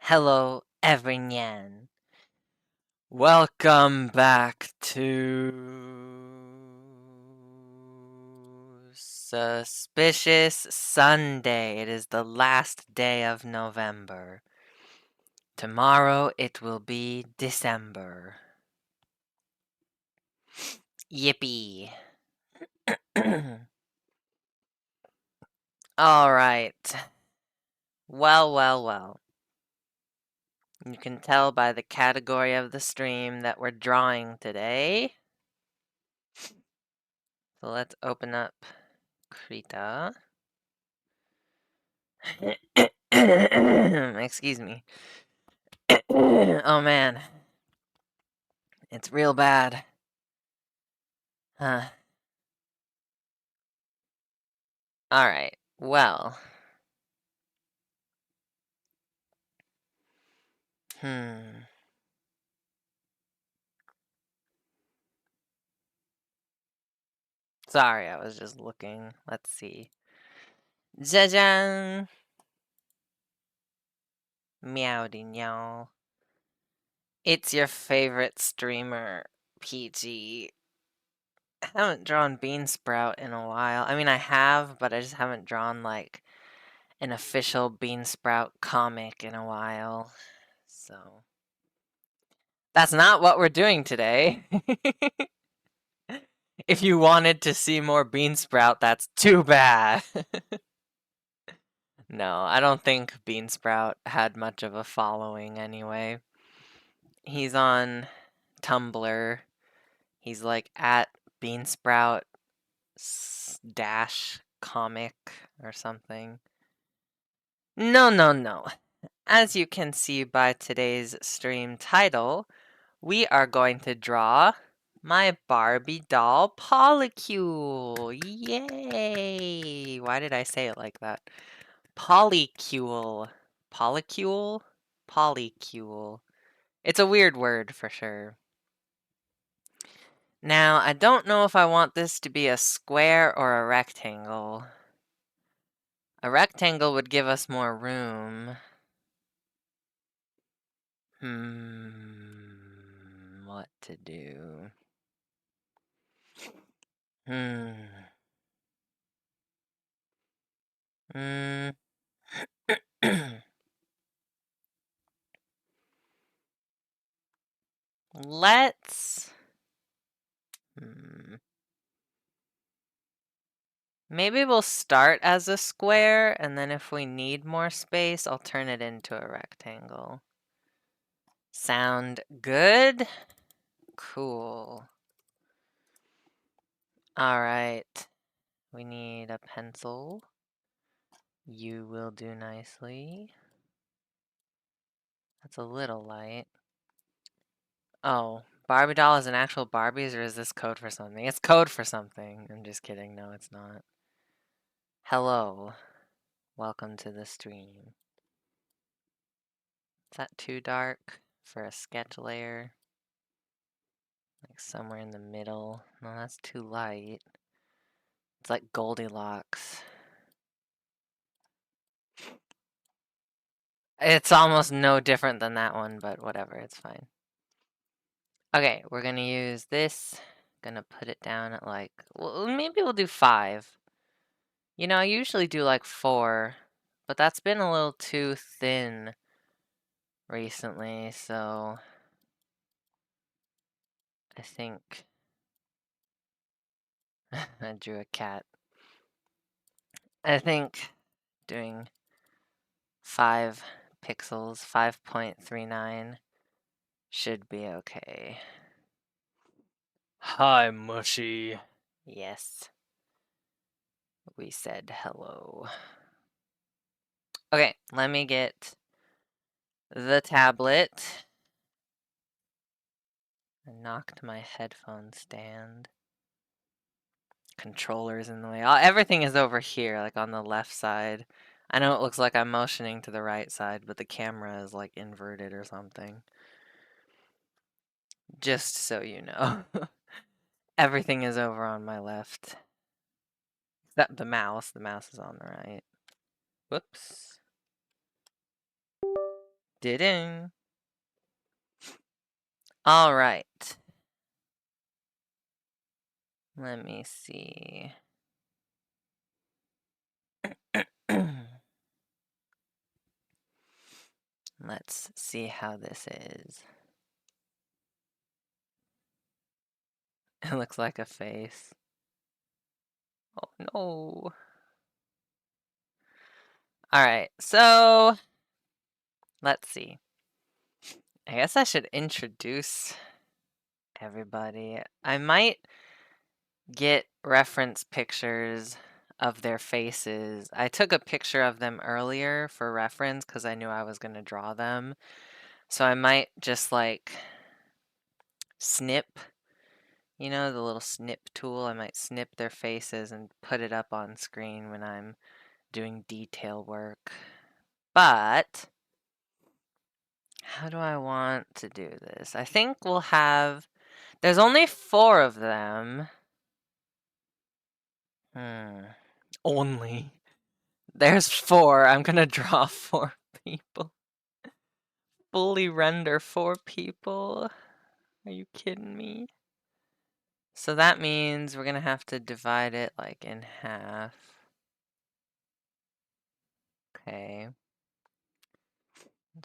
Hello, everyone. Welcome back to Suspicious Sunday. It is the last day of November. Tomorrow it will be December. Yippee. All right. Well. You can tell by the category of the stream that we're drawing today. So let's open up Krita. Excuse me. Oh man. It's real bad. Huh. Alright. Well. Sorry, I was just looking. Let's see. Zhazhang! Meowdy meow. It's your favorite streamer, PG. I haven't drawn Beansprout in a while. I mean, I have, but I just haven't drawn, like, an official Beansprout comic in a while. So. That's not what we're doing today. If you wanted to see more Beansprout, that's too bad. No, I don't think Beansprout had much of a following anyway. He's on Tumblr. He's like at Beansprout dash comic or something. No. As you can see by today's stream title, we are going to draw my Barbie doll polycule. Yay! Why did I say it like that? Polycule. Polycule? Polycule. It's a weird word for sure. Now, I don't know if I want this to be a square or a rectangle. A rectangle would give us more room. What to do? Let's... Maybe we'll start as a square, and then if we need more space, I'll turn it into a rectangle. Sound good? Cool. Alright. We need a pencil. You will do nicely. That's a little light. Oh, Barbie doll is an actual Barbies, or is this code for something? It's code for something. I'm just kidding. No, it's not. Hello. Welcome to the stream. Is that too dark for a sketch layer? Like somewhere in the middle. No, that's too light. It's like Goldilocks. It's almost no different than that one, but whatever, it's fine. Okay, we're gonna use this. Gonna put it down at like, well, maybe we'll do 5. You know, I usually do like 4, but that's been a little too thin recently, so I think I drew a cat. I think doing 5 pixels, 5.39 should be okay. Hi, Mushy. Yes. We said hello. Okay, let me get the tablet. I knocked my headphone stand. Controller's in the way. Everything is over here, like on the left side. I know it looks like I'm motioning to the right side, but the camera is like inverted or something. Just so you know. Everything is over on my left. Except the mouse. The mouse is on the right. Whoops. Didn't. All right. Let me see. Let's see how this is. It looks like a face. Oh no. Alright, so let's see. I guess I should introduce everybody. I might get reference pictures of their faces. I took a picture of them earlier for reference because I knew I was going to draw them. So I might just like snip, you know, the little snip tool. I might snip their faces and put it up on screen when I'm doing detail work. But how do I want to do this? I think we'll have, there's only 4 of them. Only. There's 4. I'm gonna draw 4 people. Fully render 4 people. Are you kidding me? So that means we're gonna have to divide it like in half. Okay.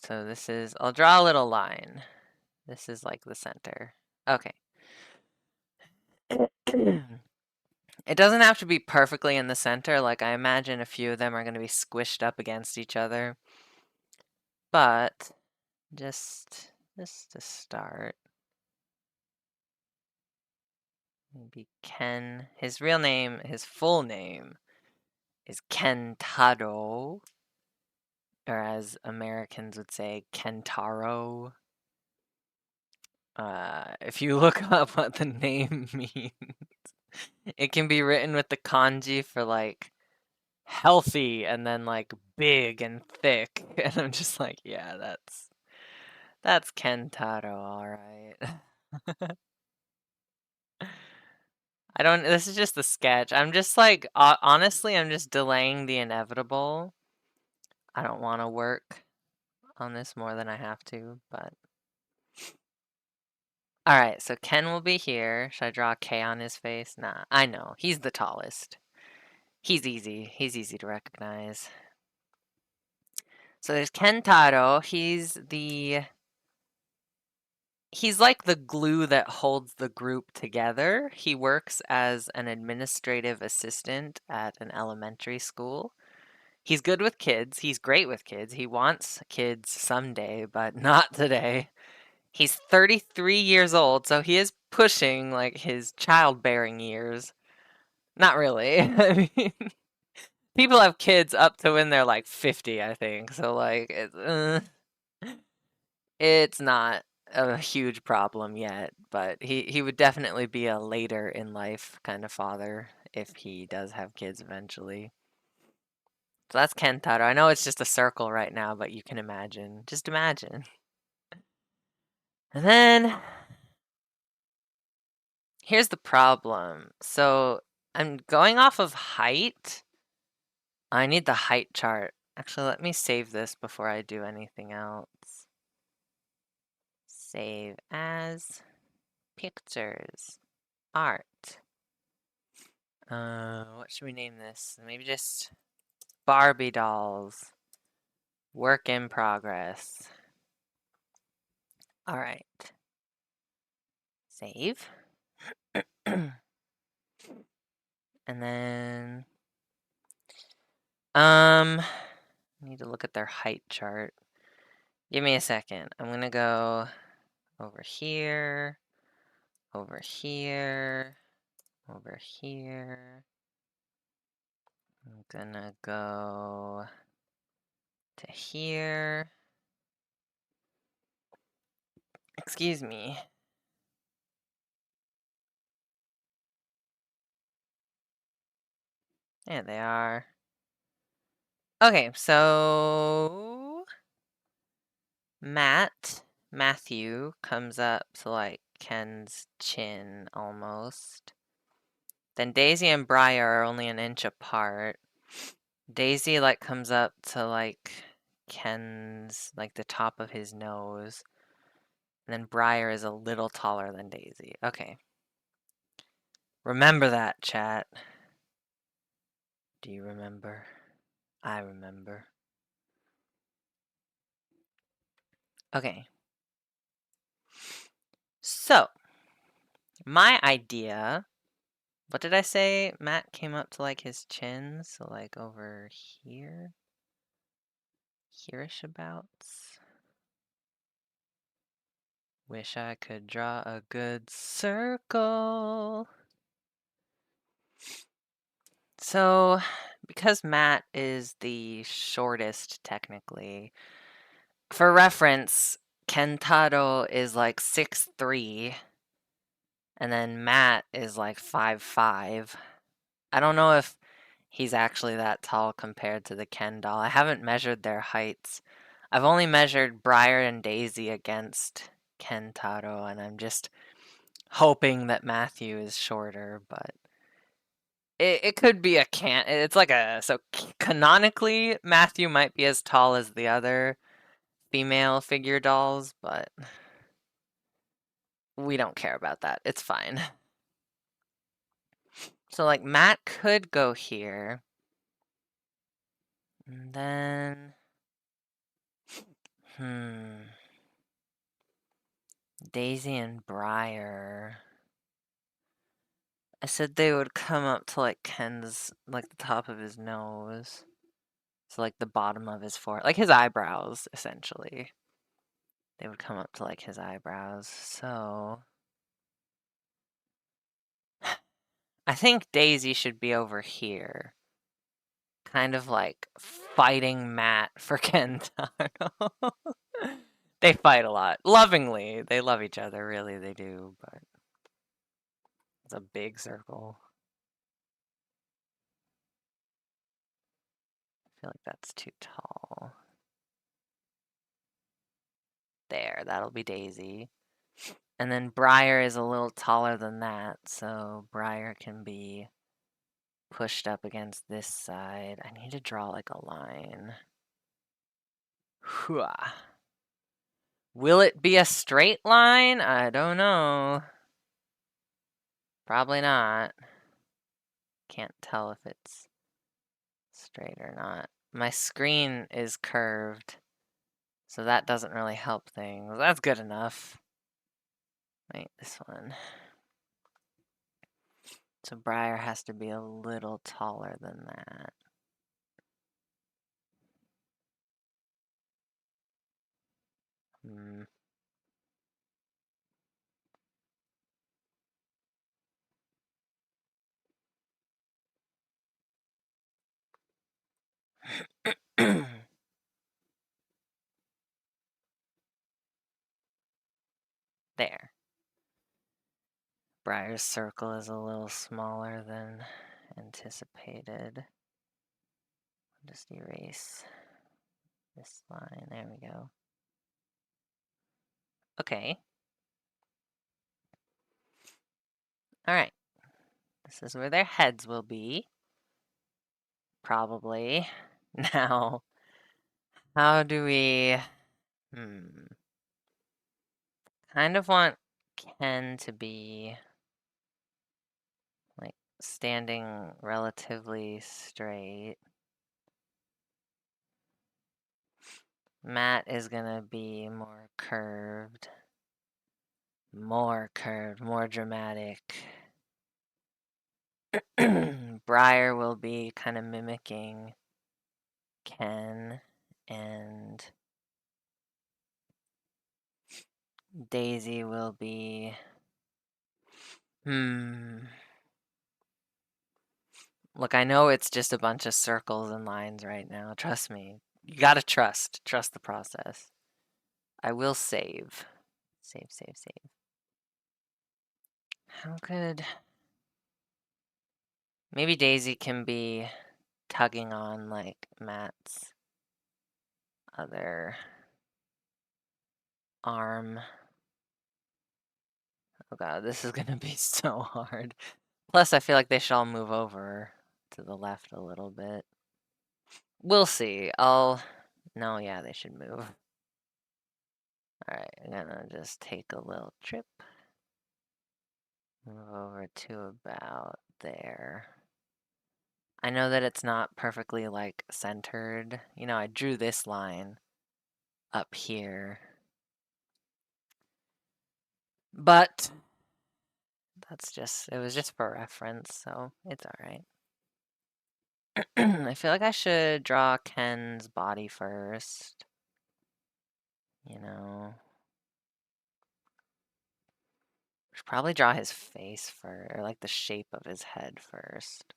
So this is, I'll draw a little line. This is like the center. Okay. It doesn't have to be perfectly in the center. Like I imagine a few of them are going to be squished up against each other. But just to start. Maybe Ken. His full name is Kentaro. Or as Americans would say, Kentaro. If you look up what the name means, it can be written with the kanji for like healthy and then like big and thick. And I'm just like, yeah, that's Kentaro, all right. This is just the sketch. I'm just like, honestly, I'm just delaying the inevitable. I don't want to work on this more than I have to, but. All right, so Ken will be here. Should I draw a K on his face? Nah, I know. He's the tallest. He's easy. He's easy to recognize. So there's Kentaro. He's like the glue that holds the group together. He works as an administrative assistant at an elementary school. He's good with kids. He's great with kids. He wants kids someday, but not today. He's 33 years old, so he is pushing like his childbearing years. Not really. I mean, people have kids up to when they're like 50, I think. So like it's not a huge problem yet, but he would definitely be a later in life kind of father if he does have kids eventually. So that's Kentaro. I know it's just a circle right now, but you can imagine. Just imagine. And then here's the problem. So I'm going off of height. I need the height chart. Actually, let me save this before I do anything else. Save as pictures, art. What should we name this? Maybe just Barbie dolls. Work in progress. All right. Save. And then need to look at their height chart. Give me a second. I'm going to go over here, over here, over here. I'm gonna go to here. Excuse me. There they are. Okay, so Matthew comes up to like Ken's chin almost. Then Daisy and Briar are only an inch apart. Daisy like comes up to like Ken's, like the top of his nose. And then Briar is a little taller than Daisy. Okay. Remember that, chat. Do you remember? I remember. Okay. So, my idea, what did I say? Matt came up to like his chin, so like over here? Here-ish abouts. Wish I could draw a good circle. So, because Matt is the shortest, technically, for reference, Kentaro is like 6'3", and then Matt is like 5'5". I don't know if he's actually that tall compared to the Ken doll. I haven't measured their heights. I've only measured Briar and Daisy against Kentaro, and I'm just hoping that Matthew is shorter, but it could be a can. It's like a so canonically Matthew might be as tall as the other female figure dolls, but we don't care about that. It's fine. So like Matt could go here, and then Daisy and Briar. I said they would come up to like Ken's, like the top of his nose. So like the bottom of his forehead, like his eyebrows, essentially. They would come up to like his eyebrows. So I think Daisy should be over here. Kind of like fighting Matt for Kentaro. They fight a lot. Lovingly. They love each other, really, they do, but it's a big circle. I feel like that's too tall. There, that'll be Daisy. And then Briar is a little taller than that, so Briar can be pushed up against this side. I need to draw like a line. Hooah. Will it be a straight line? I don't know. Probably not. Can't tell if it's straight or not. My screen is curved, so that doesn't really help things. That's good enough. Wait, this one. So Briar has to be a little taller than that. There. Briar's circle is a little smaller than anticipated. Just erase this line. There we go. Okay. Alright. This is where their heads will be. Probably. Now, how do we... Kind of want Ken to be, like, standing relatively straight. Matt is gonna be more curved. More curved, more dramatic. Briar will be kind of mimicking Ken, and Daisy will be... Look, I know it's just a bunch of circles and lines right now. Trust me. You gotta trust. Trust the process. I will save. Save, save, save. How could... Maybe Daisy can be tugging on, like, Matt's other arm. Oh god, this is gonna be so hard. Plus, I feel like they should all move over to the left a little bit. We'll see. I'll No, yeah, they should move. Alright, I'm gonna just take a little trip. Move over to about there. I know that it's not perfectly like centered. You know, I drew this line up here. But it was just for reference, so it's alright. I feel like I should draw Ken's body first. You know. Should probably draw his face first, or like the shape of his head first.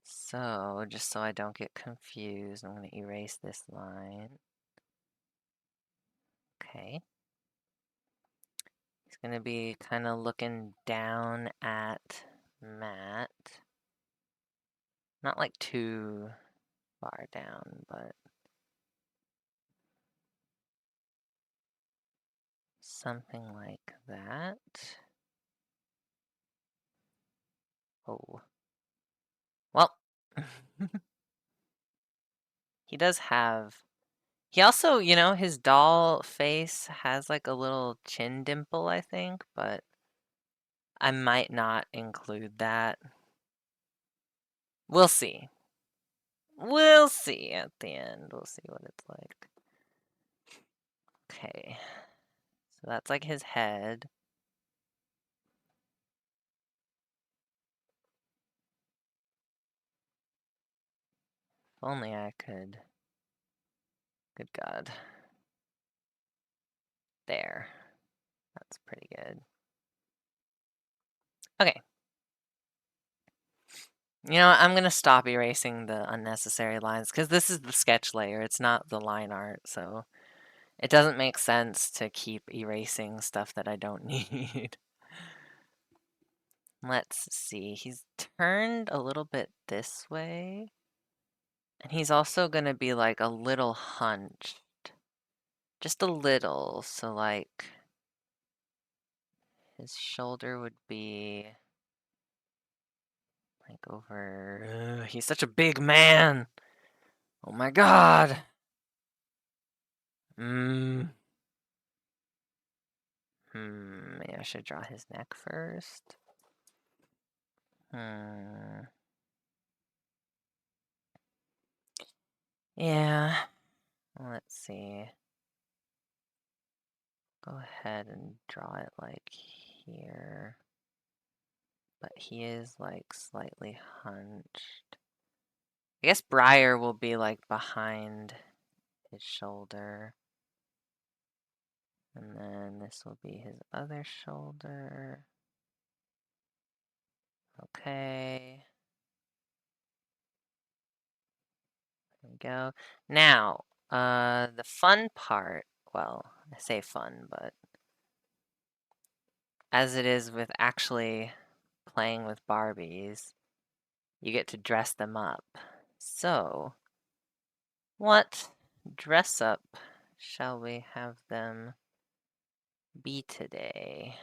So, just so I don't get confused, I'm going to erase this line. Okay. He's going to be kind of looking down at Matt. Not like too far down, but something like that. Oh. Well, he does have. He also, you know, his doll face has like a little chin dimple, I think, but I might not include that. We'll see. We'll see at the end. We'll see what it's like. Okay. So that's like his head. If only I could. Good God. There. That's pretty good. Okay. You know what? I'm going to stop erasing the unnecessary lines because this is the sketch layer. It's not the line art, so it doesn't make sense to keep erasing stuff that I don't need. Let's see. He's turned a little bit this way. And he's also going to be like a little hunched. Just a little. So like his shoulder would be like over. He's such a big man. Oh my God. Maybe I should draw his neck first. Yeah. Let's see. Go ahead and draw it like here. But he is like slightly hunched. I guess Briar will be like behind his shoulder. And then this will be his other shoulder. Okay. There we go. Now, the fun part, well, I say fun, but as it is with actually playing with Barbies, you get to dress them up. So, what dress up shall we have them be today?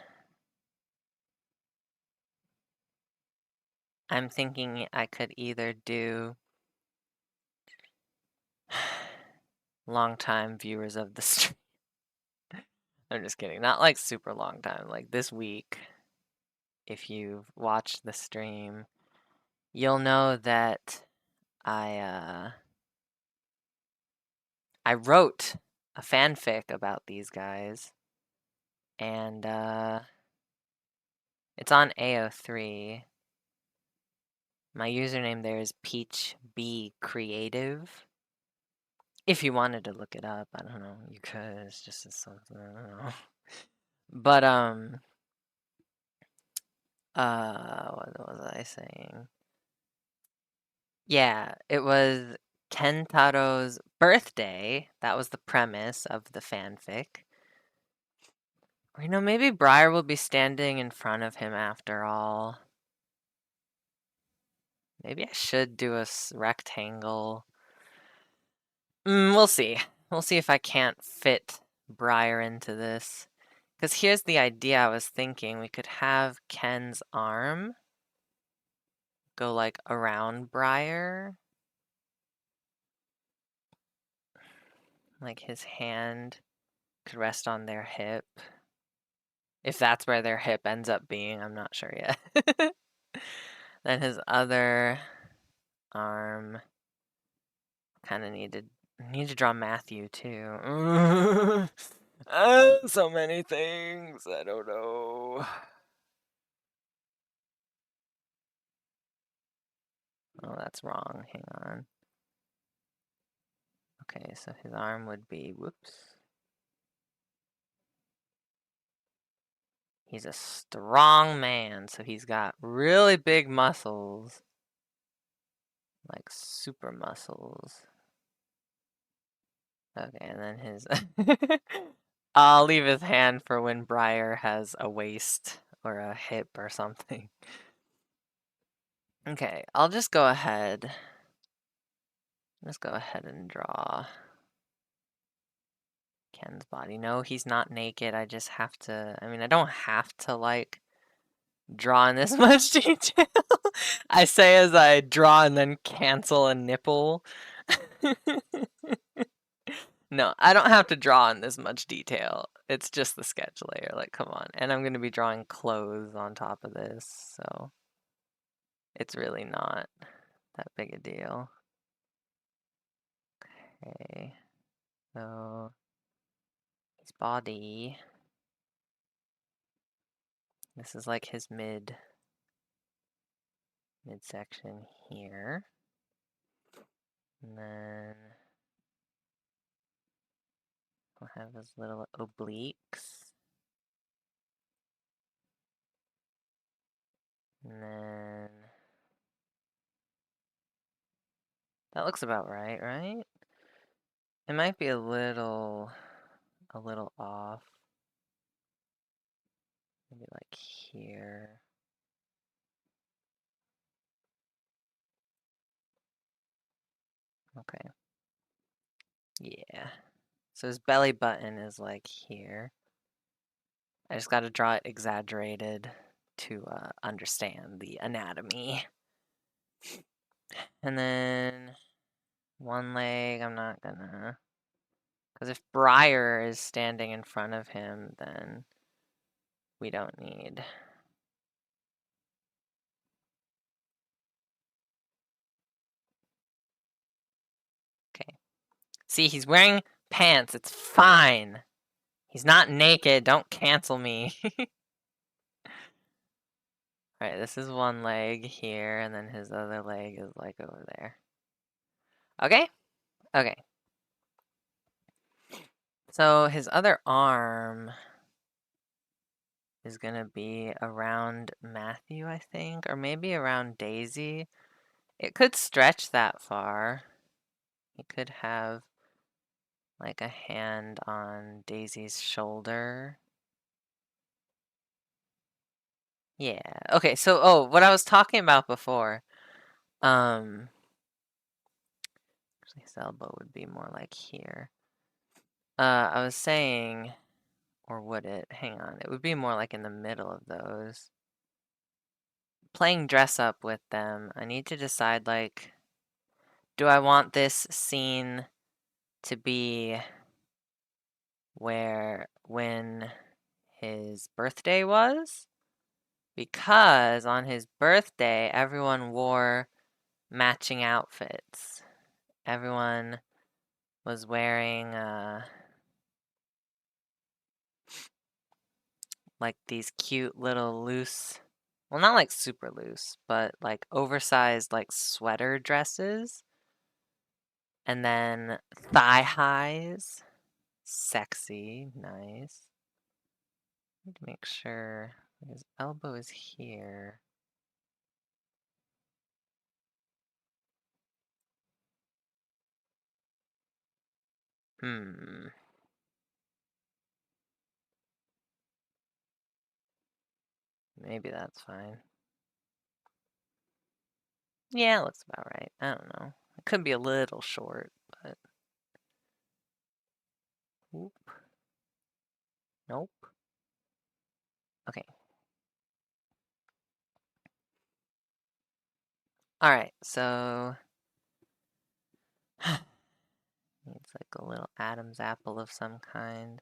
I'm thinking I could either do long-time viewers of the stream. I'm just kidding. Not like super long time. Like this week, if you've watched the stream, you'll know that I I wrote a fanfic about these guys, and it's on AO3. My username there is Peach B Creative. If you wanted to look it up, I don't know, you could. It's just something, I don't know. But what was I saying? Yeah, it was Kentaro's birthday. That was the premise of the fanfic. Or, you know, maybe Briar will be standing in front of him after all. Maybe I should do a rectangle. We'll see. We'll see if I can't fit Briar into this. Because here's the idea I was thinking. We could have Ken's arm go like around Briar. Like his hand could rest on their hip. If that's where their hip ends up being, I'm not sure yet. Then his other arm kind of need to draw Matthew too. So many things. I don't know. Oh, that's wrong. Hang on. Okay, so his arm would be, whoops. He's a strong man, so he's got really big muscles. Like super muscles. Okay, and then his... I'll leave his hand for when Briar has a waist or a hip or something. Okay, I'll just go ahead. Let's go ahead and draw Ken's body. No, he's not naked. I just have to... I mean, I don't have to, like, draw in this much detail. I say as I draw and then cancel a nipple. No, I don't have to draw in this much detail. It's just the sketch layer. Like, come on. And I'm going to be drawing clothes on top of this, so it's really not that big a deal. Okay, so his body. This is like his midsection here. And then we'll have his little obliques. And then that looks about right, right? It might be a little off. Maybe like here. Okay. Yeah. So his belly button is like here. I just got to draw it exaggerated to understand the anatomy. And then one leg, I'm not gonna... Because if Briar is standing in front of him, then we don't need... Okay. See, he's wearing pants. It's fine. He's not naked. Don't cancel me. Alright, this is one leg here, and then his other leg is like over there. Okay? Okay. So his other arm is gonna be around Matthew, I think, or maybe around Daisy. It could stretch that far. He could have like a hand on Daisy's shoulder. Yeah. Okay, so what I was talking about before. Actually his elbow would be more like here. I was saying, or would it? Hang on. It would be more like in the middle of those. Playing dress up with them, I need to decide, like, do I want this scene to be when his birthday was? Because on his birthday, everyone wore matching outfits. Everyone was wearing like these cute little loose, well, not like super loose, but like oversized like sweater dresses. And then thigh highs. Sexy, nice. Need to make sure his elbow is here. Maybe that's fine. Yeah, looks about right. I don't know. It could be a little short, but... Oop. Nope. Okay. Alright, so... Needs Looks like a little Adam's apple of some kind.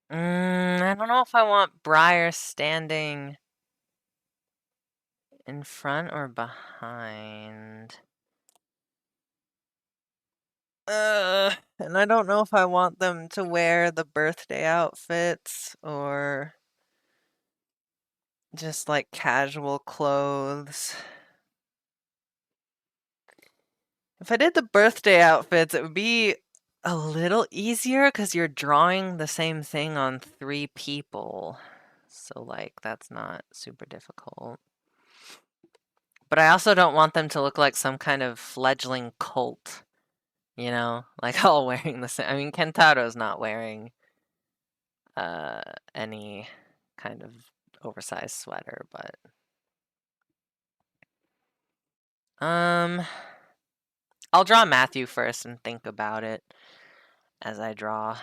I don't know if I want Briar standing in front or behind. And I don't know if I want them to wear the birthday outfits or just like casual clothes. If I did the birthday outfits, it would be a little easier because you're drawing the same thing on 3 people. So, like, that's not super difficult. But I also don't want them to look like some kind of fledgling cult, you know? Like, all wearing the same. I mean, Kentaro's not wearing uh, any kind of oversized sweater, but um, I'll draw Matthew first and think about it as I draw.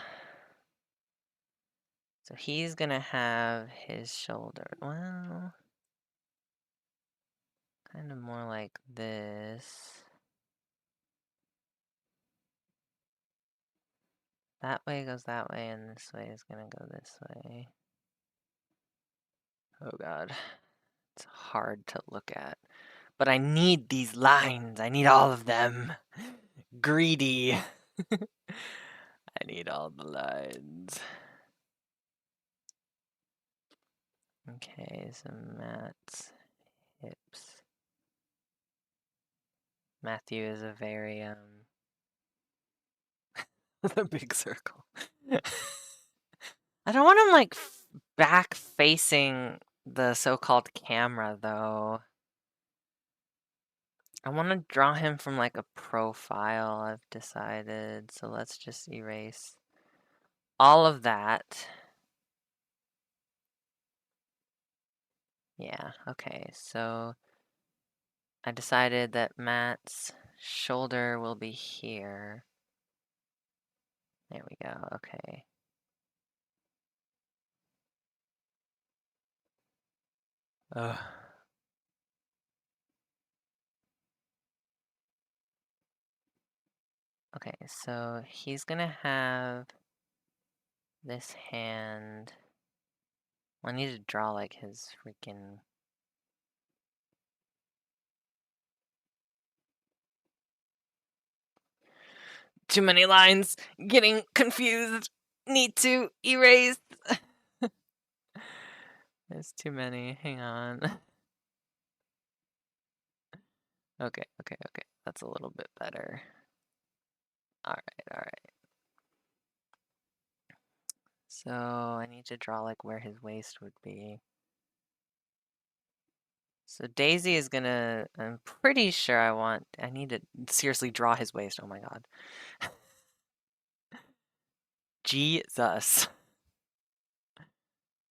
So he's gonna have his shoulder, well, kind of more like this. That way goes that way, and this way is gonna go this way. Oh God, it's hard to look at. But I need these lines. I need all of them. Greedy. I need all the lines. Okay, so Matt's hips. Matthew is a very, the big circle. I don't want him, like, back facing the so-called camera, though. I want to draw him from, like, a profile, I've decided. So let's just erase all of that. Yeah, okay, so I decided that Matt's shoulder will be here. There we go, okay. Ugh. Okay, so he's gonna have this hand. I need to draw like his freaking. Too many lines. Getting confused. Need to erase. There's too many. Hang on. Okay. That's a little bit better. Alright. So I need to draw like where his waist would be. So Daisy is gonna, I'm pretty sure I need to seriously draw his waist. Oh my God. Jesus.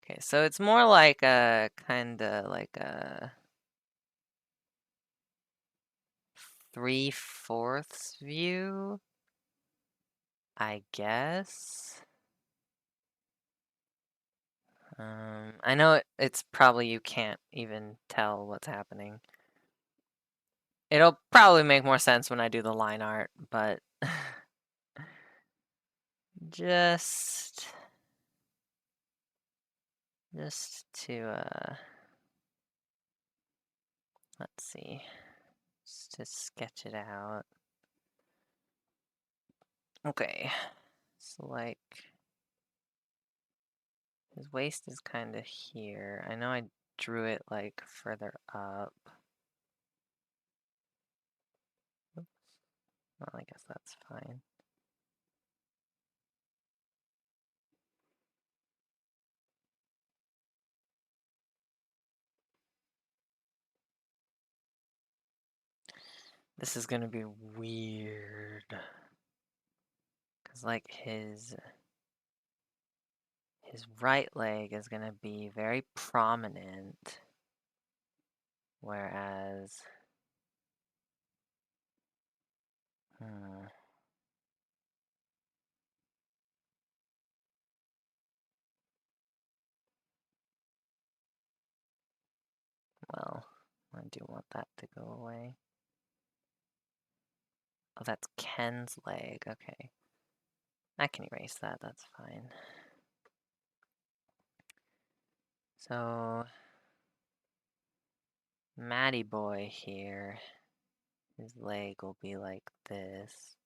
Okay, so it's more like a kinda like a 3/4 view, I guess. I know it's probably you can't even tell what's happening. It'll probably make more sense when I do the line art, but just to let's see, just to sketch it out. Okay, so like his waist is kind of here. I know I drew it like further up. Oops. Well, I guess that's fine. This is gonna be weird. Cause like his right leg is gonna be very prominent. Whereas well, I do want that to go away. Oh, that's Ken's leg. Okay. I can erase that. That's fine. So, Matty boy here, his leg will be like this.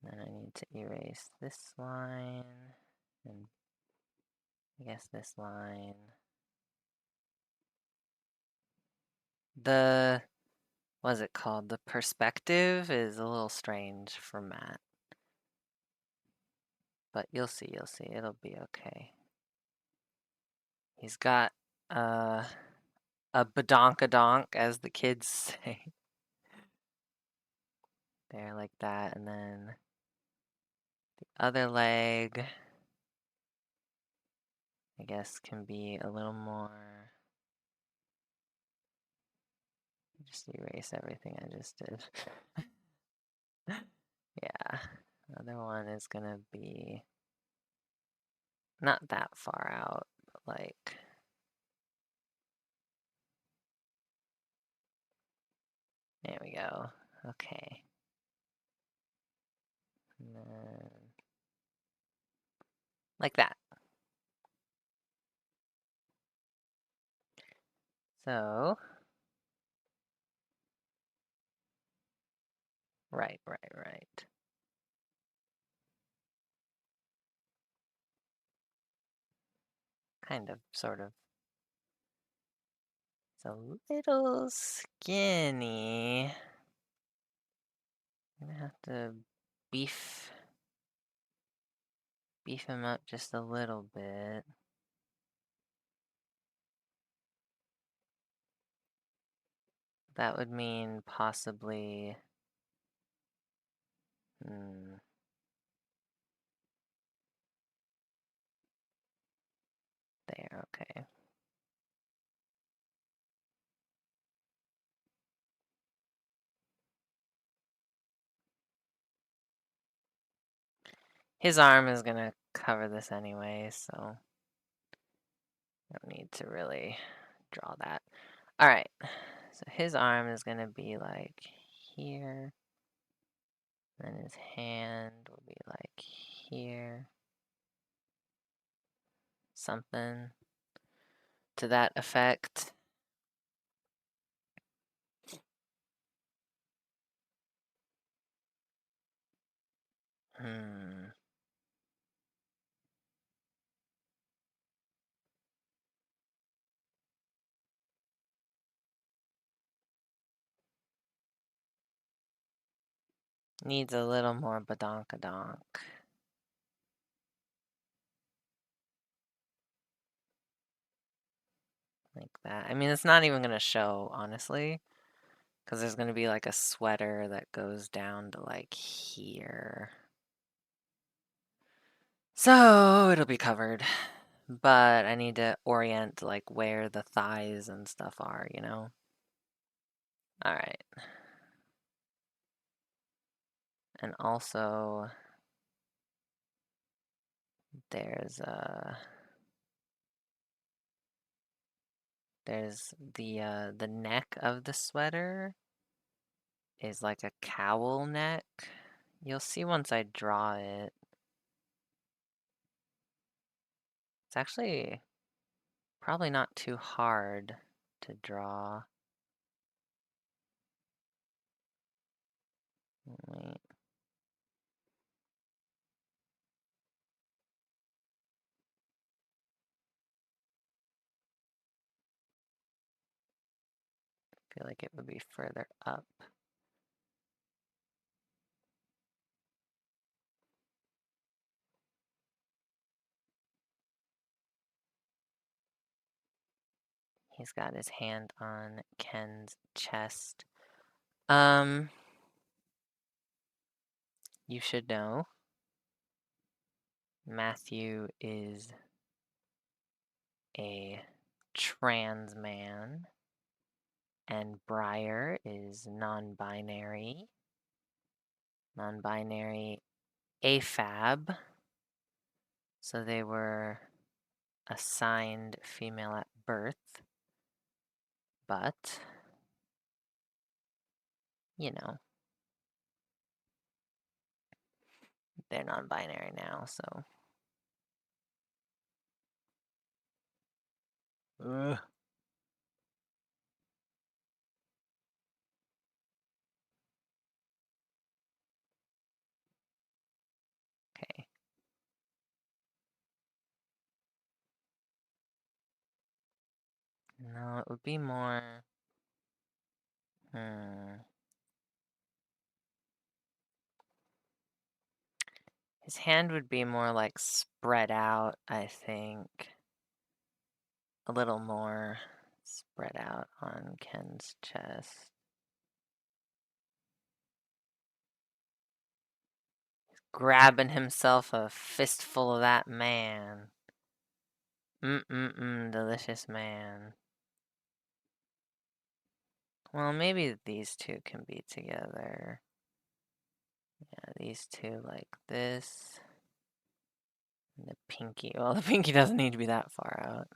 Then I need to erase this line, and I guess this line. What's it called? The perspective is a little strange for Matt. But you'll see, it'll be okay. He's got a badonkadonk, as the kids say. There, like that, and then the other leg, I guess, can be a little more. Just erase everything I just did. Yeah, the other one is gonna be not that far out, but like. There we go. Okay. And then, like that. So, right. Kind of, sort of. It's a little skinny. I'm gonna have to beef him up just a little bit. That would mean possibly. There, okay. His arm is gonna cover this anyway, so I don't need to really draw that. Alright, so his arm is gonna be like here. Then his hand will be like here. Something to that effect. Needs a little more badonkadonk. Like that. I mean, it's not even going to show, honestly. Because there's going to be like a sweater that goes down to like here. So it'll be covered. But I need to orient like where the thighs and stuff are, you know? Alright. And also, there's the neck of the sweater is like a cowl neck. You'll see once I draw it. It's actually probably not too hard to draw. Wait. I feel like it would be further up. He's got his hand on Ken's chest. You should know Matthew is a trans man, and Briar is non-binary. Non-binary AFAB. So they were assigned female at birth, but, you know, they're non-binary now, so. Ugh. Okay. No, it would be more. His hand would be more like spread out, I think. A little more spread out on Ken's chest. Grabbing himself a fistful of that man. Delicious man. Well, maybe these two can be together. Yeah, these two like this. And the pinky. Well, the pinky doesn't need to be that far out.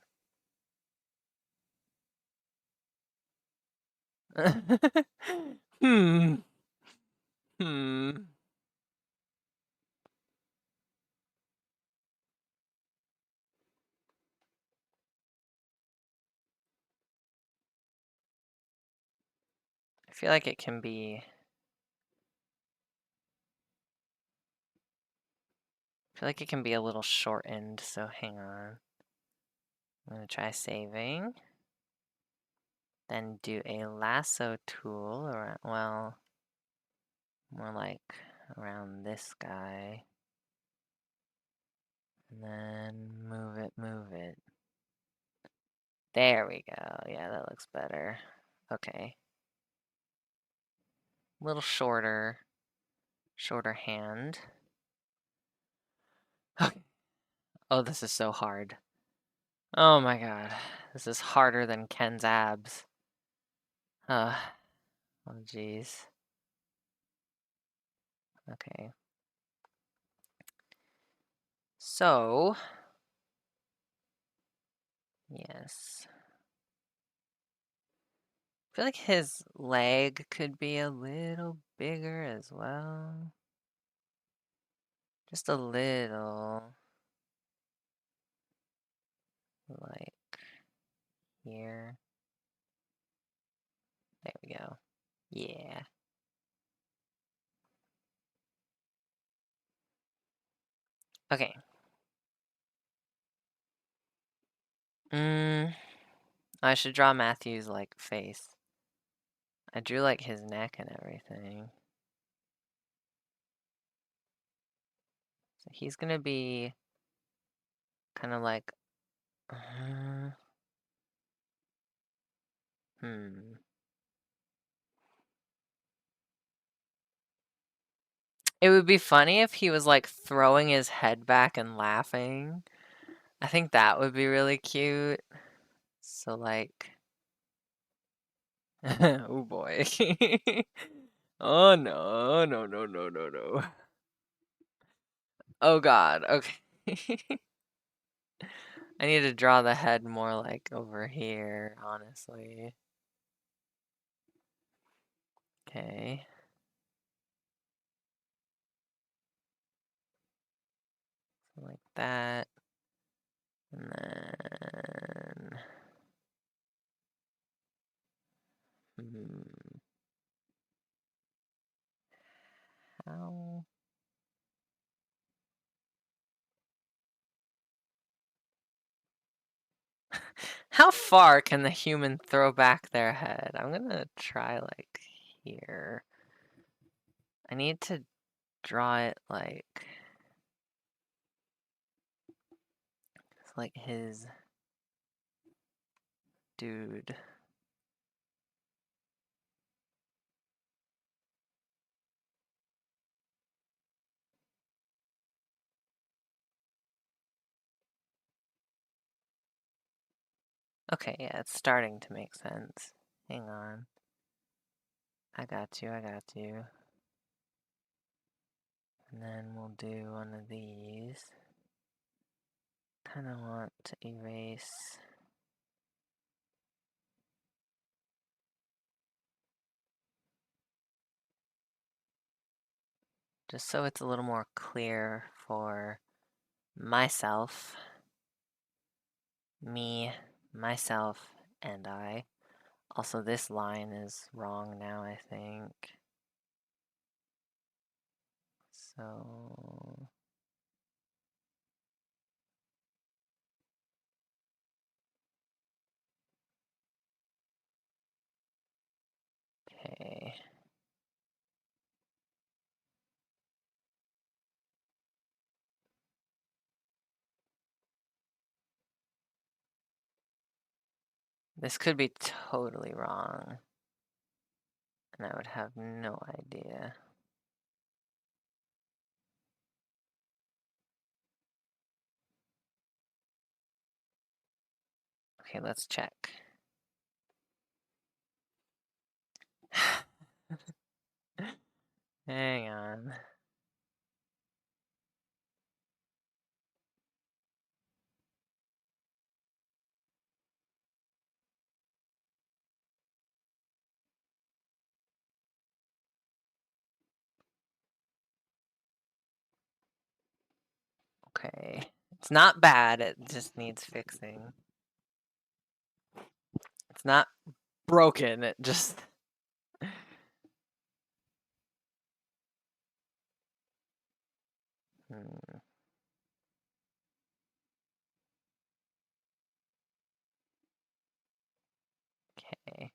Hmm. I feel like it can be. I feel like it can be a little shortened, so hang on. I'm gonna try saving. Then do a lasso tool around, well, more like around this guy. And then move it. There we go. Yeah, that looks better. Okay. A little shorter hand. Okay. Oh, this is so hard. Oh my god. This is harder than Ken's abs. Oh jeez. Okay. So, yes. I feel like his leg could be a little bigger as well. Just a little. Like here. There we go. Yeah. Okay. I should draw Matthew's like face. I drew like his neck and everything. So he's gonna be kind of like, It would be funny if he was like throwing his head back and laughing. I think that would be really cute. So like, oh boy. Oh no, no. Oh god, okay. I need to draw the head more like over here, honestly. Okay. Like that. And then... How? How far can the human throw back their head? I'm gonna try like here. I need to draw it like it's like his dude. Okay, yeah, it's starting to make sense. Hang on. I got you. And then we'll do one of these. Kind of want to erase. just so it's a little more clear for myself, me, myself, and I. Also, this line is wrong now, I think. So, okay. This could be totally wrong, and I would have no idea. Okay, let's check. Hang on. Okay. It's not bad, it just needs fixing. It's not broken, it just... Hmm. Okay.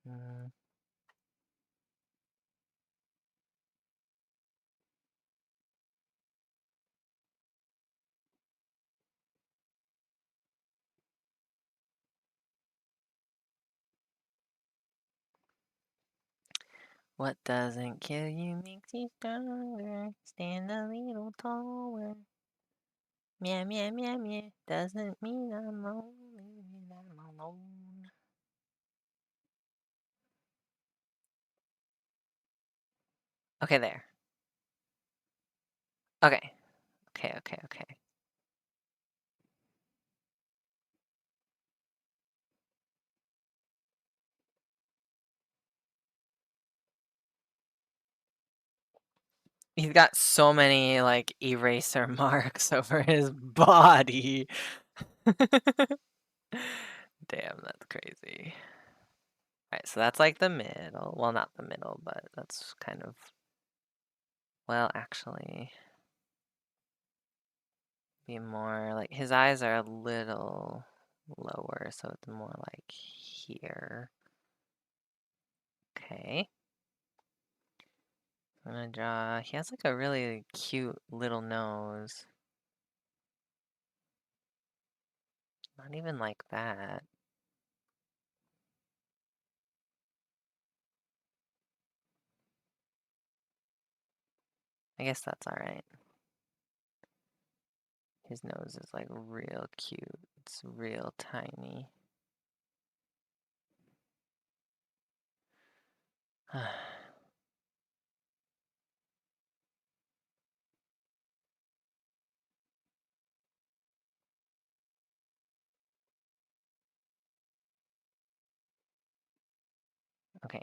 Hmm. What doesn't kill you makes you stronger. Stand a little taller. Meow, meow, meow, meow. Doesn't mean I'm lonely when I'm alone. Okay, there. Okay. Okay, okay, okay. He's got so many, like, eraser marks over his body. Damn, that's crazy. Alright, so that's like the middle. Well, not the middle, but that's kind of... Well, actually... Be more like... His eyes are a little lower, so it's more like here. Okay. I'm gonna draw... He has like a really cute little nose. Not even like that. I guess that's alright. His nose is like real cute. It's real tiny. Okay.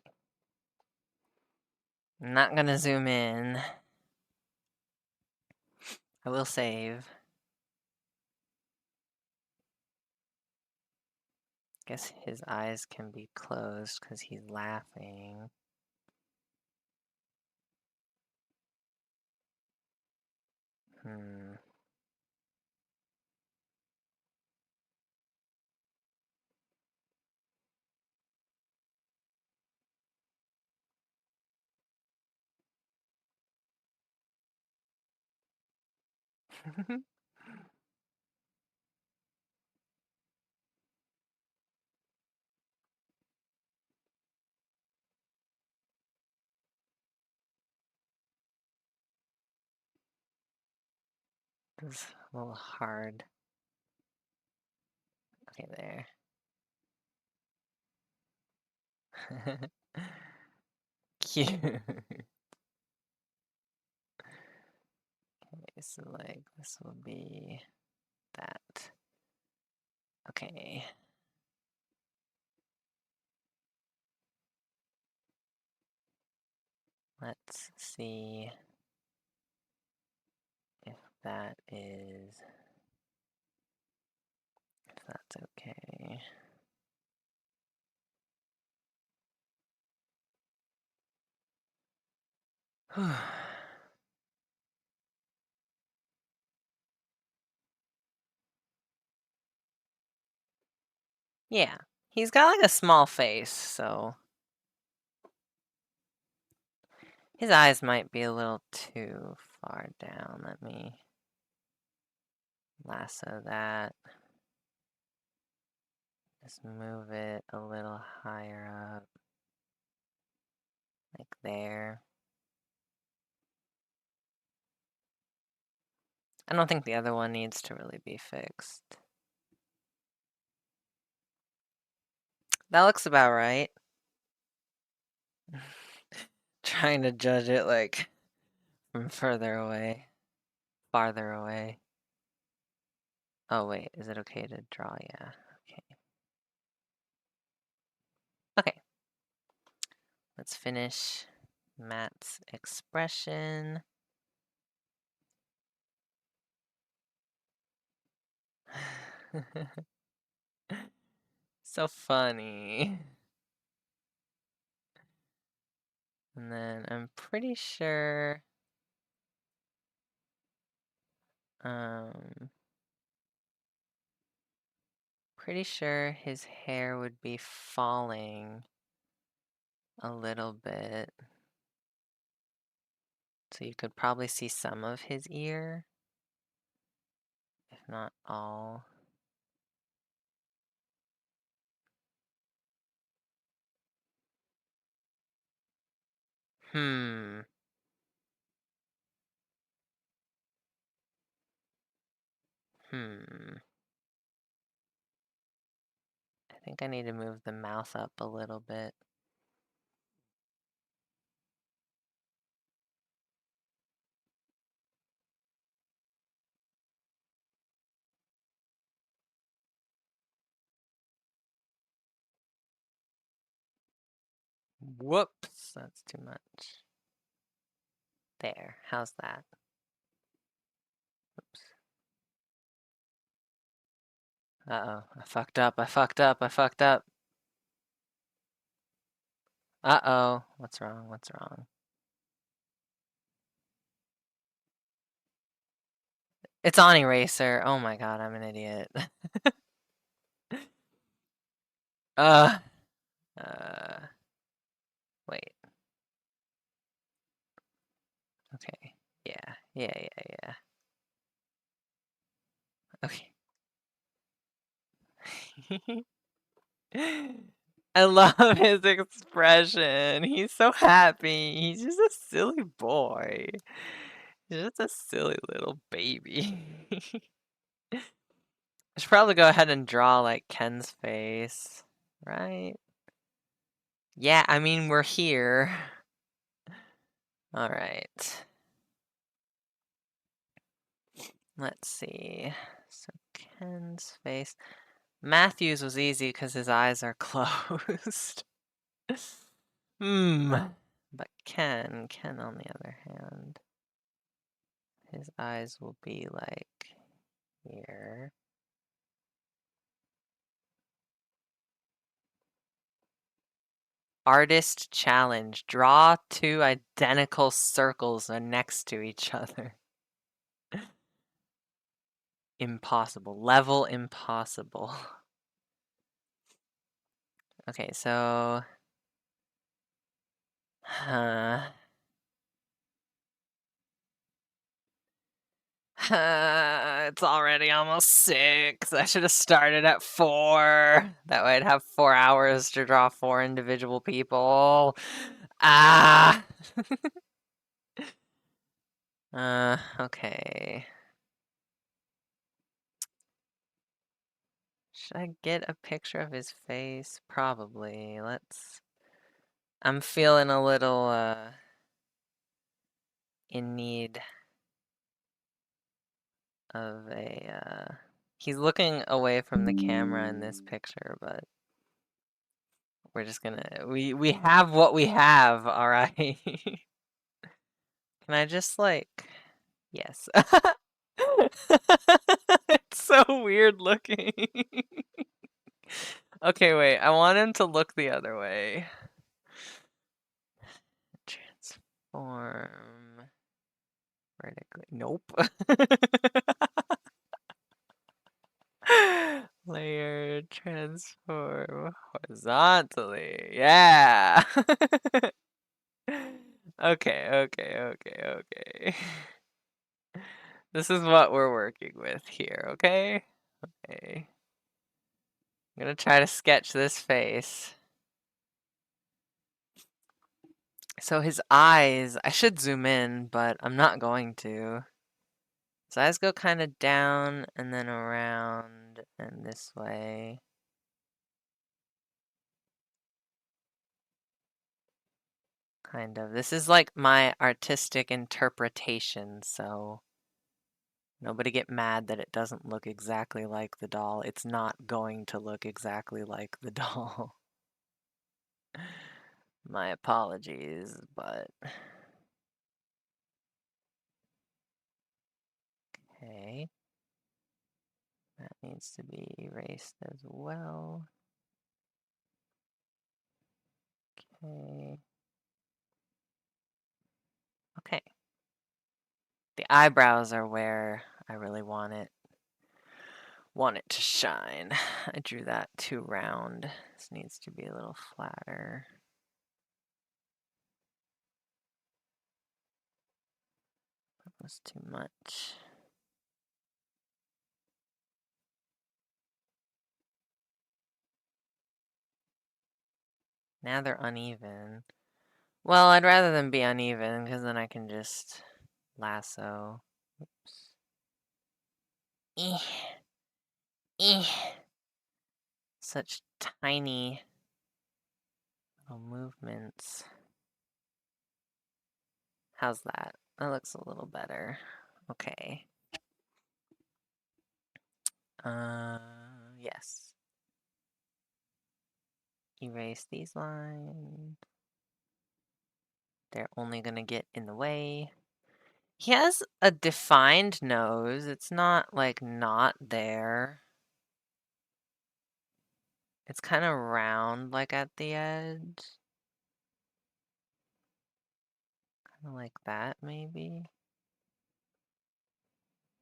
I'm not gonna zoom in. I will save. Guess his eyes can be closed because he's laughing. Hmm. It's a little hard. Okay, there. Cute. Okay, so like this will be that. Okay. Let's see if that is, if that's okay. Yeah, he's got like a small face, so his eyes might be a little too far down. Let me lasso that. Just move it a little higher up, like there. I don't think the other one needs to really be fixed. That looks about right. Trying to judge it like from farther away. Oh wait, is it okay to draw? Yeah, okay. Okay, let's finish Matt's expression. So funny. And then I'm pretty sure his hair would be falling a little bit. So you could probably see some of his ear, if not all. Hmm. I think I need to move the mouth up a little bit. Whoops, that's too much. There, how's that? Oops. Uh-oh, I fucked up. Uh-oh, what's wrong? It's on eraser. Oh my god, I'm an idiot. uh, uh, wait. Okay, yeah. Okay. I love his expression. He's so happy. He's just a silly boy. He's just a silly little baby. I should probably go ahead and draw like Ken's face, right? Yeah, I mean, we're here. All right. Let's see. So Ken's face. Matthew's was easy because his eyes are closed. But Ken on the other hand, his eyes will be like here. Artist challenge. Draw two identical circles next to each other. Impossible. Level impossible. Okay, so... it's already almost 6. I should have started at 4. That way I'd have 4 hours to draw 4 individual people. Ah! Okay. Should I get a picture of his face? Probably. I'm feeling a little, in need of a, he's looking away from the camera in this picture, but we're just gonna, we have what we have, alright? Can I just like... Yes. It's so weird looking. Okay, wait. I want him to look the other way. Transform vertically. Nope. Layer, transform horizontally. Yeah. Okay, okay, okay, okay. This is what we're working with here, okay? Okay. I'm gonna try to sketch this face. So his eyes, I should zoom in, but I'm not going to. His eyes go kind of down and then around and this way. Kind of. This is like my artistic interpretation, so nobody get mad that it doesn't look exactly like the doll. It's not going to look exactly like the doll. My apologies, but... Okay. That needs to be erased as well. Okay. Okay. The eyebrows are where I really want it to shine. I drew that too round. This needs to be a little flatter. That was too much. Now they're uneven. Well, I'd rather them be uneven because then I can just lasso. Oops. Eh. Eh. Such tiny little movements. How's that? That looks a little better. Okay. Yes. Erase these lines. They're only gonna get in the way. He has a defined nose. It's not like not there. It's kind of round like at the edge. Kind of like that maybe.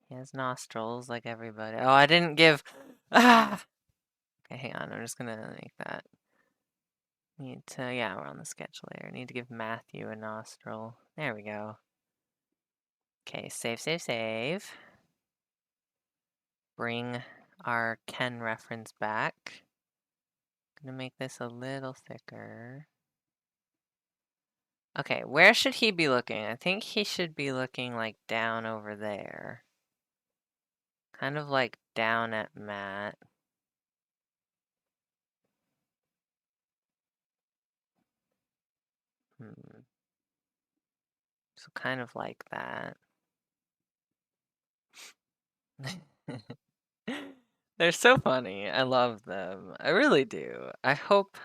He has nostrils like everybody. Oh, I didn't give... Ah! Okay, hang on. I'm just gonna make that. Need to... Yeah, we're on the sketch layer. Need to give Matthew a nostril. There we go. Okay, save, save, save. Bring our Ken reference back. Gonna make this a little thicker. Okay, where should he be looking? I think he should be looking like down over there. Kind of like down at Matt. So kind of like that. They're so funny. I love them. I really do. I hope...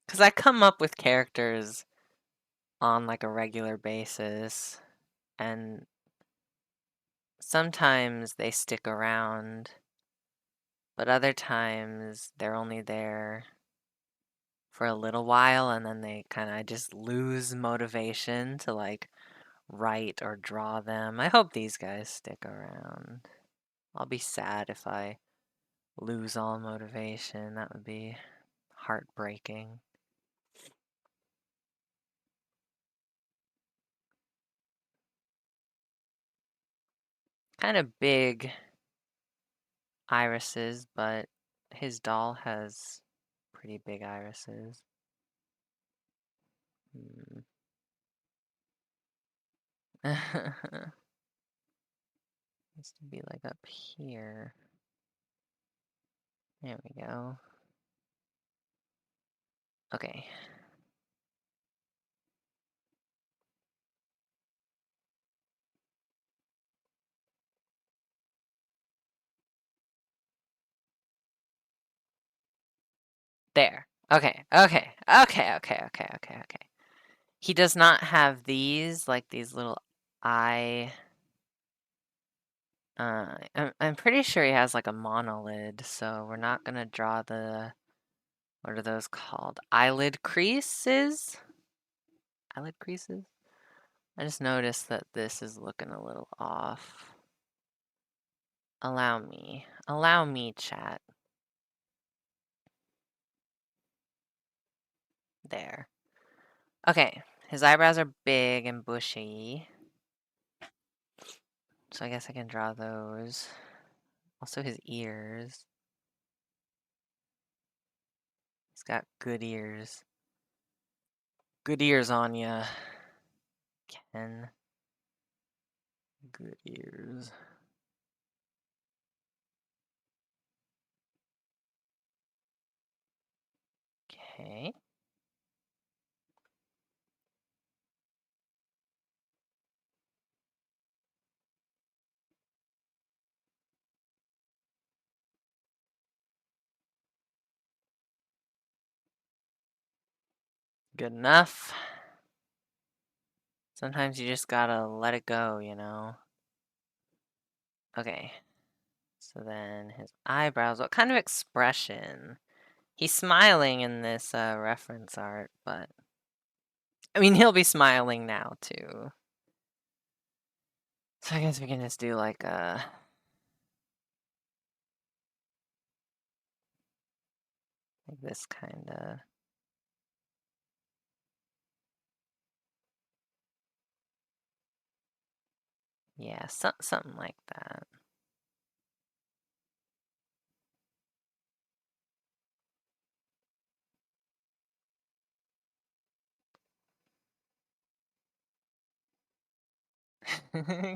Because I come up with characters on like a regular basis. And sometimes they stick around. But other times they're only there for a little while and then they kind of just lose motivation to like write or draw them. I hope these guys stick around. I'll be sad if I lose all motivation. That would be heartbreaking. Kind of big irises, but his doll has pretty big irises. Needs to be like up here. There we go. Okay. There. Okay. Okay. Okay. Okay. Okay. Okay. Okay. He does not have these, like these little eye. I'm pretty sure he has like a monolid, so we're not gonna draw the, what are those called? Eyelid creases? Eyelid creases? I just noticed that this is looking a little off. Allow me. Allow me, chat. There. Okay, his eyebrows are big and bushy. So I guess I can draw those. Also his ears. He's got good ears. Good ears on ya, Ken. Good ears. Okay. Good enough. Sometimes you just gotta let it go, you know? Okay. So then his eyebrows. What kind of expression? He's smiling in this reference art, but I mean, he'll be smiling now too. So I guess we can just do like this kind of. Yeah, something like that.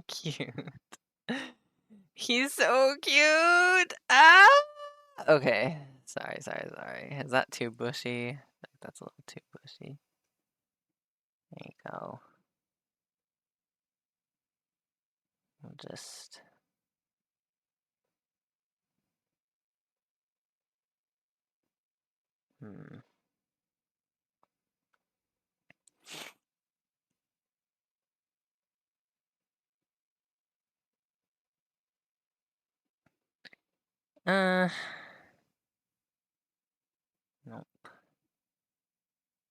Cute. He's so cute. Ah! Okay. Sorry. Is that too bushy? I think that's a little too bushy. There you go. We'll just. Hmm. Uh. Nope.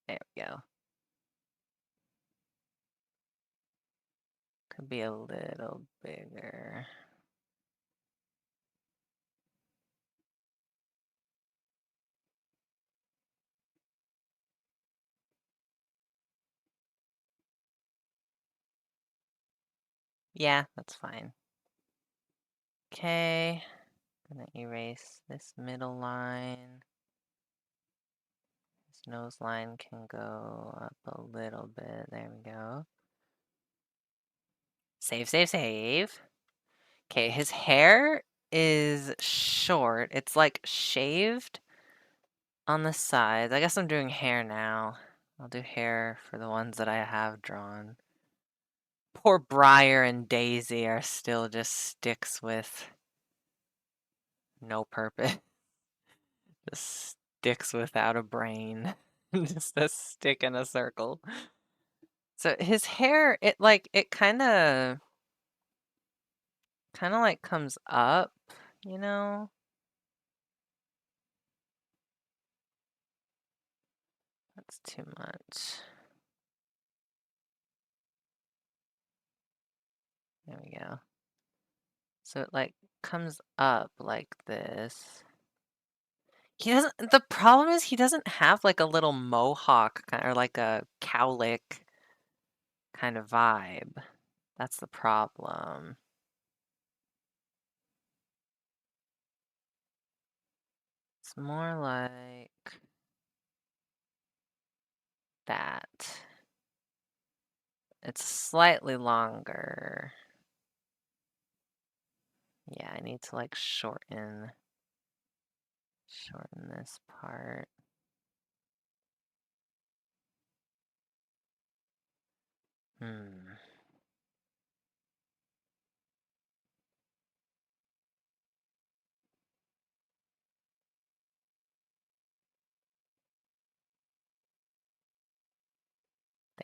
There we go. Could be a little bigger. Yeah, that's fine. Okay. Gonna erase this middle line. His nose line can go up a little bit. There we go. Save. Okay, his hair is short. It's like shaved on the sides. I guess I'm doing hair now. I'll do hair for the ones that I have drawn. Poor Briar and Daisy are still just sticks with no purpose. Just sticks without a brain. Just a stick in a circle. So his hair, it kind of like comes up, you know? That's too much. There we go. So it like comes up like this. He doesn't, the problem is he doesn't have like a little mohawk or like a cowlick kind of vibe. That's the problem. It's more like that. It's slightly longer. Yeah, I need to like shorten this part. Hmm.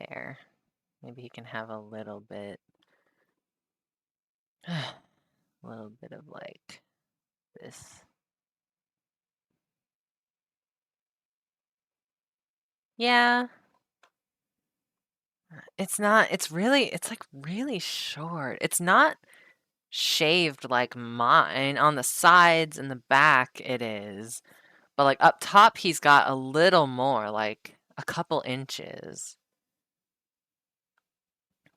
There. Maybe he can have a little bit, of like this. Yeah. It's not, it's like really short. It's not shaved like mine. On the sides and the back it is. But like up top he's got a little more, like a couple inches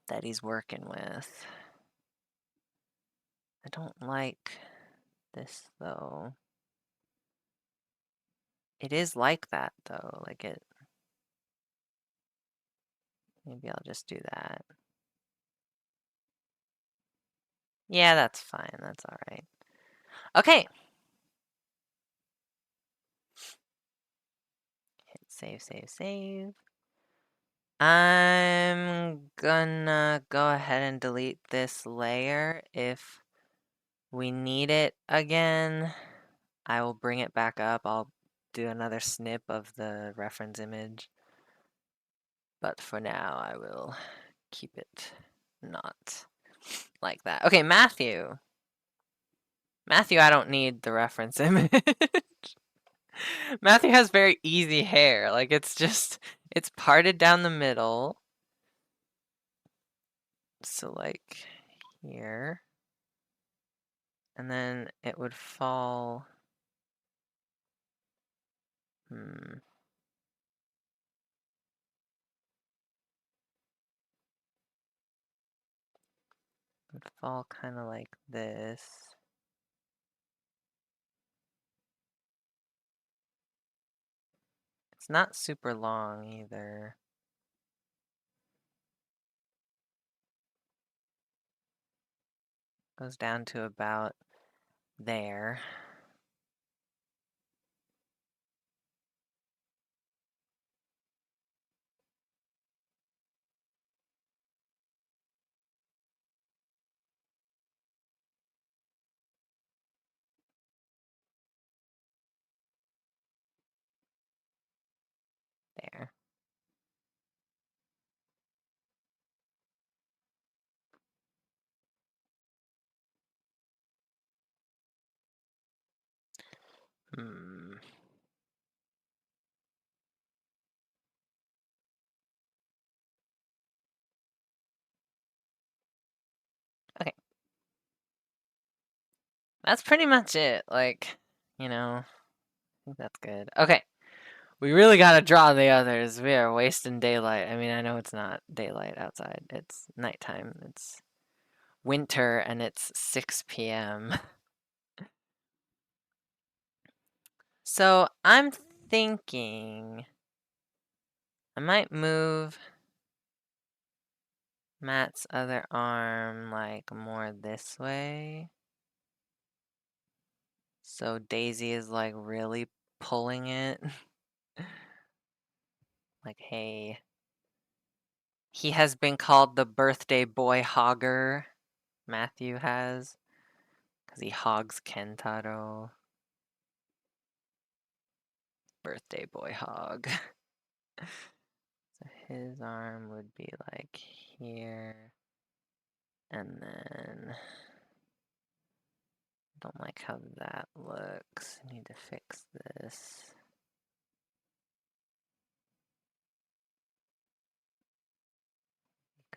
that he's working with. I don't like this though. It is like that though, like it. Maybe I'll just do that. Yeah, that's fine. That's all right. Okay. Hit save, save, save. I'm gonna go ahead and delete this layer. If we need it again, I will bring it back up. I'll do another snip of the reference image. But for now, I will keep it not like that. Okay, Matthew. Matthew, I don't need the reference image. Matthew has very easy hair. Like, it's parted down the middle. So, like, here. And then it would fall. It would fall kind of like this. It's not super long either. Goes down to about there. There. Hmm. Okay. That's pretty much it. Like, I think that's good. Okay. We really gotta draw the others. We are wasting daylight. I mean, I know it's not daylight outside. It's nighttime. It's winter and it's 6 p.m. So I'm thinking I might move Matt's other arm like more this way. So Daisy is like really pulling it. Like, hey. He has been called the birthday boy hogger. Matthew has. Because he hogs Kentaro. Birthday boy hog. So his arm would be like here. And then don't like how that looks. Need to fix this.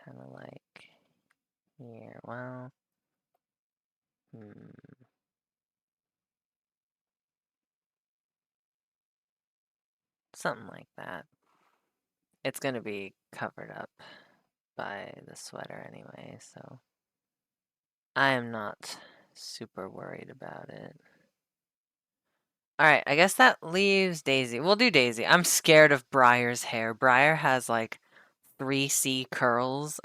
Kind of like here. Well, something like that. It's gonna be covered up by the sweater anyway, so I am not super worried about it. Alright, I guess that leaves Daisy. We'll do Daisy. I'm scared of Briar's hair. Briar has like 3C curls.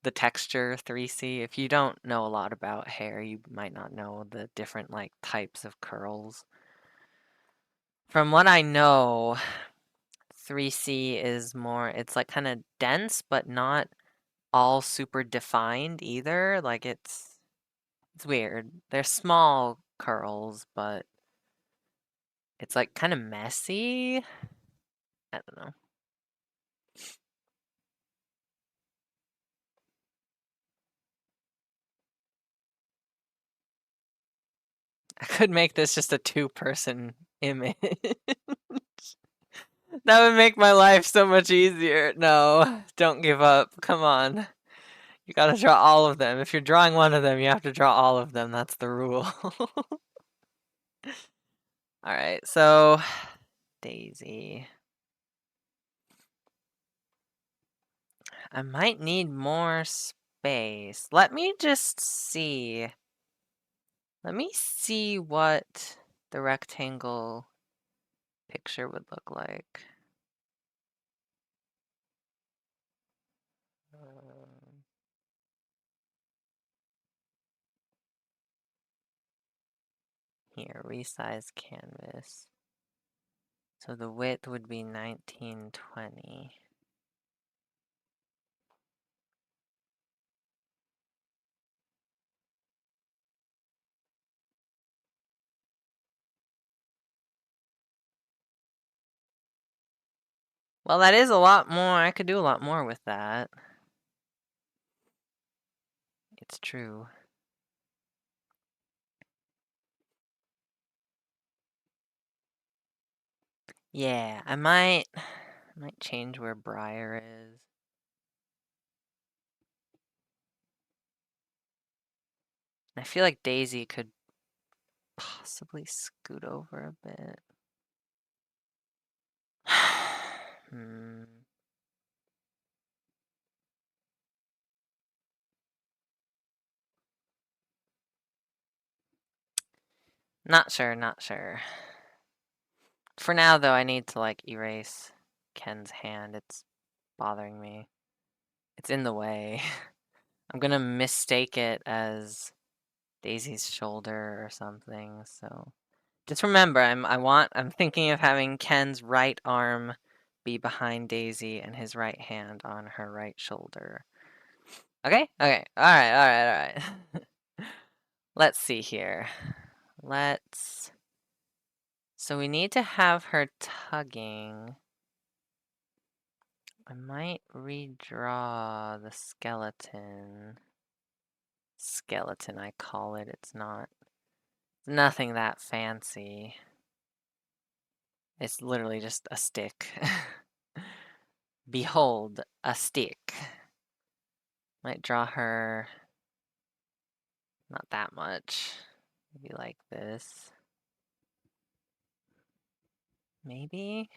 The texture 3C. If you don't know a lot about hair, you might not know the different like types of curls. From what I know, 3C is more, it's like kind of dense, but not all super defined either. Like it's weird. They're small curls, but it's like kind of messy. I don't know. I could make this just a two-person image. That would make my life so much easier. No, don't give up. Come on. You gotta draw all of them. If you're drawing one of them, you have to draw all of them. That's the rule. Alright, so Daisy. I might need more space. Let me just see. Let me see what the rectangle picture would look like. Here, resize canvas. So the width would be 1920. Well, that is a lot more. I could do a lot more with that. It's true. Yeah, I might change where Briar is. I feel like Daisy could possibly scoot over a bit. Hmm. Not sure, not sure. For now, though, I need to, like, erase Ken's hand. It's bothering me. It's in the way. I'm gonna mistake it as Daisy's shoulder or something, so... Just remember, I'm thinking of having Ken's right arm be behind Daisy and his right hand on her right shoulder. Okay? Okay. Alright, alright, alright. Let's see here. So we need to have her tugging. I might redraw the skeleton. Skeleton, I call it. It's nothing that fancy. It's literally just a stick. Behold, a stick. Might draw her not that much. Maybe like this. Maybe?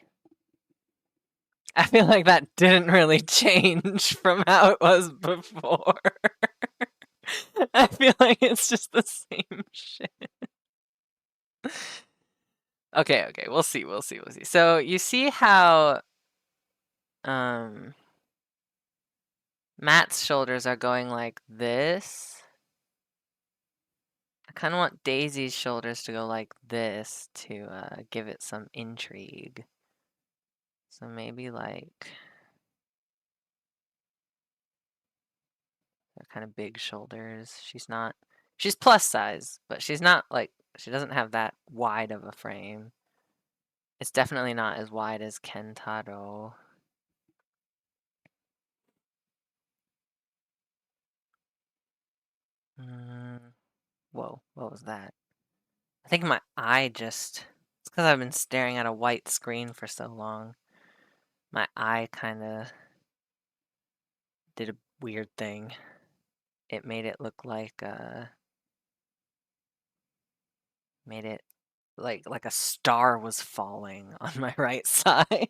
I feel like that didn't really change from how it was before. I feel like it's just the same shit. Okay, okay, we'll see. So you see how Matt's shoulders are going like this. I kind of want Daisy's shoulders to go like this to give it some intrigue. So maybe like they're kind of big shoulders. She's plus size, but she's not like, she doesn't have that wide of a frame. It's definitely not as wide as Kentaro. Whoa, what was that? I think my eye just... It's because I've been staring at a white screen for so long. My eye kind of did a weird thing. It made it look like made it like a star was falling on my right side.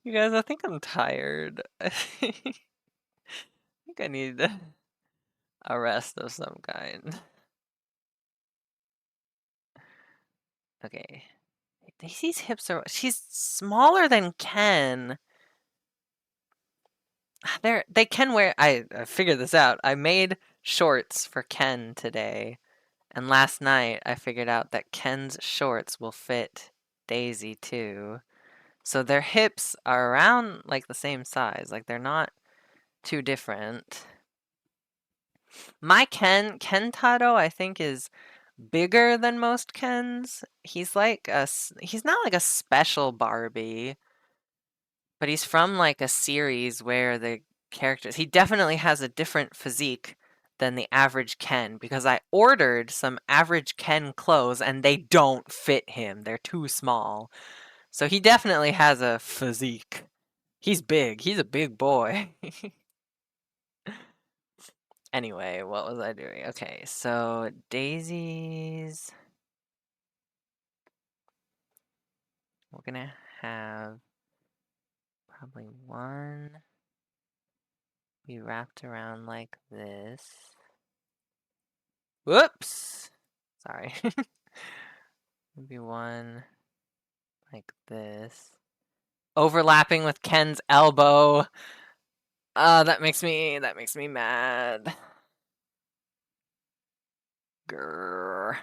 You guys, I think I'm tired. I think I need a rest of some kind. Okay. Daisy's hips are... She's smaller than Ken. They can wear... I figured this out. I made shorts for Ken today. And last night I figured out that Ken's shorts will fit Daisy too. So their hips are around like the same size. Like they're not too different. My Kentaro, I think, is bigger than most Kens. He's not like a special Barbie, but he's from like a series where the characters, he definitely has a different physique than the average Ken because I ordered some average Ken clothes and they don't fit him. They're too small. So he definitely has a physique. He's big. He's a big boy. Anyway, what was I doing? Okay, so daisies. We're gonna have probably one be wrapped around like this. Whoops! Sorry. Maybe one like this. Overlapping with Ken's elbow. That makes me mad. Grrr.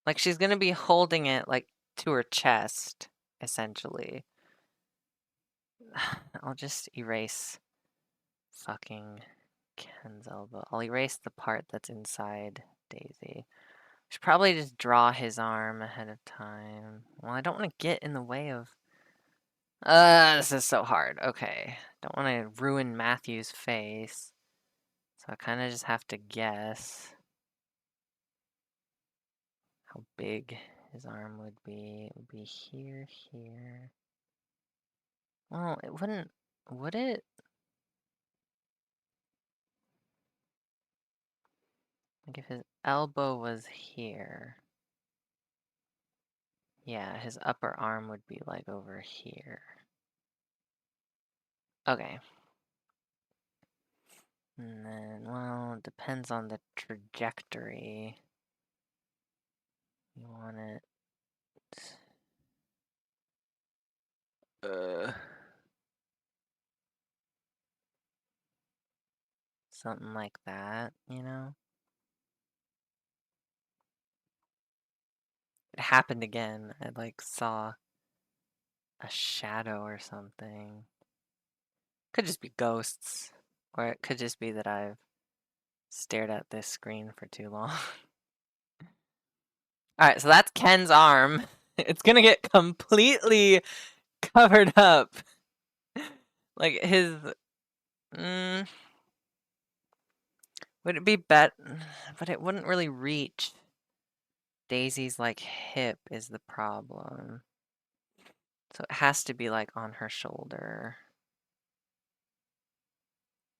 Like she's gonna be holding it like to her chest, essentially. I'll just erase fucking Ken's elbow. I'll erase the part that's inside Daisy. Should probably just draw his arm ahead of time. Well, I don't want to get in the way of... this is so hard. Okay. Don't want to ruin Matthew's face. So I kind of just have to guess how big his arm would be. It would be here, here. Well, it wouldn't... Would it? Like if his elbow was here. Yeah, his upper arm would be like over here. Okay. And then, well, it depends on the trajectory. You want it... something like that, you know? It happened again. I like saw a shadow or something. Could just be ghosts. Or it could just be that I've stared at this screen for too long. Alright, so that's Ken's arm. It's gonna get completely covered up. Like his... would it be But it wouldn't really reach. Daisy's like hip is the problem. So it has to be like on her shoulder.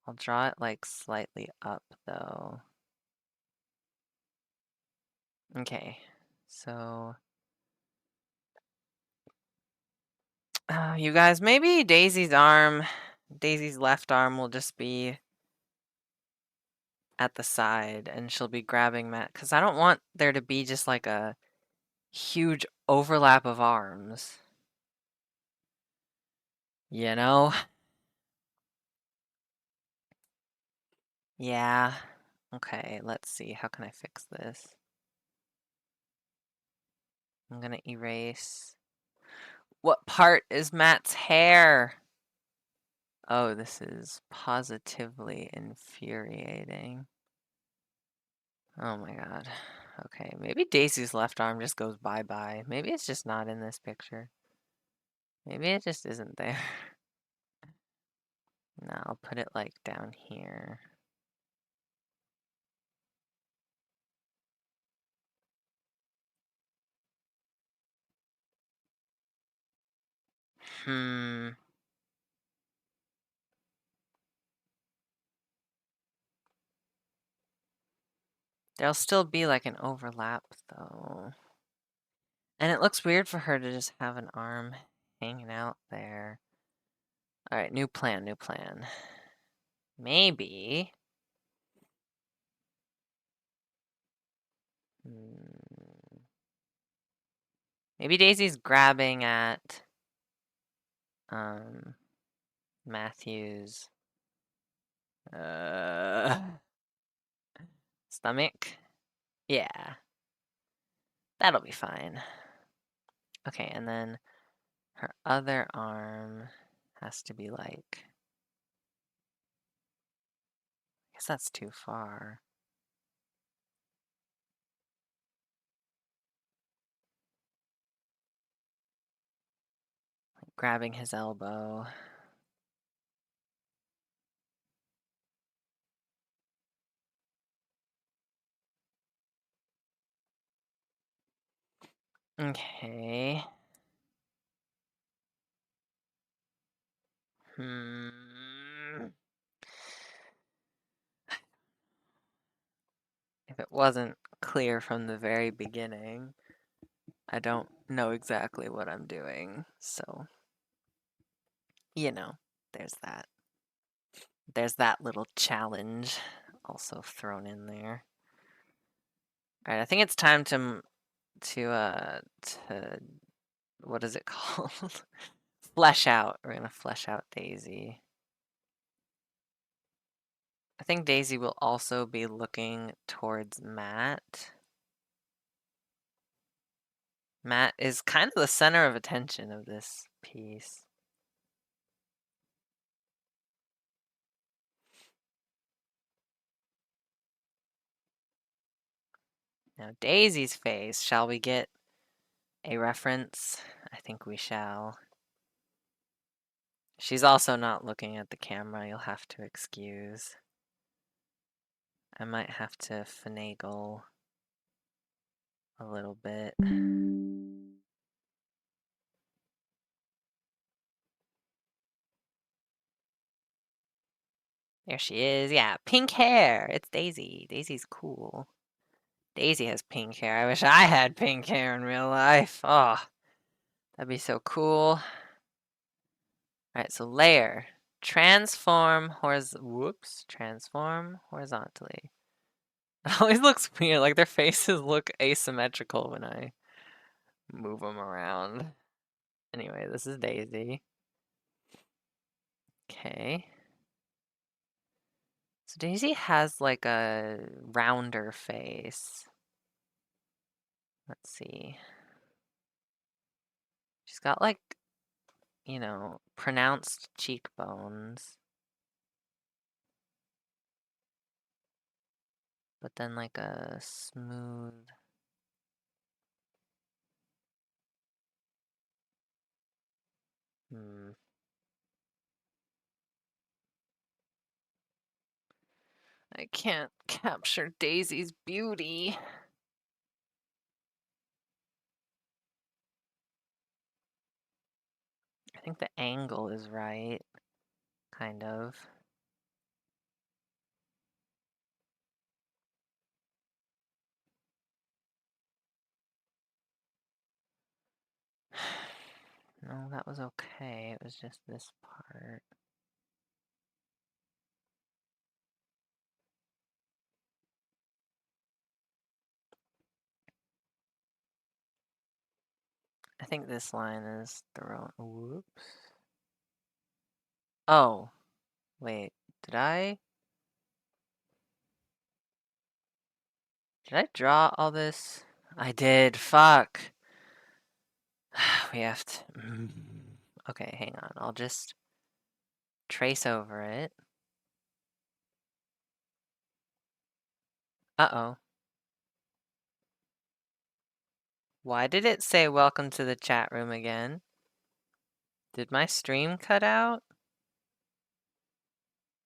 I'll draw it like slightly up though. Okay, so you guys, maybe Daisy's left arm will just be at the side and she'll be grabbing Matt because I don't want there to be just like a huge overlap of arms. You know? Yeah. Okay, let's see. How can I fix this? I'm gonna erase. What part is Matt's hair? Oh, this is positively infuriating. Oh my god. Okay, maybe Daisy's left arm just goes bye-bye. Maybe it's just not in this picture. Maybe it just isn't there. No, I'll put it like down here. There'll still be like an overlap though. And it looks weird for her to just have an arm hanging out there. Alright, new plan, new plan. Maybe. Maybe Daisy's grabbing at Matthew's stomach. Yeah. That'll be fine. Okay, and then her other arm has to be like... I guess that's too far. Grabbing his elbow. Okay. If it wasn't clear from the very beginning, I don't know exactly what I'm doing. So, there's that. There's that little challenge also thrown in there. All right, I think it's time to what is it called? Flesh out. We're gonna flesh out Daisy. I think Daisy will also be looking towards Matt. Matt is kind of the center of attention of this piece. Now, Daisy's face, shall we get a reference? I think we shall. She's also not looking at the camera, you'll have to excuse. I might have to finagle a little bit. There she is. Yeah, pink hair. It's Daisy. Daisy's cool. Daisy has pink hair. I wish I had pink hair in real life. Oh, that'd be so cool. All right, so layer. Transform horizontally. It always looks weird. Like their faces look asymmetrical when I move them around. Anyway, this is Daisy. Okay. So Daisy has like a rounder face. Let's see. She's got like, pronounced cheekbones. But then like a smooth. I can't capture Daisy's beauty. I think the angle is right. Kind of. No, that was okay. It was just this part. I think this line is the wrong. Whoops. Oh, wait. Did I draw all this? I did. Fuck. We have to. Okay, hang on. I'll just trace over it. Uh-oh. Why did it say welcome to the chat room again? Did my stream cut out?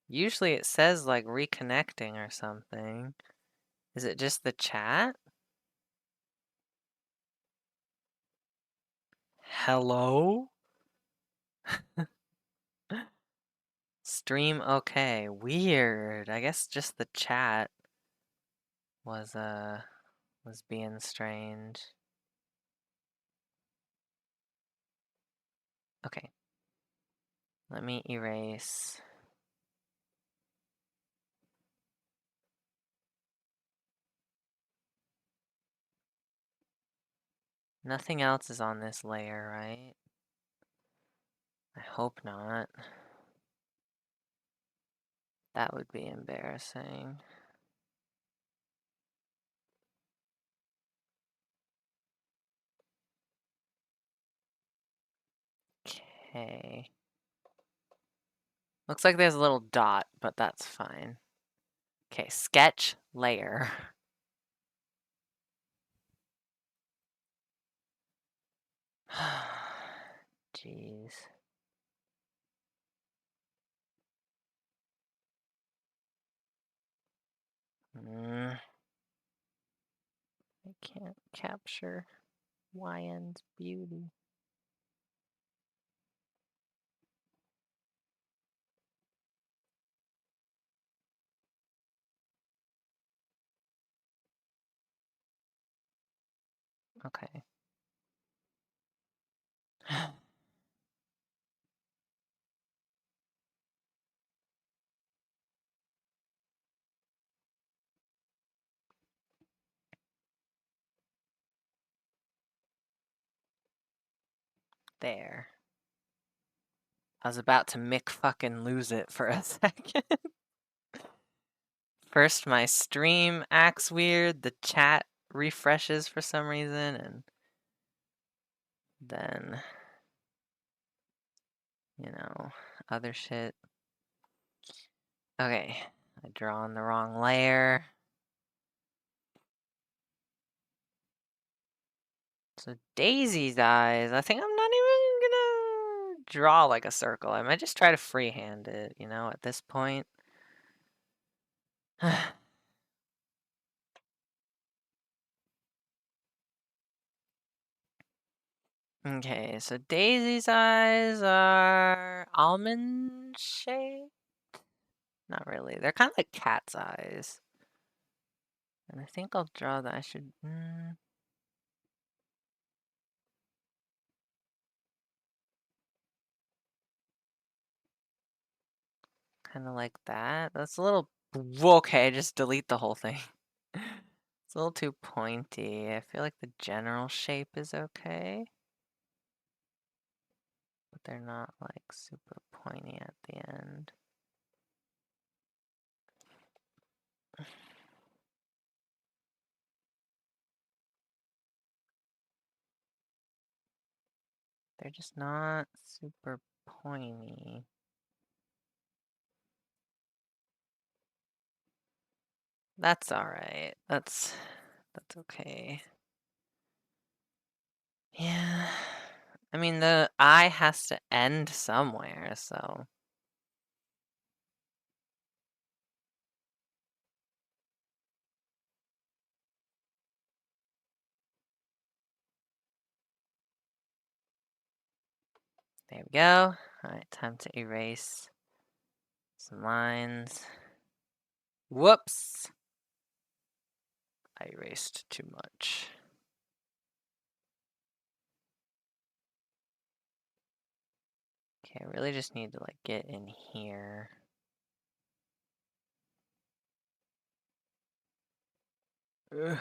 Usually it says like reconnecting or something. Is it just the chat? Hello? Stream okay. Weird. I guess just the chat was being strange. Okay. Let me erase. Nothing else is on this layer, right? I hope not. That would be embarrassing. Okay. Looks like there's a little dot, but that's fine. Okay, sketch layer. Jeez. I can't capture YN's beauty. Okay. There. I was about to Mick fucking lose it for a second. First, my stream acts weird, the chat refreshes for some reason, and then, other shit. Okay, I draw on the wrong layer. So Daisy's eyes, I think I'm not even gonna draw like a circle. I might just try to freehand it, at this point. Okay, so Daisy's eyes are almond shaped? Not really. They're kind of like cat's eyes. And I think I'll draw that. I should. Kind of like that. That's a little. Okay, just delete the whole thing. It's a little too pointy. I feel like the general shape is okay. But they're not like super pointy at the end. They're just not super pointy. That's alright. That's okay. Yeah. I mean, the eye has to end somewhere, so. There we go. Alright, time to erase some lines. Whoops! I erased too much. Okay, I really just need to like get in here. Ugh.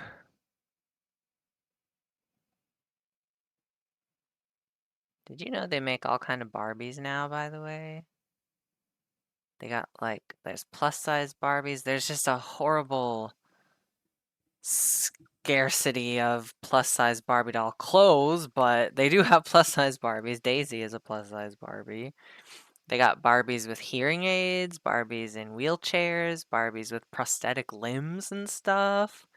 Did you know they make all kind of Barbies now, by the way? They got like, there's plus size Barbies. There's just a horrible scarcity of plus size Barbie doll clothes, but they do have plus size Barbies. Daisy is a plus size Barbie. They got Barbies with hearing aids, Barbies in wheelchairs, Barbies with prosthetic limbs and stuff.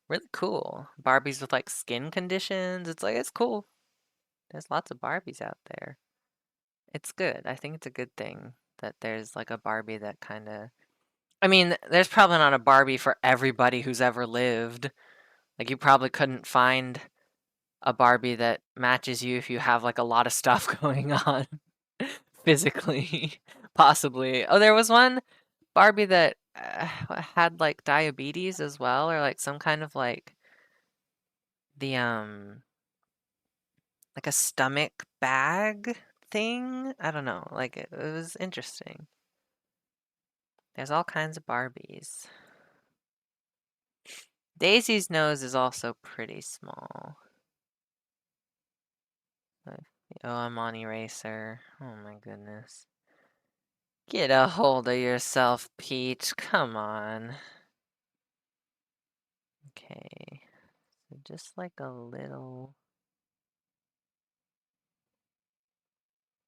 Really cool. Barbies with like skin conditions. It's cool. There's lots of Barbies out there. It's good. I think it's a good thing that there's like a Barbie that kind of. I mean, there's probably not a Barbie for everybody who's ever lived. Like, you probably couldn't find a Barbie that matches you if you have like a lot of stuff going on physically, possibly. Oh, there was one Barbie that had like diabetes as well, or like some kind of like the like a stomach bag thing. I don't know. Like it was interesting. There's all kinds of Barbies. Daisy's nose is also pretty small. Oh, I'm on eraser. Oh my goodness. Get a hold of yourself, Peach. Come on. Okay. So just like a little.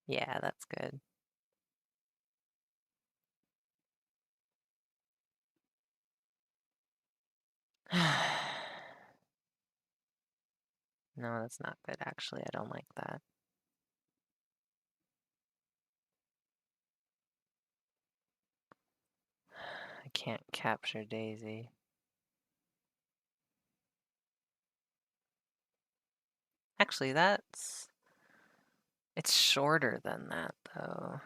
Yeah, that's good. No, that's not good, actually. I don't like that. can't capture Daisy. Actually, it's shorter than that, though.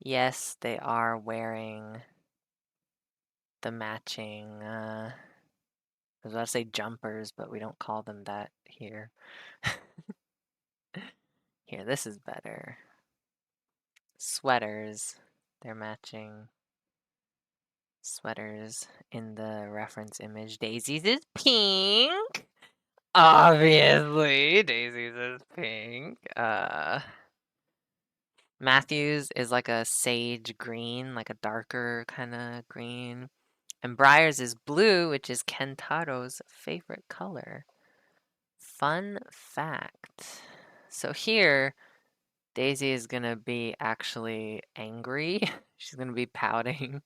Yes, they are wearing the matching, I was about to say jumpers, but we don't call them that here. Here, this is better. Sweaters. They're matching sweaters in the reference image. Daisy's is pink. Obviously, Daisy's is pink. Matthew's is like a sage green, like a darker kind of green. And Briar's is blue, which is Kentaro's favorite color. Fun fact. So here, Daisy is gonna be actually angry. She's gonna be pouting.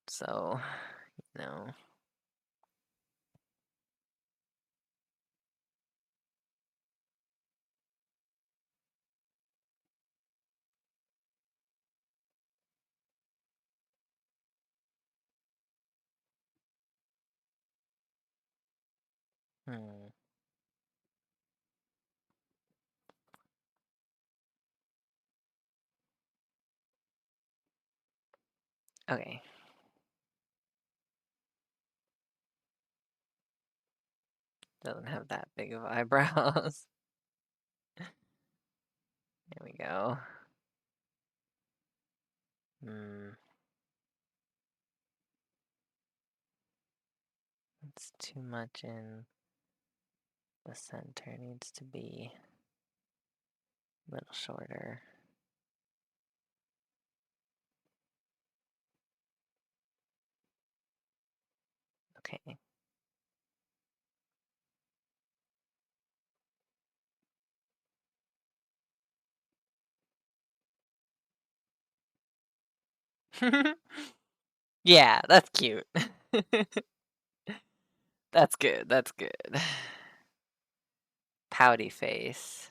So, no. Hmm. Okay. Doesn't have that big of eyebrows. There we go. It's too much in the center. Needs to be a little shorter. Okay. Yeah, that's cute. That's good. That's good. Pouty face.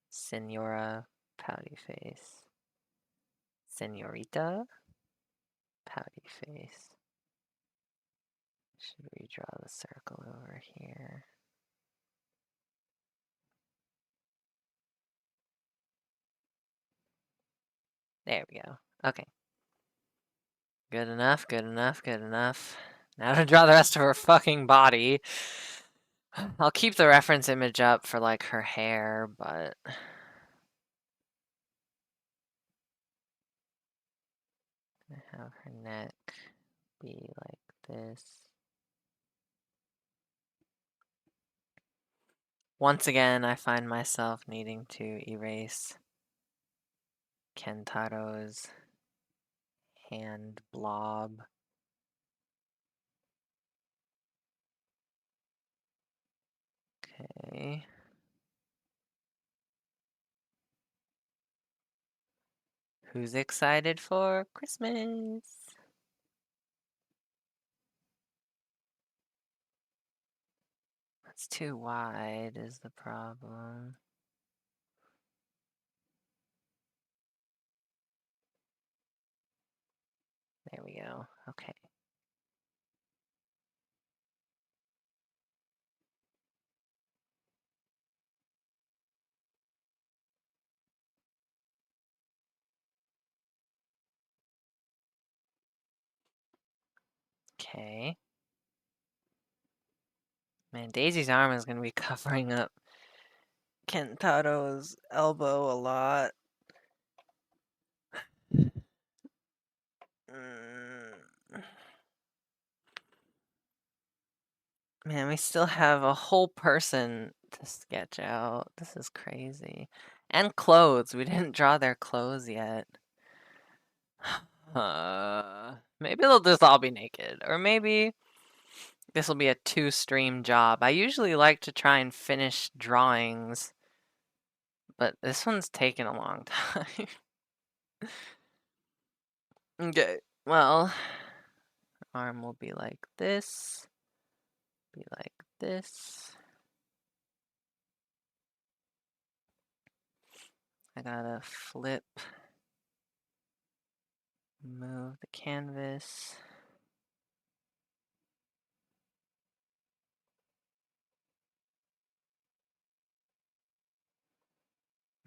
Senora, pouty face. Senorita, pouty face. Should redraw the circle over here. There we go. Okay. Good enough, good enough, good enough. Now to draw the rest of her fucking body. I'll keep the reference image up for like her hair, but have her neck be like this. Once again, I find myself needing to erase Kentaro's hand blob. Okay. Who's excited for Christmas? It's too wide is the problem. There we go. Okay. Okay. Man, Daisy's arm is going to be covering up Kentaro's elbow a lot. Man, we still have a whole person to sketch out. This is crazy. And clothes. We didn't draw their clothes yet. Maybe they'll just all be naked. Or maybe this will be a two-stream job. I usually like to try and finish drawings, but this one's taken a long time. Okay, well, arm will be like this, be like this. I gotta flip, move the canvas.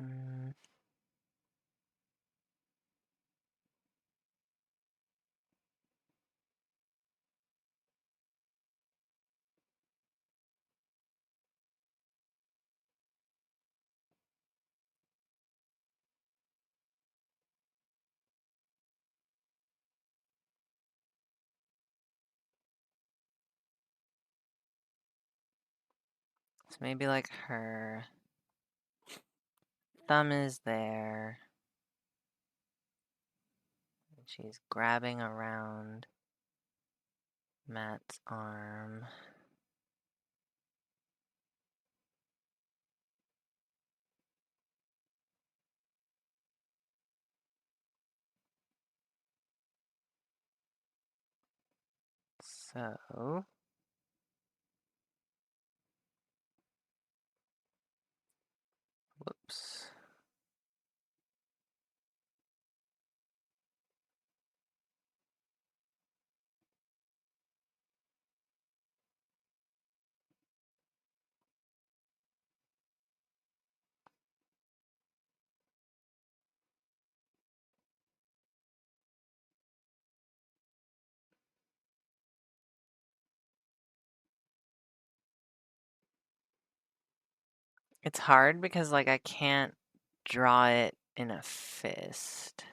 Mm. So maybe like her thumb is there. And she's grabbing around Matt's arm. So, whoops. It's hard because like I can't draw it in a fist.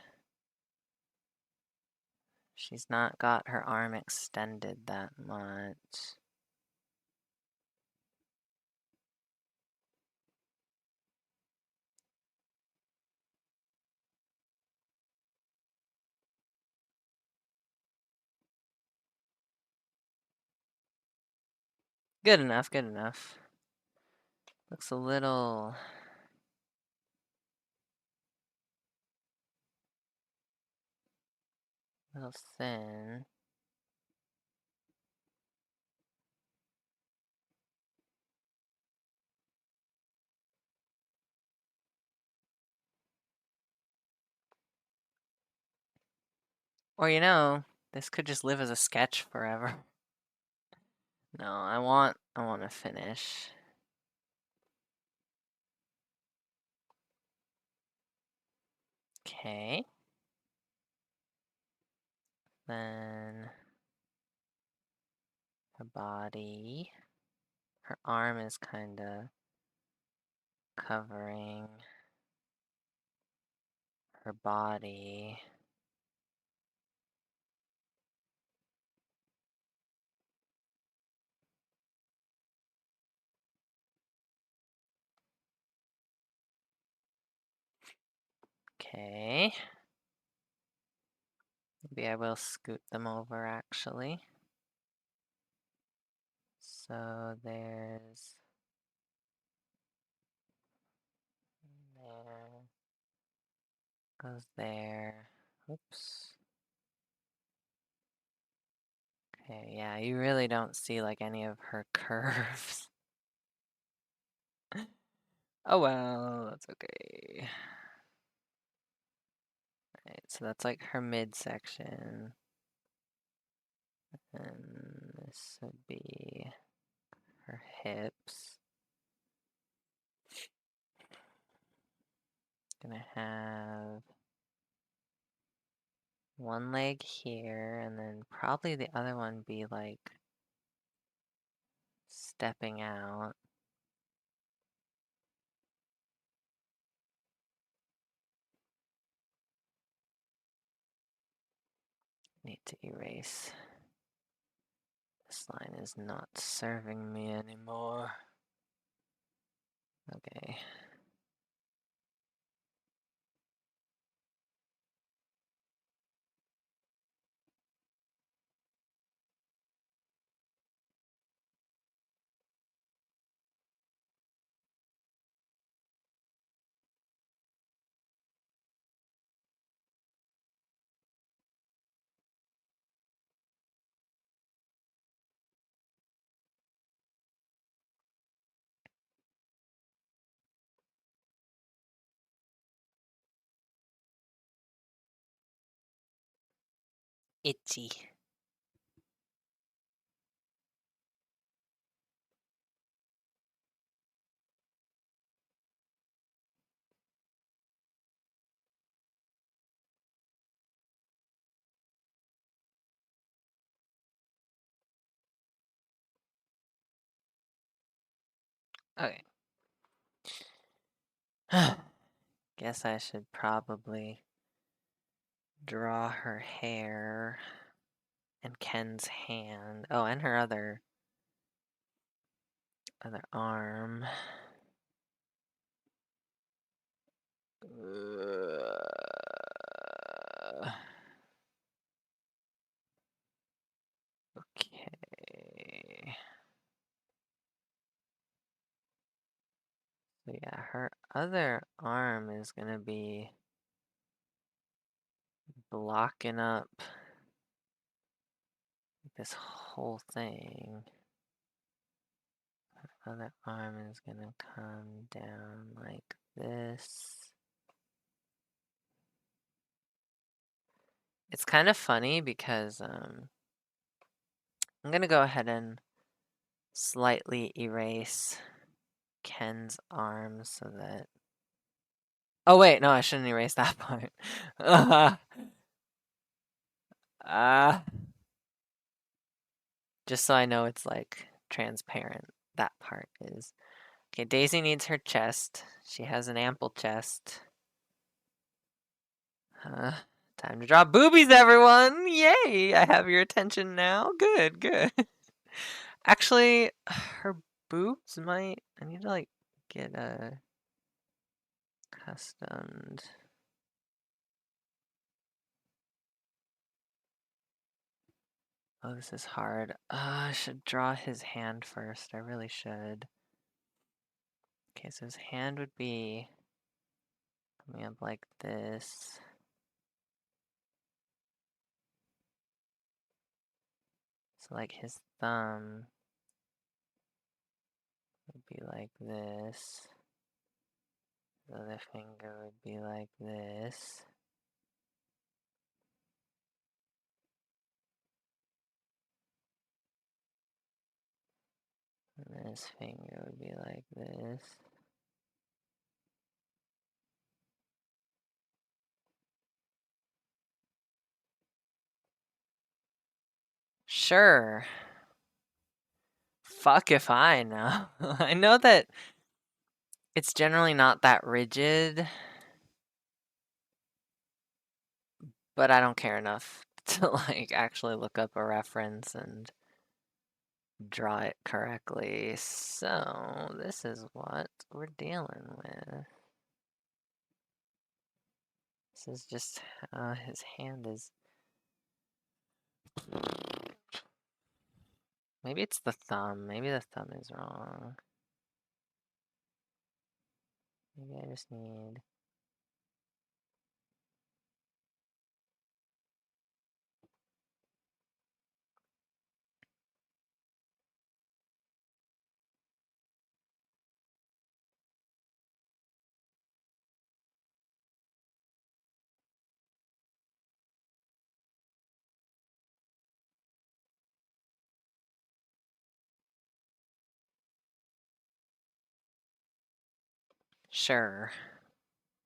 She's not got her arm extended that much. Good enough, good enough. Looks a little thin. Or you know, this could just live as a sketch forever. No, I want to finish. Okay. Then her body. Her arm is kind of covering her body. Okay. Maybe I will scoot them over actually. So there's there, goes there. Oops. Okay, yeah, you really don't see like any of her curves. Oh well, that's okay. Alright, so that's like her midsection. And this would be her hips. Gonna have one leg here, and then probably the other one be like stepping out. Need to erase. This line is not serving me anymore. Okay. Itchy. Okay. Guess I should probably draw her hair and Ken's hand. Oh, and her other arm. Okay. So yeah, her other arm is gonna be blocking up this whole thing. Her other arm is gonna come down like this. It's kind of funny because I'm gonna go ahead and slightly erase Ken's arm so that. Oh wait, no, I shouldn't erase that part. Ah, just so I know it's like transparent. That part is. Okay, Daisy needs her chest. She has an ample chest. Time to draw boobies, everyone! Yay! I have your attention now. Good, good. Actually, her boobs might. I need to like get a customed. Oh, this is hard. I should draw his hand first. I really should. Okay, so his hand would be coming up like this. So like his thumb would be like this. The other finger would be like this. And this finger would be like this. Sure. Fuck if I know. I know that it's generally not that rigid, but I don't care enough to like actually look up a reference and draw it correctly. So this is what we're dealing with. This is just how his hand is. Maybe it's the thumb. Maybe the thumb is wrong. Maybe I just need. Sure.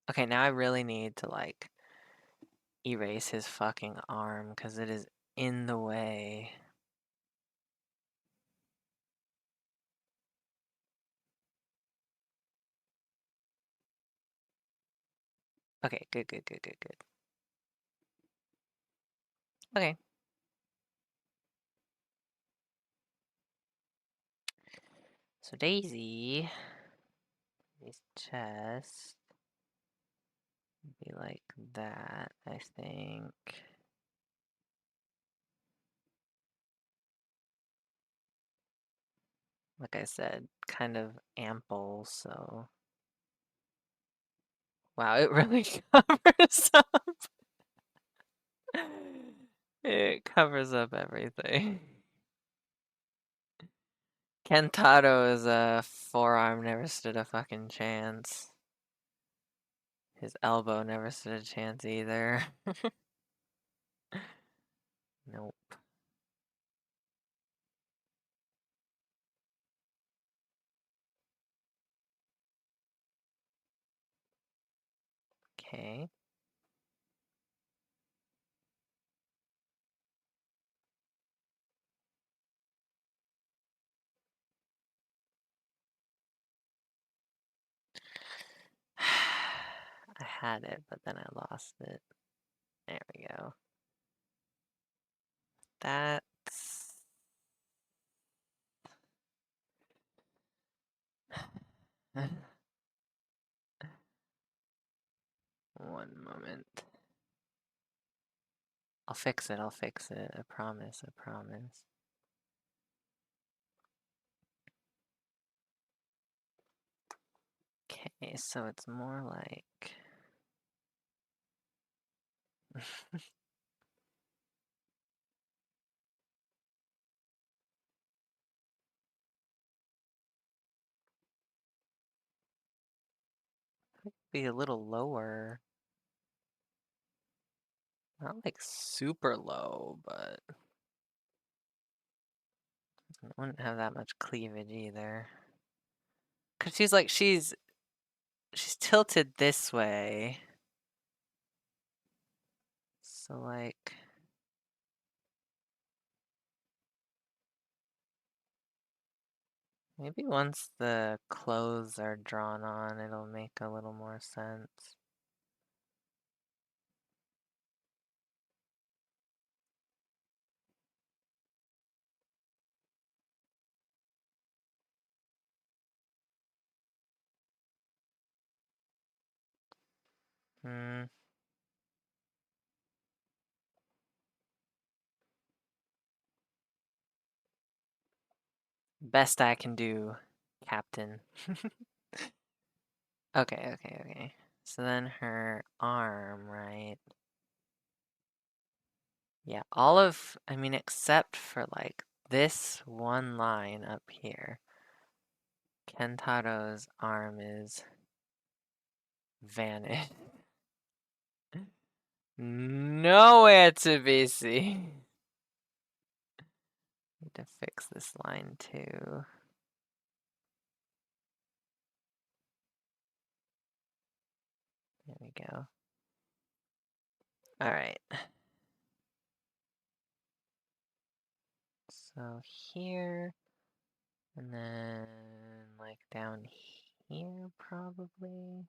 Okay, now I really need to like erase his fucking arm because it is in the way. Okay, good, good, good, good, good. Okay. So Daisy's chest would be like that, I think. Like I said, kind of ample, so. Wow, it really covers up. It covers up everything. Kentaro's forearm never stood a fucking chance. His elbow never stood a chance either. Nope. Okay. I had it, but then I lost it. There we go. That's... One moment. I'll fix it, I'll fix it. I promise, I promise. Okay, so it's more like... be a little lower. Not like super low, but I wouldn't have that much cleavage either. Cause she's tilted this way. So like maybe once the clothes are drawn on, it'll make a little more sense. Hmm. Best I can do, Captain. Okay, okay, okay. So then her arm, right? Yeah, I mean, except for like this one line up here. Kentaro's arm is vanished. Nowhere to be seen. Need to fix this line too. There we go. All right. So here, and then like down here probably.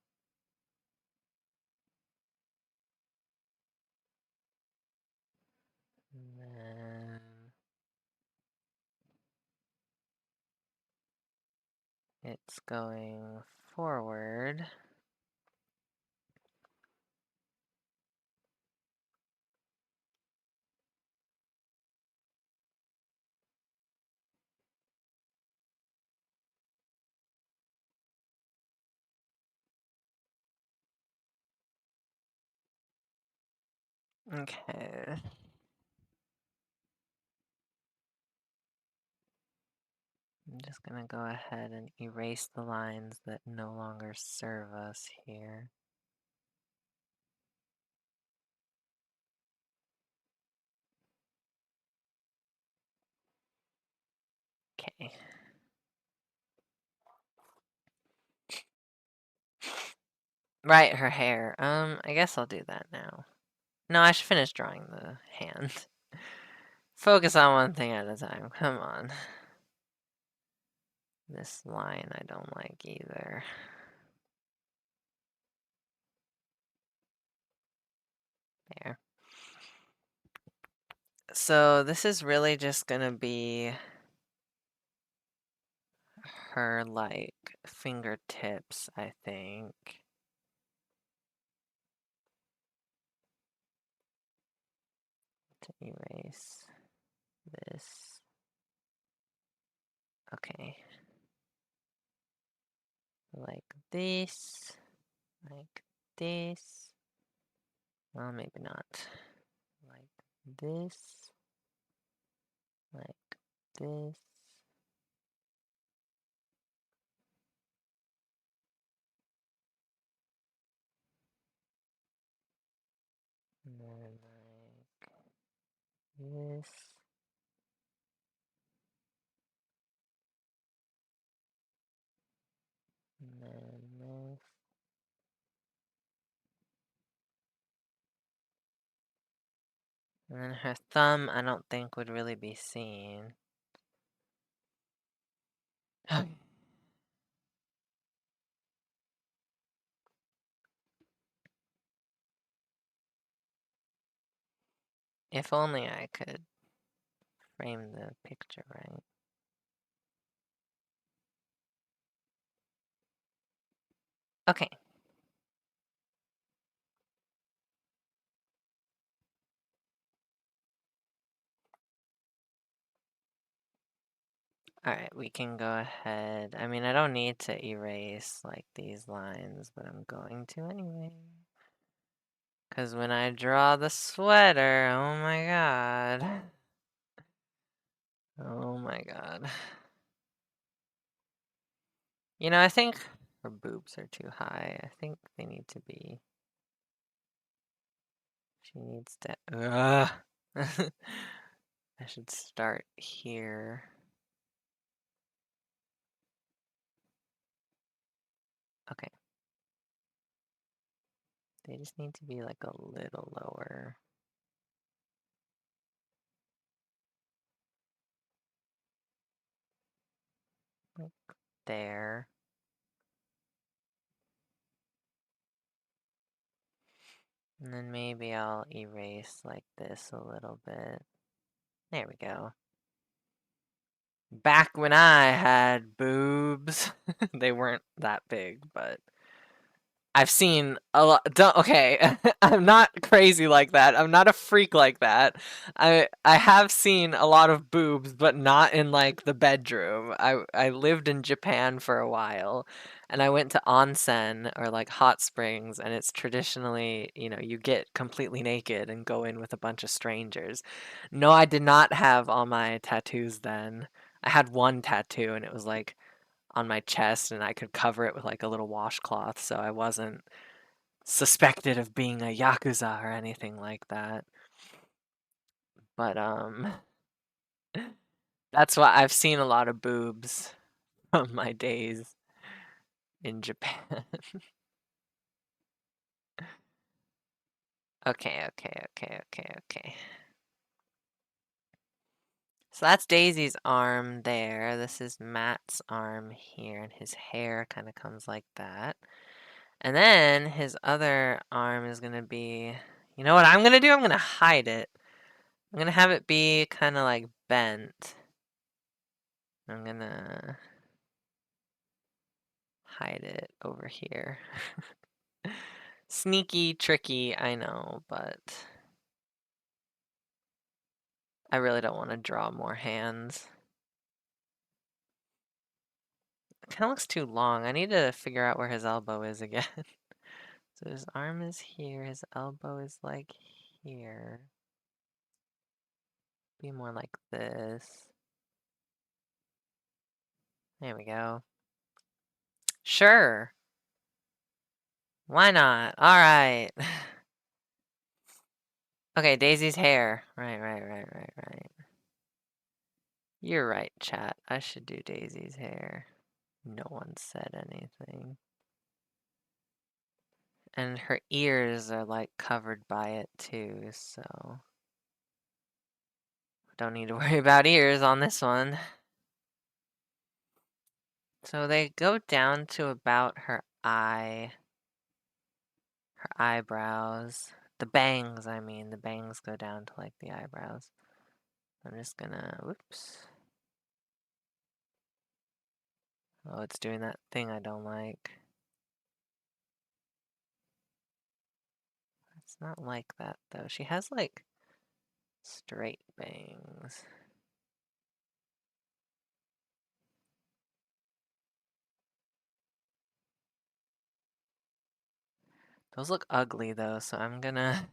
And then it's going forward. Okay. I'm just gonna go ahead and erase the lines that no longer serve us here. Okay. Right, her hair. I guess I'll do that now. No, I should finish drawing the hand. Focus on one thing at a time. Come on. This line I don't like either. There. So this is really just gonna be her, like, fingertips, I think. To erase this. Okay. Like this. Like this. Well, maybe not. Like this. Like this. And then like this. And then this. And then her thumb, I don't think would really be seen. If only I could frame the picture right. Okay. Alright, we can go ahead. I mean, I don't need to erase like these lines, but I'm going to anyway. Because when I draw the sweater, oh my god. Oh my god. You know, I think her boobs are too high. I think they need to be... She needs to... Ugh. I should start here. Okay. They just need to be like a little lower. Like there. And then maybe I'll erase like this a little bit. There we go. Back when I had boobs, they weren't that big, but I've seen a lot. Okay, I'm not crazy like that. I'm not a freak like that. I have seen a lot of boobs, but not in like the bedroom. I lived in Japan for a while, and I went to onsen or like hot springs, and it's traditionally, you know, you get completely naked and go in with a bunch of strangers. No, I did not have all my tattoos then. I had one tattoo, and it was like on my chest, and I could cover it with like a little washcloth, so I wasn't suspected of being a yakuza or anything like that. But that's why I've seen a lot of boobs from my days in Japan. Okay. So that's Daisy's arm there. This is Matt's arm here, and his hair kind of comes like that. And then his other arm is going to be, you know what I'm going to do? I'm going to hide it. I'm going to have it be kind of like bent. I'm going to hide it over here. Sneaky, tricky, I know, but I really don't want to draw more hands. It kind of looks too long. I need to figure out where his elbow is again. So his arm is here, his elbow is like here. Be more like this. There we go. Sure. Why not? All right. Okay, Daisy's hair. Right. You're right, chat. I should do Daisy's hair. No one said anything. And her ears are like covered by it too, so don't need to worry about ears on this one. So they go down to about her eyebrows. The bangs, I mean, the bangs go down to like the eyebrows. I'm just gonna, whoops. Oh, it's doing that thing I don't like. It's not like that though. She has like straight bangs. Those look ugly though, so I'm gonna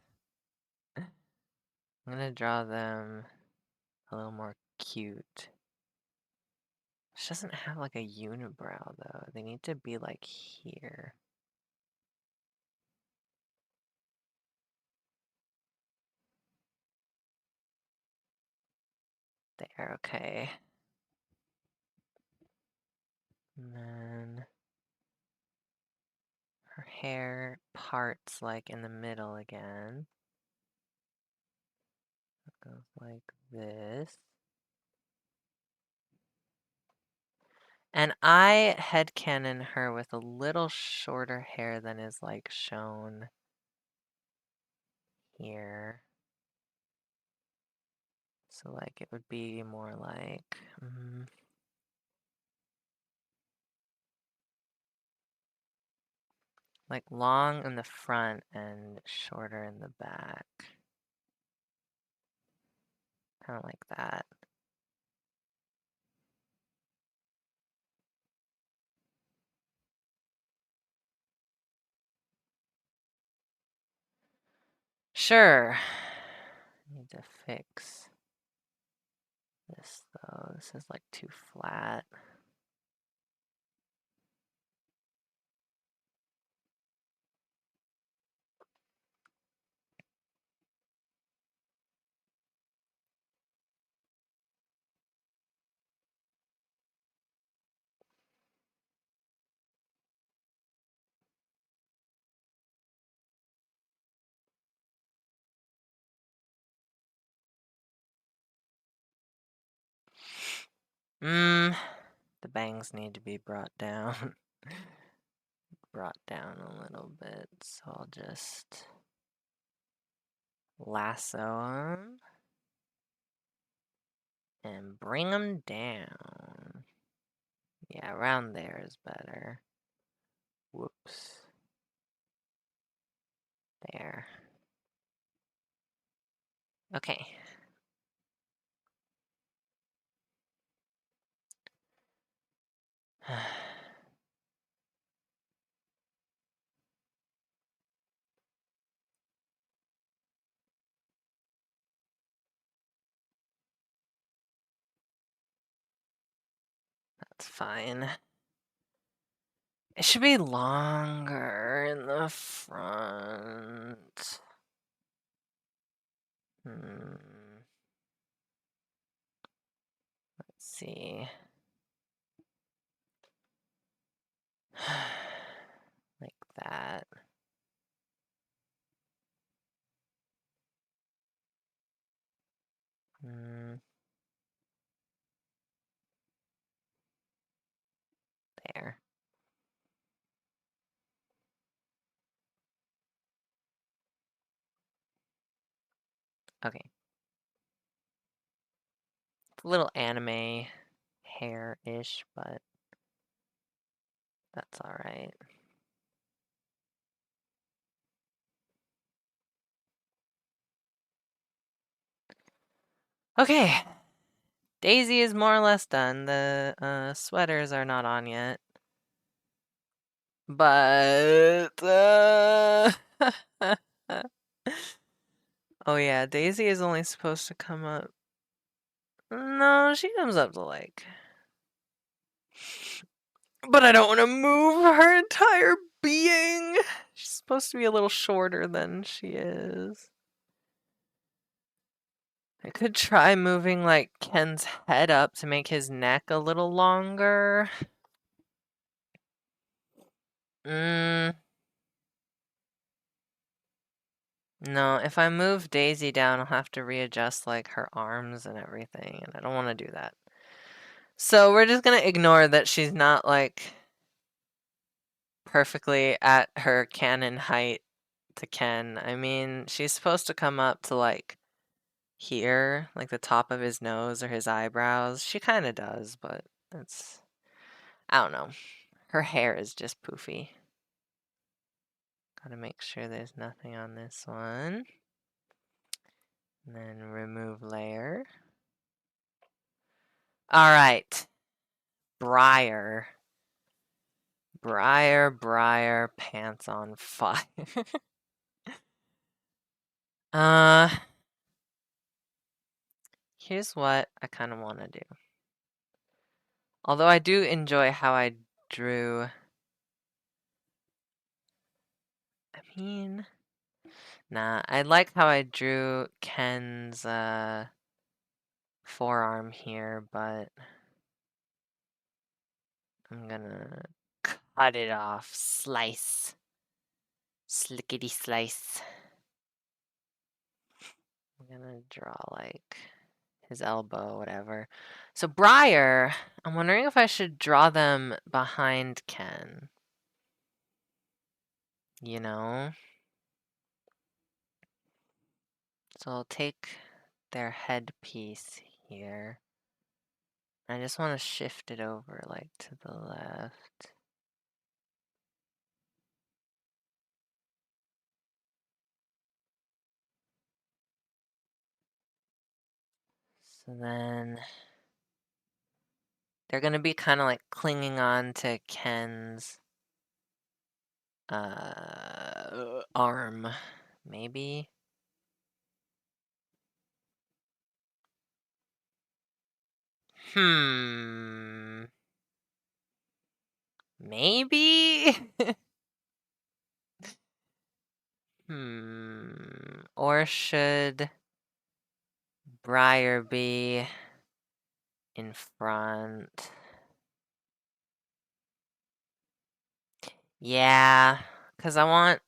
draw them a little more cute. She doesn't have like a unibrow though. They need to be like here. There, okay. And then her hair parts like in the middle again. It goes like this. And I headcanon her with a little shorter hair than is like shown here. So like it would be more like like long in the front and shorter in the back. Kind of like that. Sure. Need to fix this though. This is like too flat. The bangs need to be brought down. Brought down a little bit, so I'll just lasso them and bring them down. Yeah, around there is better. Whoops. There. Okay. That's fine. It should be longer in the front. Let's see. Like that. There. Okay. It's a little anime hair-ish, but that's all right. Okay. Daisy is more or less done. The sweaters are not on yet. But oh yeah, Daisy is only supposed to come up. No, she comes up to like. But I don't want to move her entire being. She's supposed to be a little shorter than she is. I could try moving like Ken's head up to make his neck a little longer. No, if I move Daisy down, I'll have to readjust like her arms and everything, and I don't want to do that. So we're just gonna ignore that she's not like perfectly at her canon height to Ken. I mean, she's supposed to come up to like here, like the top of his nose or his eyebrows. She kind of does, but it's, I don't know. Her hair is just poofy. Gotta make sure there's nothing on this one. And then remove layer. All right. Briar. Briar, pants on fire. Here's what I kind of want to do. Although I do enjoy how I drew. I mean, nah, I like how I drew Ken's forearm here, but I'm gonna cut it off. Slice. Slickety slice. I'm gonna draw like his elbow, whatever. So Briar, I'm wondering if I should draw them behind Ken. You know? So I'll take their headpiece here. I just want to shift it over like to the left. So then they're gonna be kind of like clinging on to Ken's arm, maybe. Maybe? Or should Briar be in front? Yeah, because I want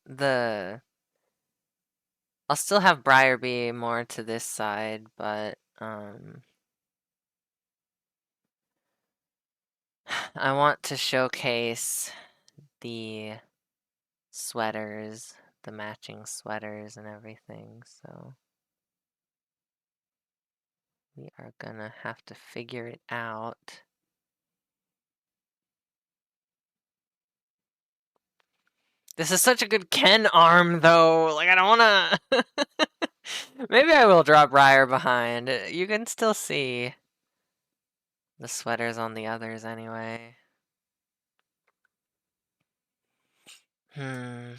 I'll still have Briar be more to this side, but I want to showcase the sweaters, the matching sweaters and everything, so we are gonna have to figure it out. This is such a good Ken arm, though. Like, I don't wanna... Maybe I will draw Briar behind. You can still see the sweaters on the others anyway. Don't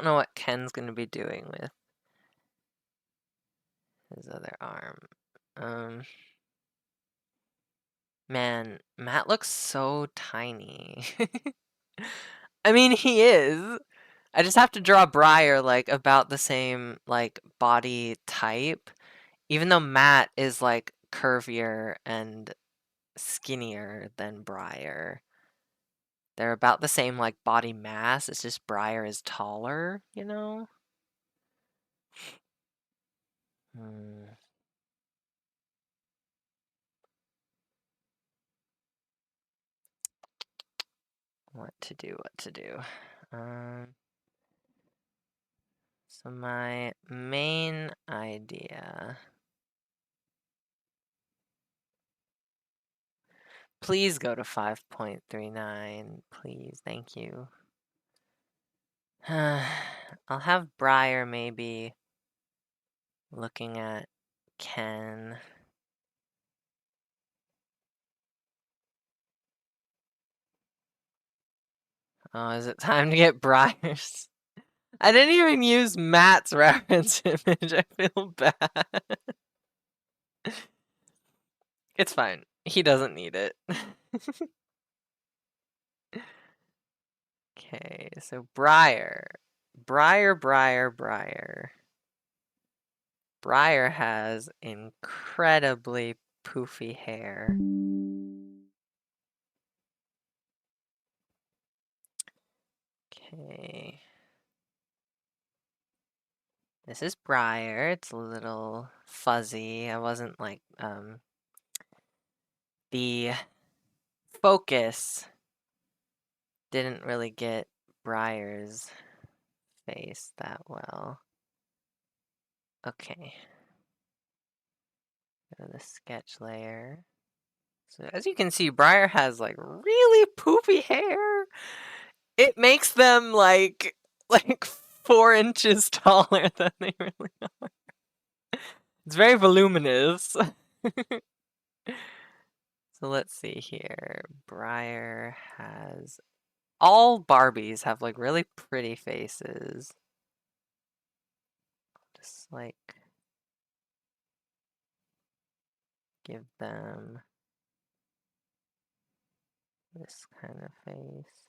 know what Ken's gonna be doing with his other arm. Man, Matt looks so tiny. I mean, he is. I just have to draw Briar, like, about the same, like, body type. Even though Matt is, like, curvier and skinnier than Briar. They're about the same, like, body mass. It's just Briar is taller, you know? What to do, what to do. So my main idea... Please go to 5.39. Please, thank you. I'll have Briar maybe looking at Ken. Oh, is it time to get Briar's? I didn't even use Matt's reference image. I feel bad. It's fine. He doesn't need it. Okay, so Briar. Briar. Briar has incredibly poofy hair. Okay. This is Briar. It's a little fuzzy. I wasn't like, the focus didn't really get Briar's face that well. Okay. Go to the sketch layer. So as you can see, Briar has like really poofy hair. It makes them like 4 inches taller than they really are. It's very voluminous. So let's see here. Briar has... All Barbies have like really pretty faces. Just like give them this kind of face.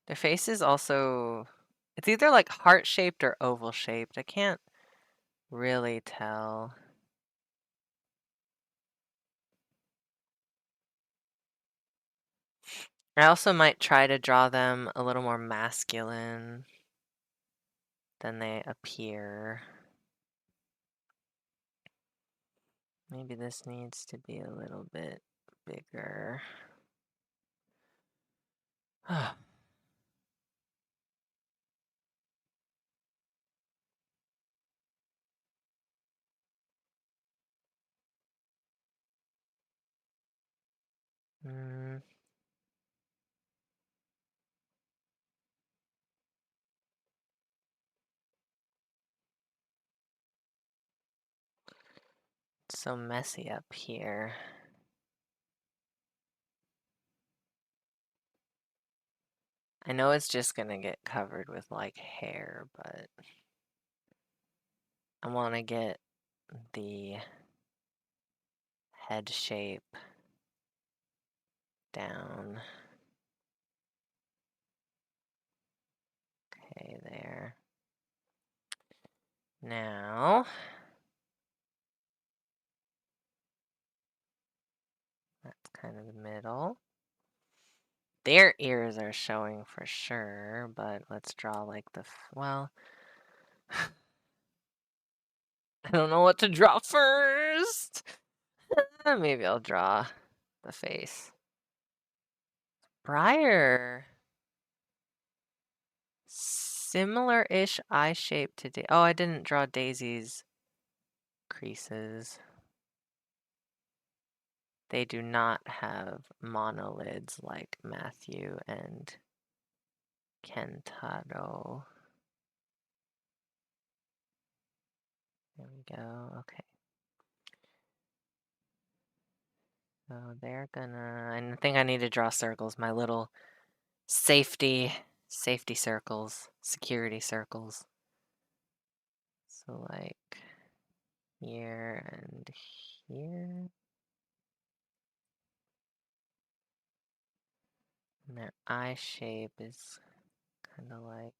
Their faces also It's either like heart-shaped or oval-shaped. I can't really tell. I also might try to draw them a little more masculine than they appear. Maybe this needs to be a little bit bigger. Mm, it's so messy up here. I know it's just gonna get covered with like hair, but I want to get the head shape down. Okay, there. Now, that's kind of the middle. Their ears are showing for sure, but let's draw like well, I don't know what to draw first. Maybe I'll draw the face. Briar. Similar-ish eye shape to oh, I didn't draw Daisy's creases. They do not have monolids like Matthew and Kentaro. There we go. Okay. So they're gonna. I think I need to draw circles. My little safety circles, security circles. So like here and here. And their eye shape is kind of like.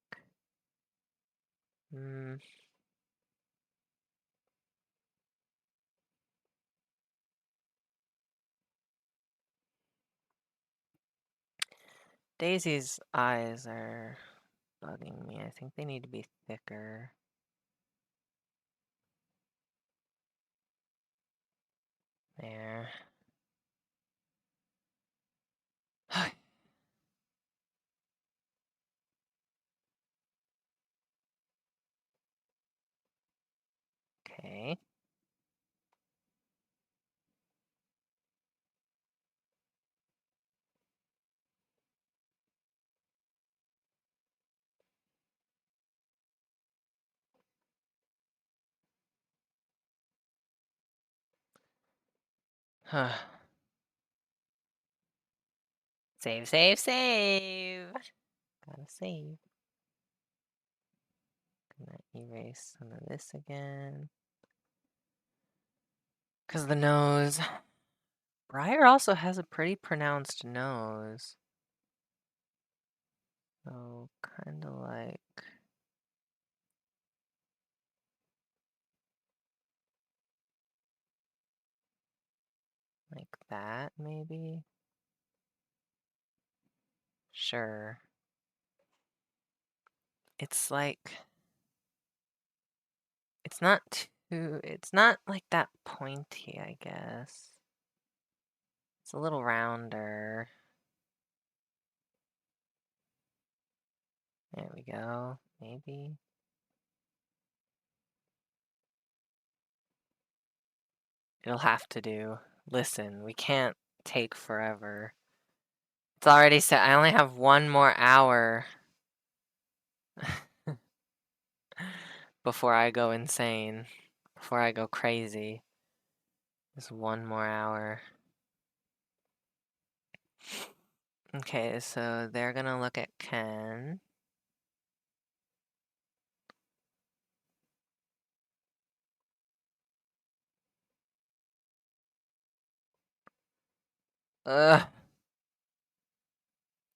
Daisy's eyes are bugging me. I think they need to be thicker. There. Okay. Save, save, save. Gotta save. Gonna erase some of this again. Because the nose. Briar also has a pretty pronounced nose. So, kind of like that, maybe? Sure. It's like, it's not like that pointy, I guess. It's a little rounder. There we go, maybe. It'll have to do. Listen, we can't take forever. It's already set. I only have one more hour before I go insane, before I go crazy. Just one more hour. Okay, so they're gonna look at Ken. Ugh.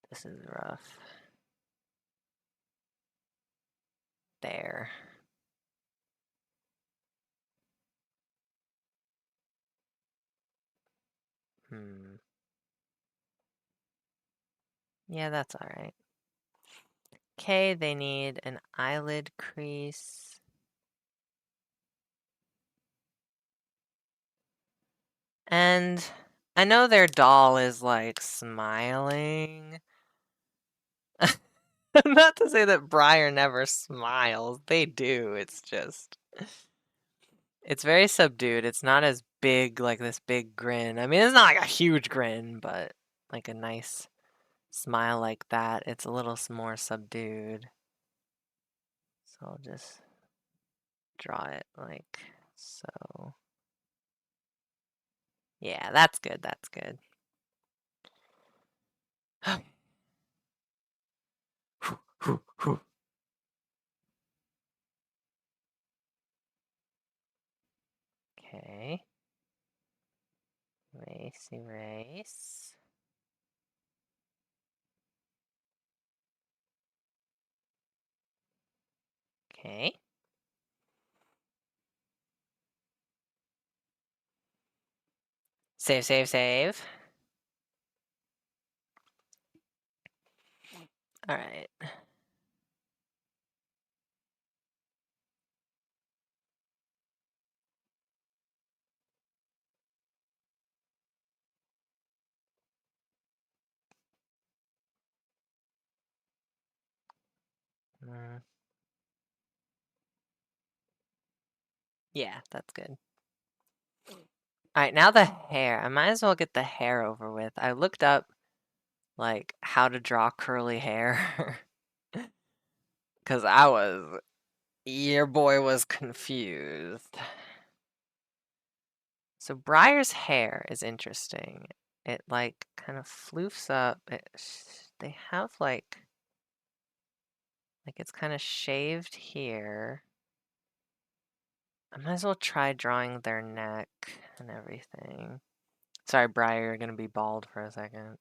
This is rough. there. Yeah, that's all right. Okay, they need an eyelid crease. And I know their doll is like smiling. Not to say that Briar never smiles. They do. It's very subdued. It's not as big like this big grin. I mean, it's not like a huge grin, but like a nice smile like that. It's a little more subdued. So I'll just draw it like so. Yeah, that's good. That's good. Okay. Erase, erase. Okay. Save, save, save. All right. Yeah, that's good. All right, now the hair. I might as well get the hair over with. I looked up like how to draw curly hair because your boy was confused. So Briar's hair is interesting. It like kind of floofs up. They have like it's kind of shaved here. I might as well try drawing their neck and everything. Sorry, Briar, you're gonna be bald for a second.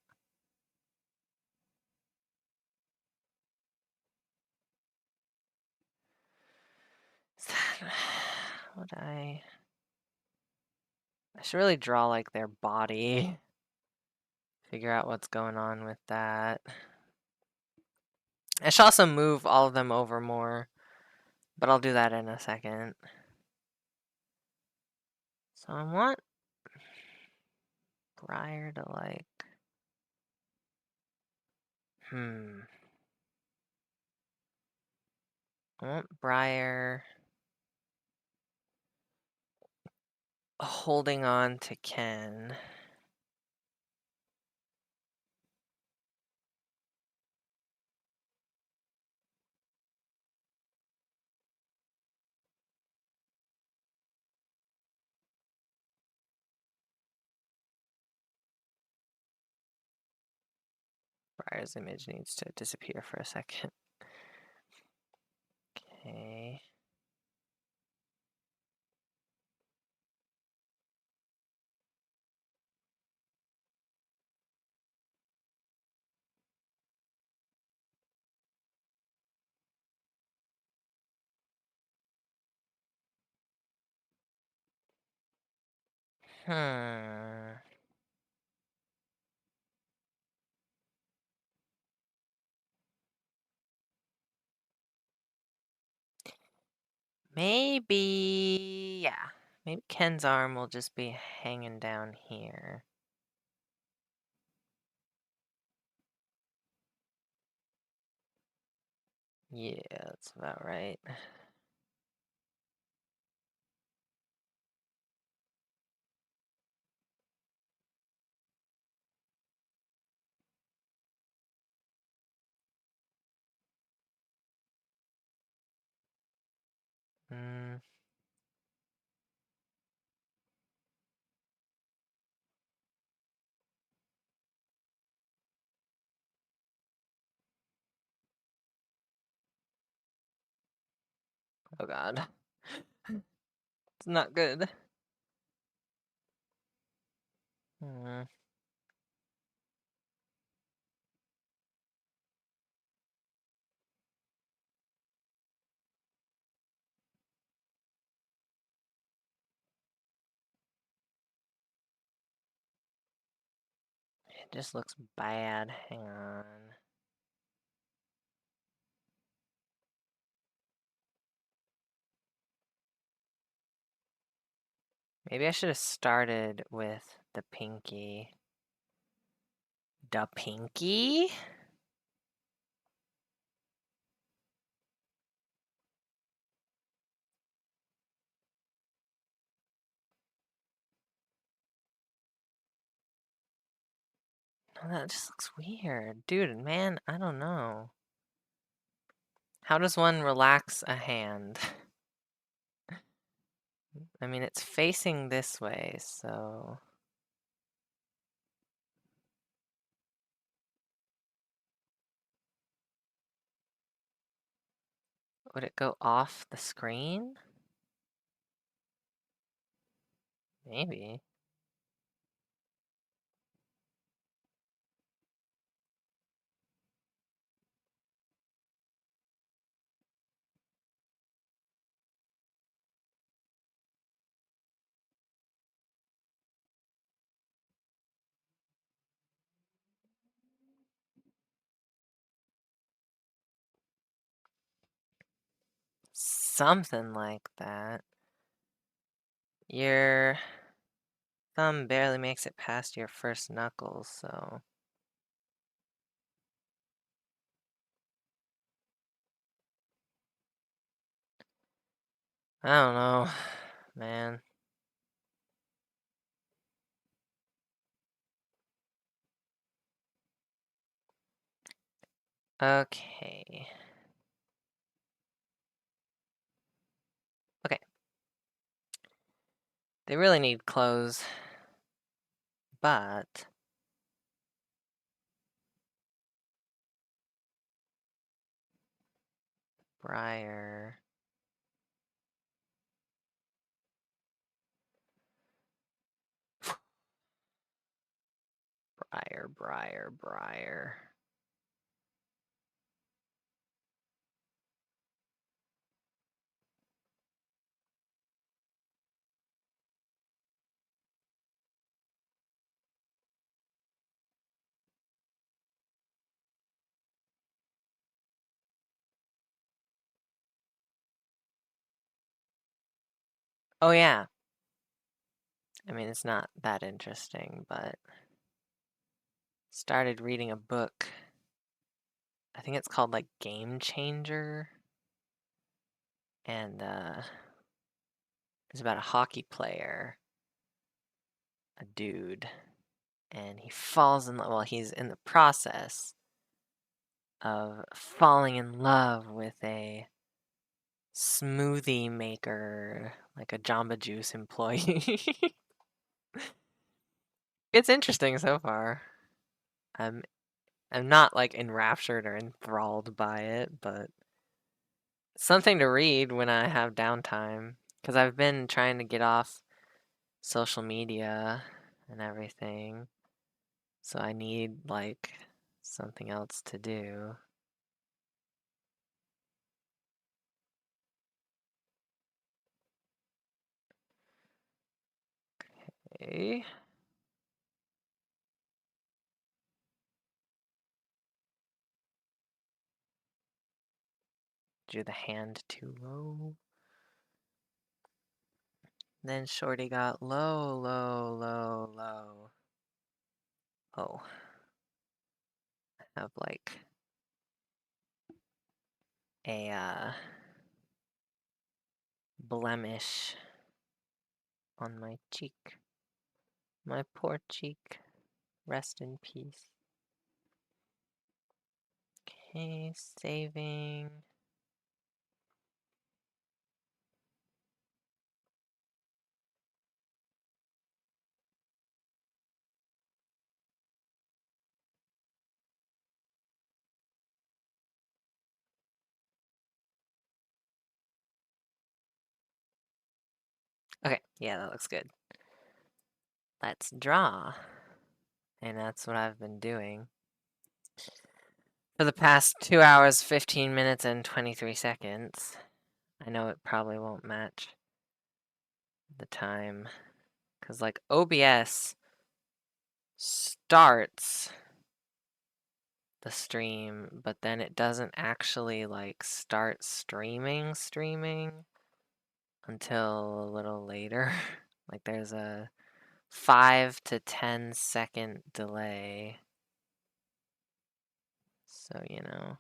Would I should really draw like their body. Figure out what's going on with that. I should also move all of them over more, but I'll do that in a second. So I want Briar to like, I want Briar holding on to Ken. Briar's image needs to disappear for a second. Okay. Maybe, yeah. Maybe Ken's arm will just be hanging down here. Yeah, that's about right. Oh god. It's not good. It just looks bad. Hang on. Maybe I should have started with the pinky. The pinky? No, that just looks weird. Dude, man, I don't know. How does one relax a hand? I mean, it's facing this way, so... Would it go off the screen? Maybe. Something like that. Your thumb barely makes it past your first knuckles, so... I don't know, man. Okay. Okay. They really need clothes, but... Briar... Briar. Oh yeah. I mean, it's not that interesting, but... Started reading a book. I think it's called, like, Game Changer. And, it's about a hockey player. A dude. And he falls in love... Well, he's in the process of falling in love with a smoothie maker, like a Jamba Juice employee. It's interesting so far. I'm not like enraptured or enthralled by it, but something to read when I have downtime. Because I've been trying to get off social media and everything. So I need like something else to do. Okay. Drew the hand too low. Then Shorty got low, low, low, low. Oh. I have like a blemish on my cheek. My poor cheek. Rest in peace. Okay, saving. Okay, yeah, that looks good. Let's draw. And that's what I've been doing for the past 2 hours, 15 minutes, and 23 seconds. I know it probably won't match the time. Because, like, OBS starts the stream, but then it doesn't actually like start streaming until a little later. Like there's a 5 to 10 second delay. So, you know.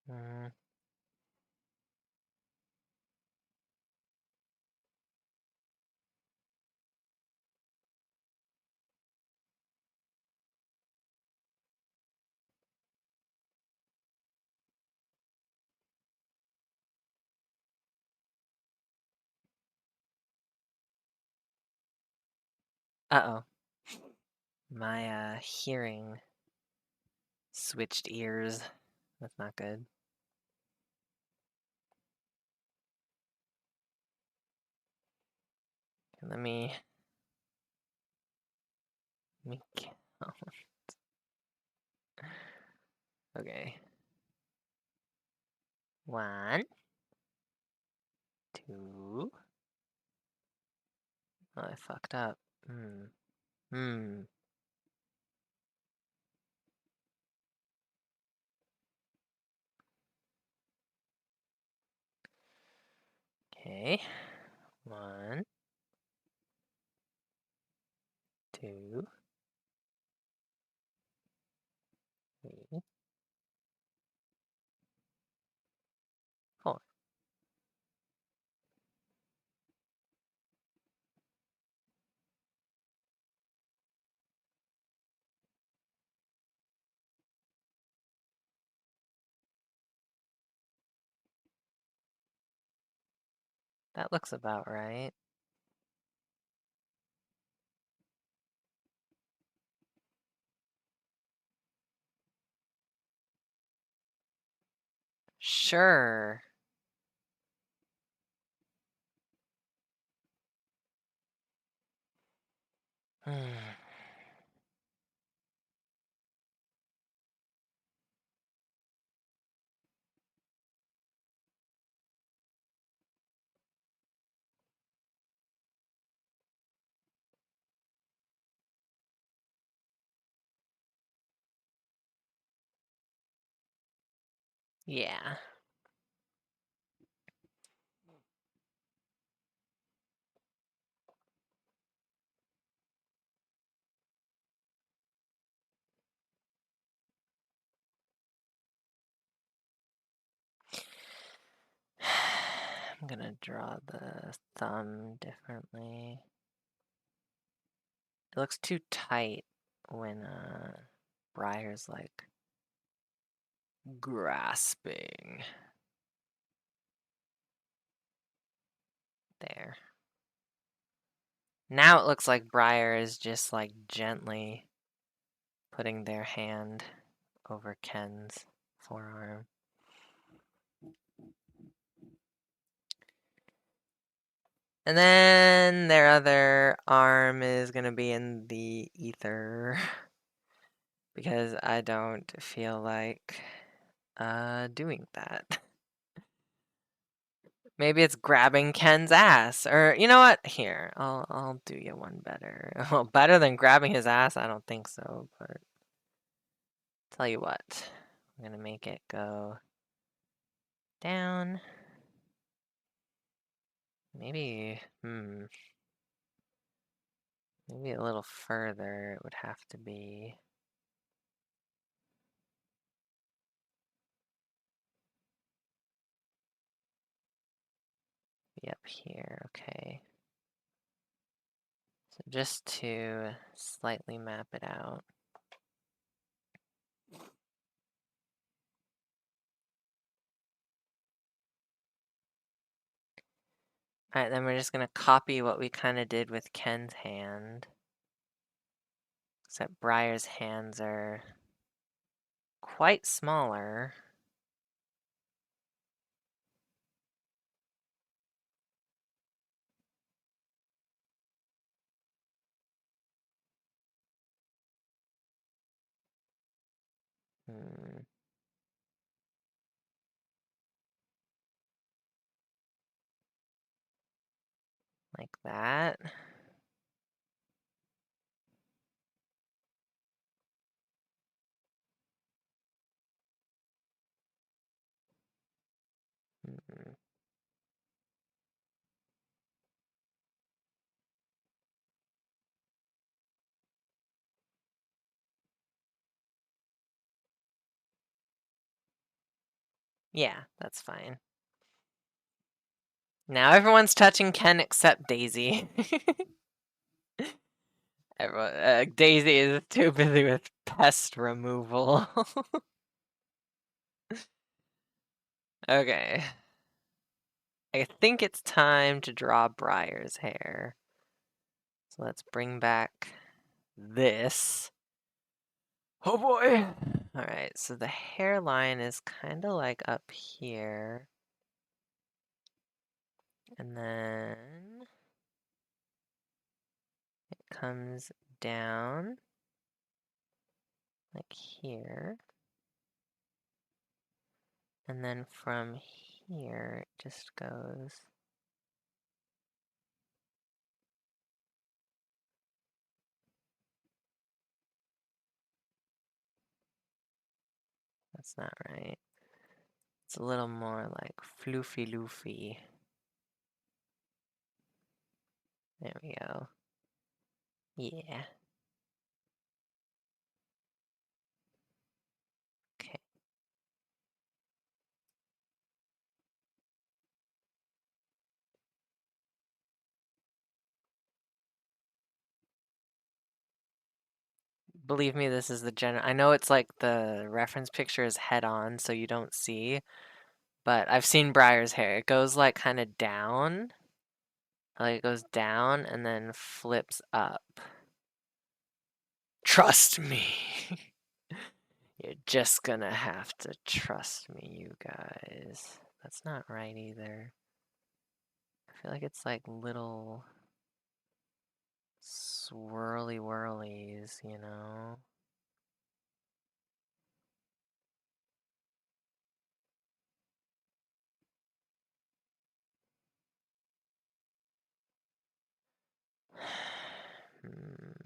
Mm. Uh-oh. My hearing switched ears. That's not good. Let me count. Okay. 1, 2. Oh, I fucked up. Hmm. Okay. 1, 2, 3, 4. That looks about right. Sure. Yeah. I'm gonna draw the thumb differently. It looks too tight when Briar's like grasping. There. Now it looks like Briar is just like gently putting their hand over Ken's forearm. And then their other arm is gonna be in the ether because I don't feel like doing that. Maybe it's grabbing Ken's ass, or you know what? Here, I'll do you one better. Well, better than grabbing his ass, I don't think so. But tell you what, I'm gonna make it go down. Maybe, maybe a little further. It would have to be up here. Okay. So just to slightly map it out. Alright, then we're just gonna copy what we kind of did with Ken's hand. Except Briar's hands are quite smaller. Hmm. Like that. Hmm. Yeah, that's fine. Now everyone's touching Ken except Daisy. Daisy is too busy with pest removal. Okay. I think it's time to draw Briar's hair. So let's bring back this. Oh boy! Alright, so the hairline is kind of like up here. And then it comes down like here. And then from here it just goes. That's not right. It's a little more like floofy loofy. There we go. Yeah. Okay. Believe me, this is the general. I know it's like the reference picture is head on, so you don't see, but I've seen Briar's hair. It goes like kind of down. Like it goes down and then flips up. Trust me. You're just gonna have to trust me, you guys. That's not right either. I feel like it's like little swirly whirlies, you know?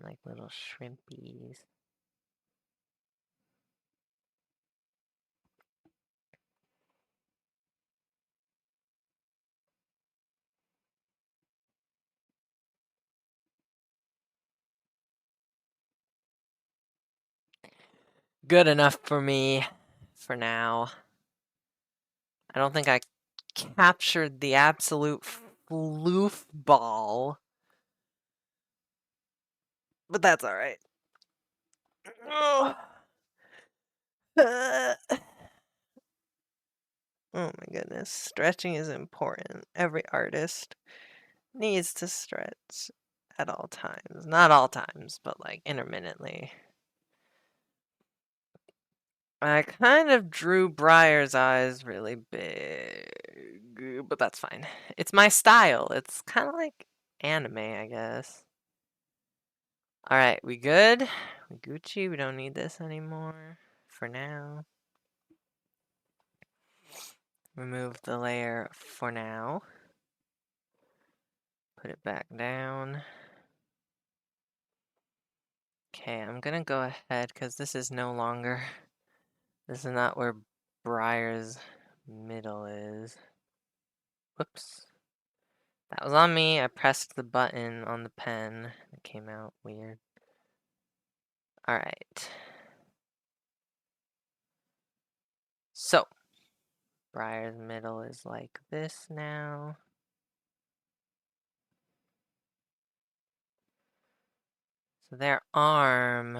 Like little shrimpies. Good enough for me for now. I don't think I captured the absolute floof ball, but that's all right. Oh. Oh my goodness, stretching is important. Every artist needs to stretch at all times. Not all times, but like intermittently. I kind of drew Briar's eyes really big, but that's fine. It's my style. It's kind of like anime, I guess. All right, we good? We Gucci. We don't need this anymore for now. Remove the layer for now. Put it back down. Okay, I'm gonna go ahead because this is no longer. This is not where Briar's middle is. Whoops. That was on me. I pressed the button on the pen. It came out weird. Alright. So, Briar's middle is like this now. So their arm.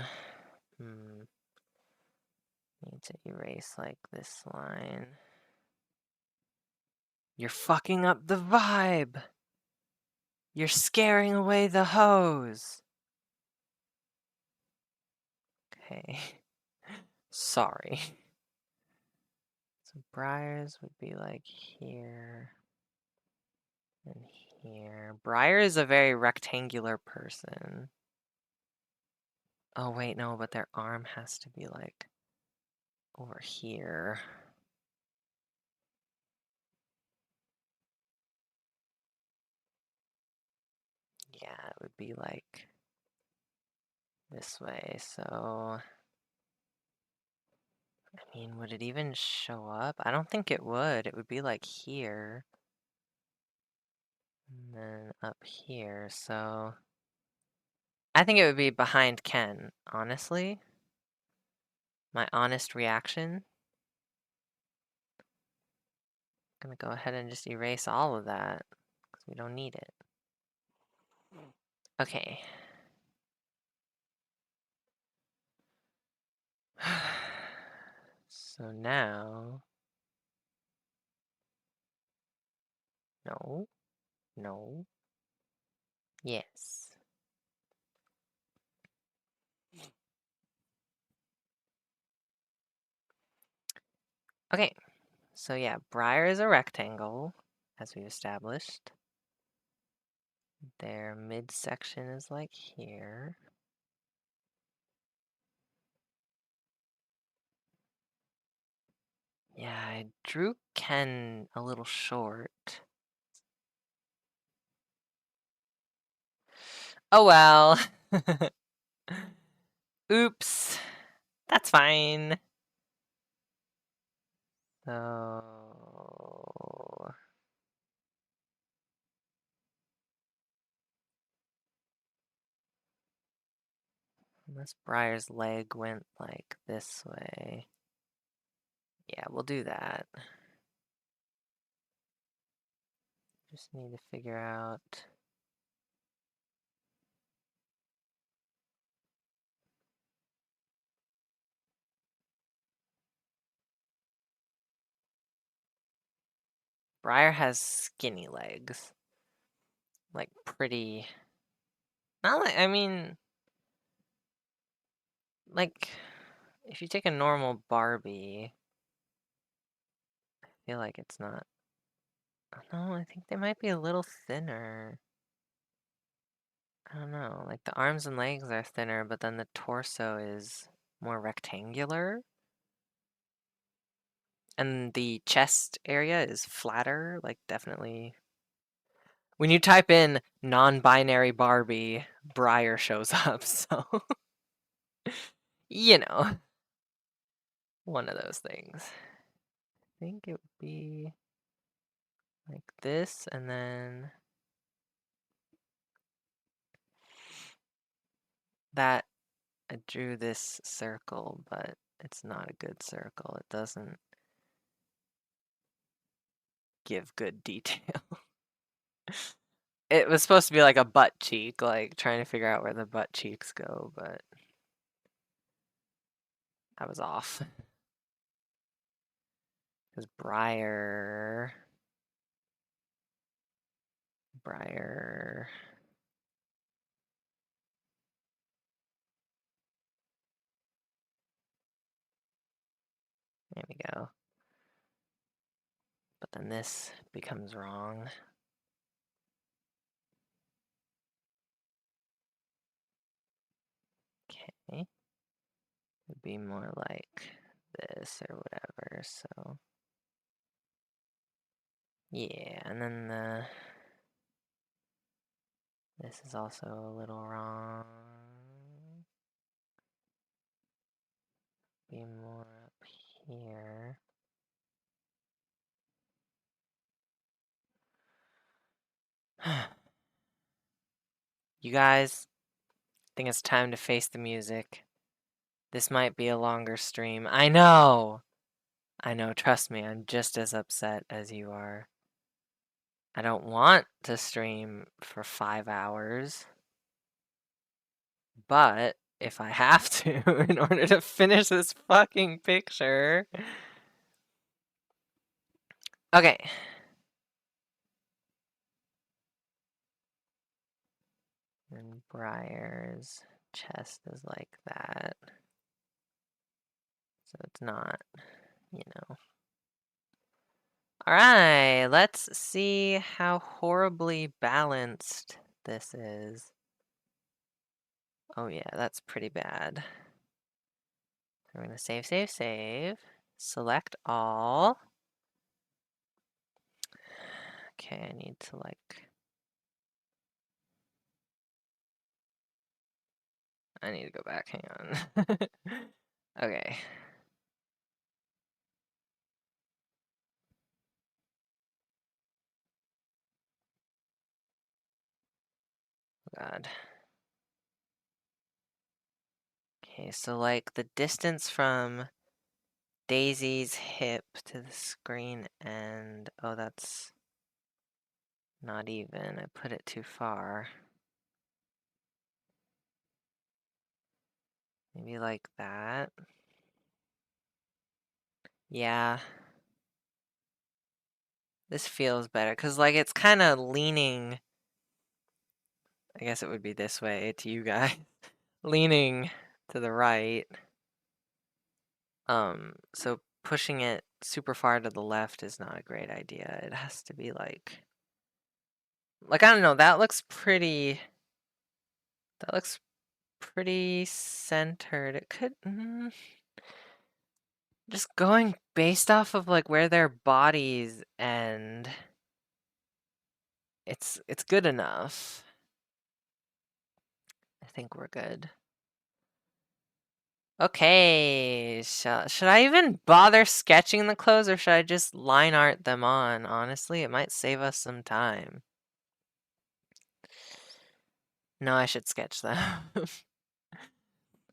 Need to erase like this line. You're fucking up the vibe! You're scaring away the hose! Okay. Sorry. So Briar's would be like here and here. Briar is a very rectangular person. Oh, wait, no, but their arm has to be like over here. Yeah, it would be like this way. So, I mean, would it even show up? I don't think it would. It would be like here. And then up here. So, I think it would be behind Ken, honestly. My honest reaction. I'm gonna go ahead and just erase all of that because we don't need it. Okay. So now, no, no, yes. Okay, so yeah, Briar is a rectangle, as we've established. Their midsection is like here. Yeah, I drew Ken a little short. Oh well. Oops. That's fine. So... Unless Briar's leg went like this way. Yeah, we'll do that. Just need to figure out... Briar has skinny legs. Like, pretty... Not like, I mean... Like, if you take a normal Barbie... I feel like it's not... No, I think they might be a little thinner. I don't know, like the arms and legs are thinner, but then the torso is more rectangular. And the chest area is flatter, like definitely. When you type in non-binary Barbie, Briar shows up, so you know, one of those things. I think it would be like this, and then that I drew this circle, but it's not a good circle. It doesn't give good detail. It was supposed to be like a butt cheek, like trying to figure out where the butt cheeks go, but I was off. Because Briar, there we go. But then this becomes wrong. Okay. It'd be more like this or whatever, so. Yeah, and then this is also a little wrong. Be more up here. You guys, I think it's time to face the music. This might be a longer stream. I know, trust me, I'm just as upset as you are. I don't want to stream for 5 hours, but if I have to in order to finish this fucking picture. Okay. And Briar's chest is like that. So it's not, you know. All right, let's see how horribly balanced this is. Oh yeah, that's pretty bad. We're gonna save, save, save. Select all. Okay, I need to I need to go back, hang on. Okay. God. Okay, so like the distance from Daisy's hip to the screen end. Oh, that's not even. I put it too far. Maybe like that. Yeah. This feels better because like it's kind of leaning. I guess it would be this way to you guys. Leaning to the right. So pushing it super far to the left is not a great idea. It has to be like I don't know, that looks pretty centered. It could just going based off of like where their bodies end. It's good enough. I think we're good. Okay, should I even bother sketching the clothes or should I just line art them on? Honestly, it might save us some time. No, I should sketch them.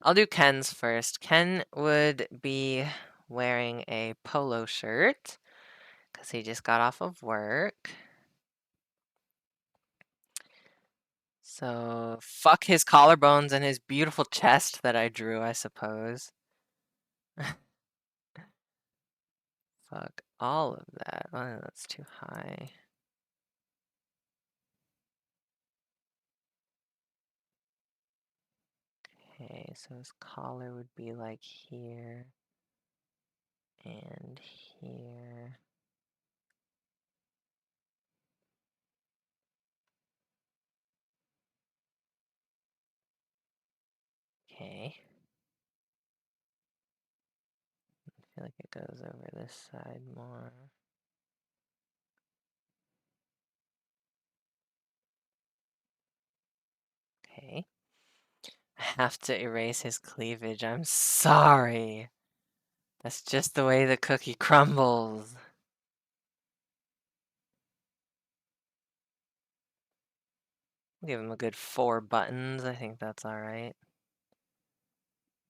I'll do Ken's first. Ken would be wearing a polo shirt because he just got off of work. So, fuck his collarbones and his beautiful chest that I drew, I suppose. Fuck all of that. Oh, that's too high. Okay, so his collar would be like here and here. Okay. I feel like it goes over this side more. Okay. I have to erase his cleavage. I'm sorry. That's just the way the cookie crumbles. Give him a good 4 buttons. I think that's alright.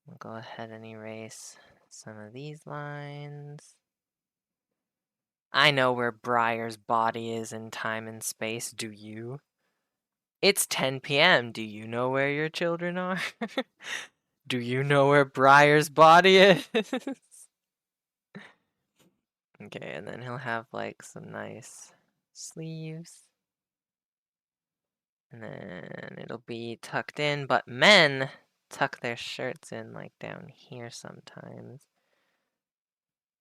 We'll go ahead and erase some of these lines. I know where Briar's body is in time and space, do you? It's 10 p.m. Do you know where your children are? Do you know where Briar's body is? Okay, and then he'll have like some nice sleeves. And then it'll be tucked in, but men tuck their shirts in like down here sometimes.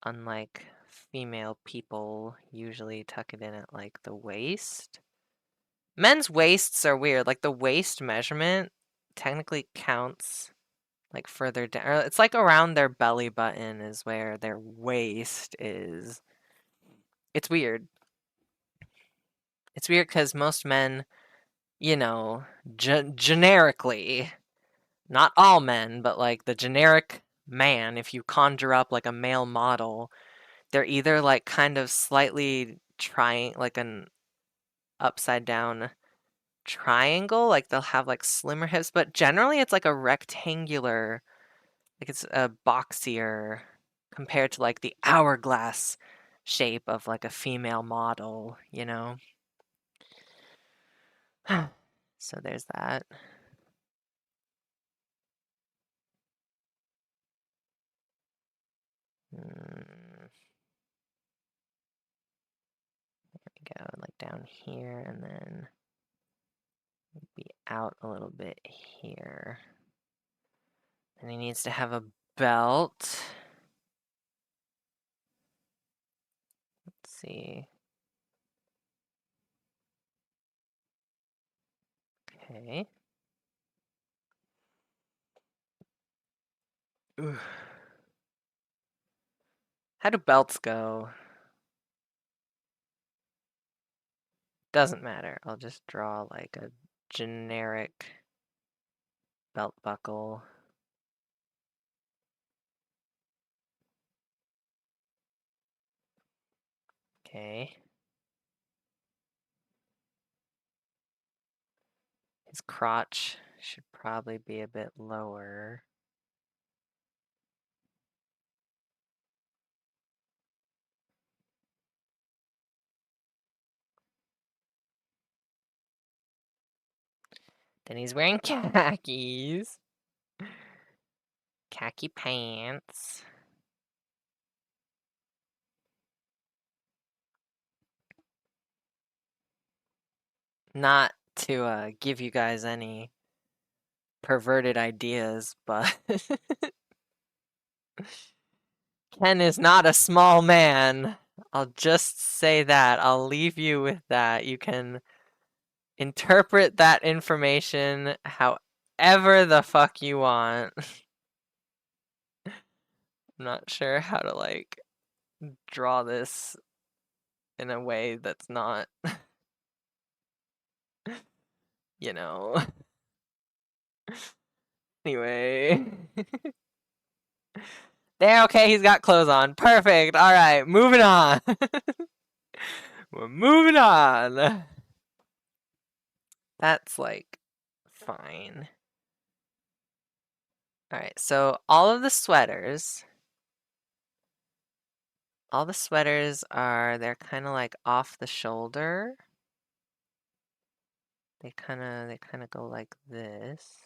Unlike female people usually tuck it in at like the waist. Men's waists are weird. Like the waist measurement technically counts like further down. Or it's like around their belly button is where their waist is. It's weird. It's weird because most men, you know, generically, not all men, but like the generic man, if you conjure up like a male model, they're either like kind of slightly trying like an upside down triangle, like they'll have like slimmer hips, but generally it's like a rectangular, like it's a boxier compared to like the hourglass shape of like a female model, you know? So there's that. There we go, like down here and then be out a little bit here. And he needs to have a belt. Let's see. Okay. Ooh. How do belts go? Doesn't matter. I'll just draw like a generic belt buckle. Okay. His crotch should probably be a bit lower. Then he's wearing khakis. Khaki pants. Not to give you guys any perverted ideas, but Ken is not a small man. I'll just say that. I'll leave you with that. You can interpret that information however the fuck you want. I'm not sure how to like draw this in a way that's not, you know. Anyway. There, okay, he's got clothes on. Perfect. All right, moving on. We're moving on. That's like fine. All right, so all the sweaters are, they're kind of like off the shoulder. They kind of go like this.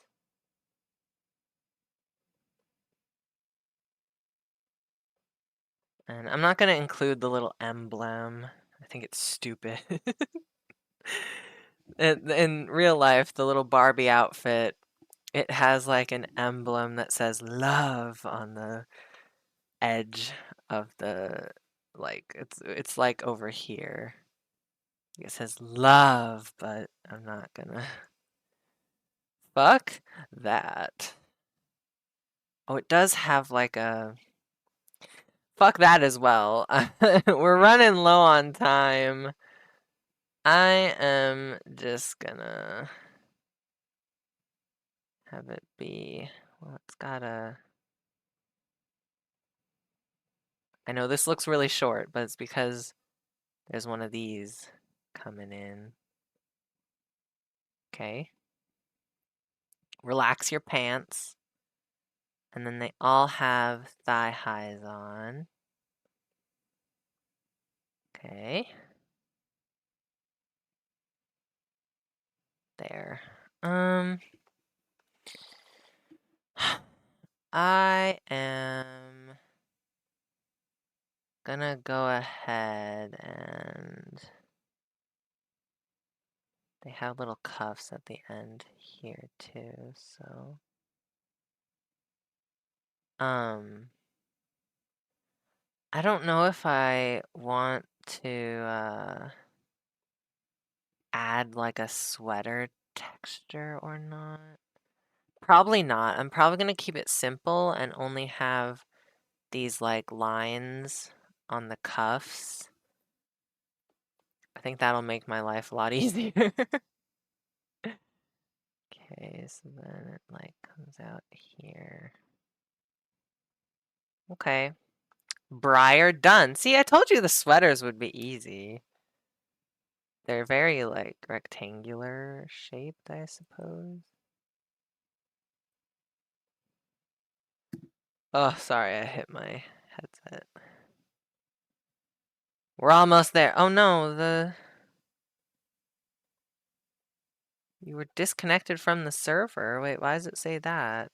And I'm not going to include the little emblem. I think it's stupid. In real life, the little Barbie outfit, it has like an emblem that says love on the edge of the, like, it's like over here. It says love, but I'm not gonna. Fuck that. Oh, it does have like a. Fuck that as well. We're running low on time. I am just gonna have it be. Well, it's gotta. I know this looks really short, but it's because there's one of these coming in. Okay. Relax your pants. And then they all have thigh highs on. Okay. There. I am gonna go ahead and they have little cuffs at the end here too, so I don't know if I want to add like a sweater texture or not. Probably not. I'm probably gonna keep it simple and only have these like lines on the cuffs. I think that'll make my life a lot easier. Okay, so then it like comes out here. Okay. Briar done. See, I told you the sweaters would be easy. They're very like rectangular shaped, I suppose. Oh, sorry, I hit my headset. We're almost there. Oh no, you were disconnected from the server. Wait, why does it say that?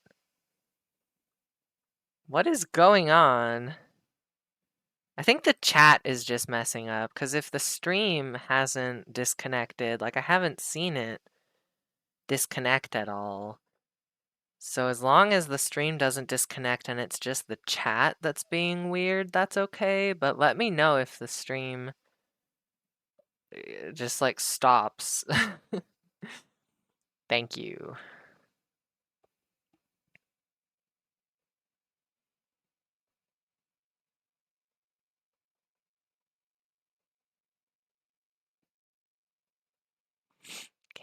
What is going on? I think the chat is just messing up, because if the stream hasn't disconnected, like I haven't seen it disconnect at all. So as long as the stream doesn't disconnect and it's just the chat that's being weird, that's okay. But let me know if the stream just like stops. Thank you.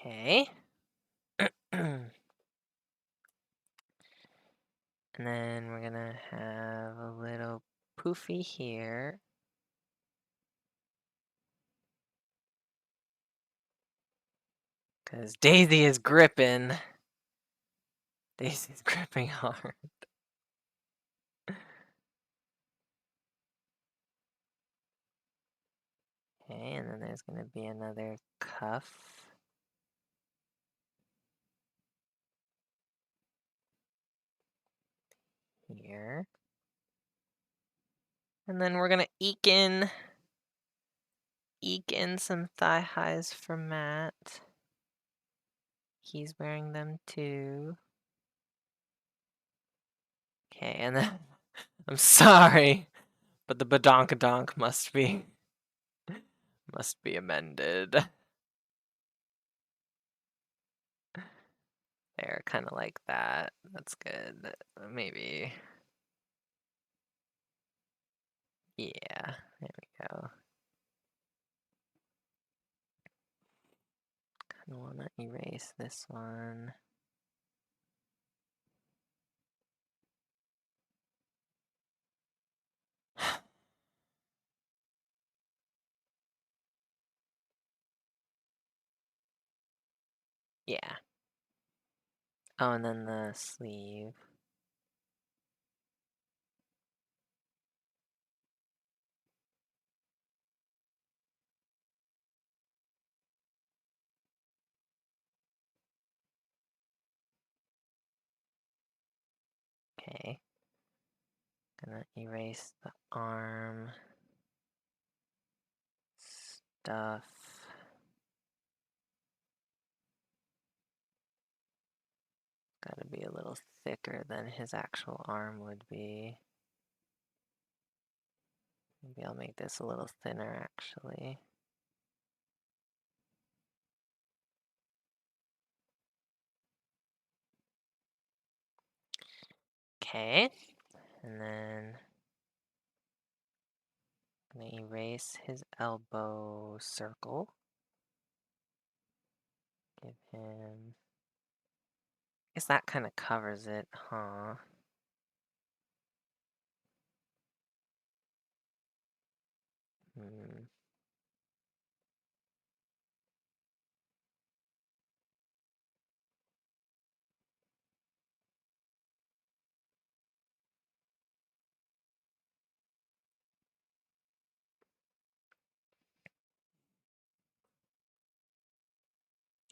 Okay. And then we're gonna have a little poofy here. Because Daisy is gripping. Daisy's gripping hard. Okay, and then there's gonna be another cuff. Here. And then we're gonna eke in some thigh highs for Matt. He's wearing them too. Okay, and then I'm sorry, but the badonkadonk must be amended. There, kind of like that. That's good. Maybe. Yeah, there we go. Kind of want to erase this one. Yeah. Oh, and then the sleeve. Okay. Gonna erase the arm stuff. Gotta be a little thicker than his actual arm would be. Maybe I'll make this a little thinner actually. Okay, and then I'm gonna erase his elbow circle. Give him. I guess that kind of covers it, huh? Hmm.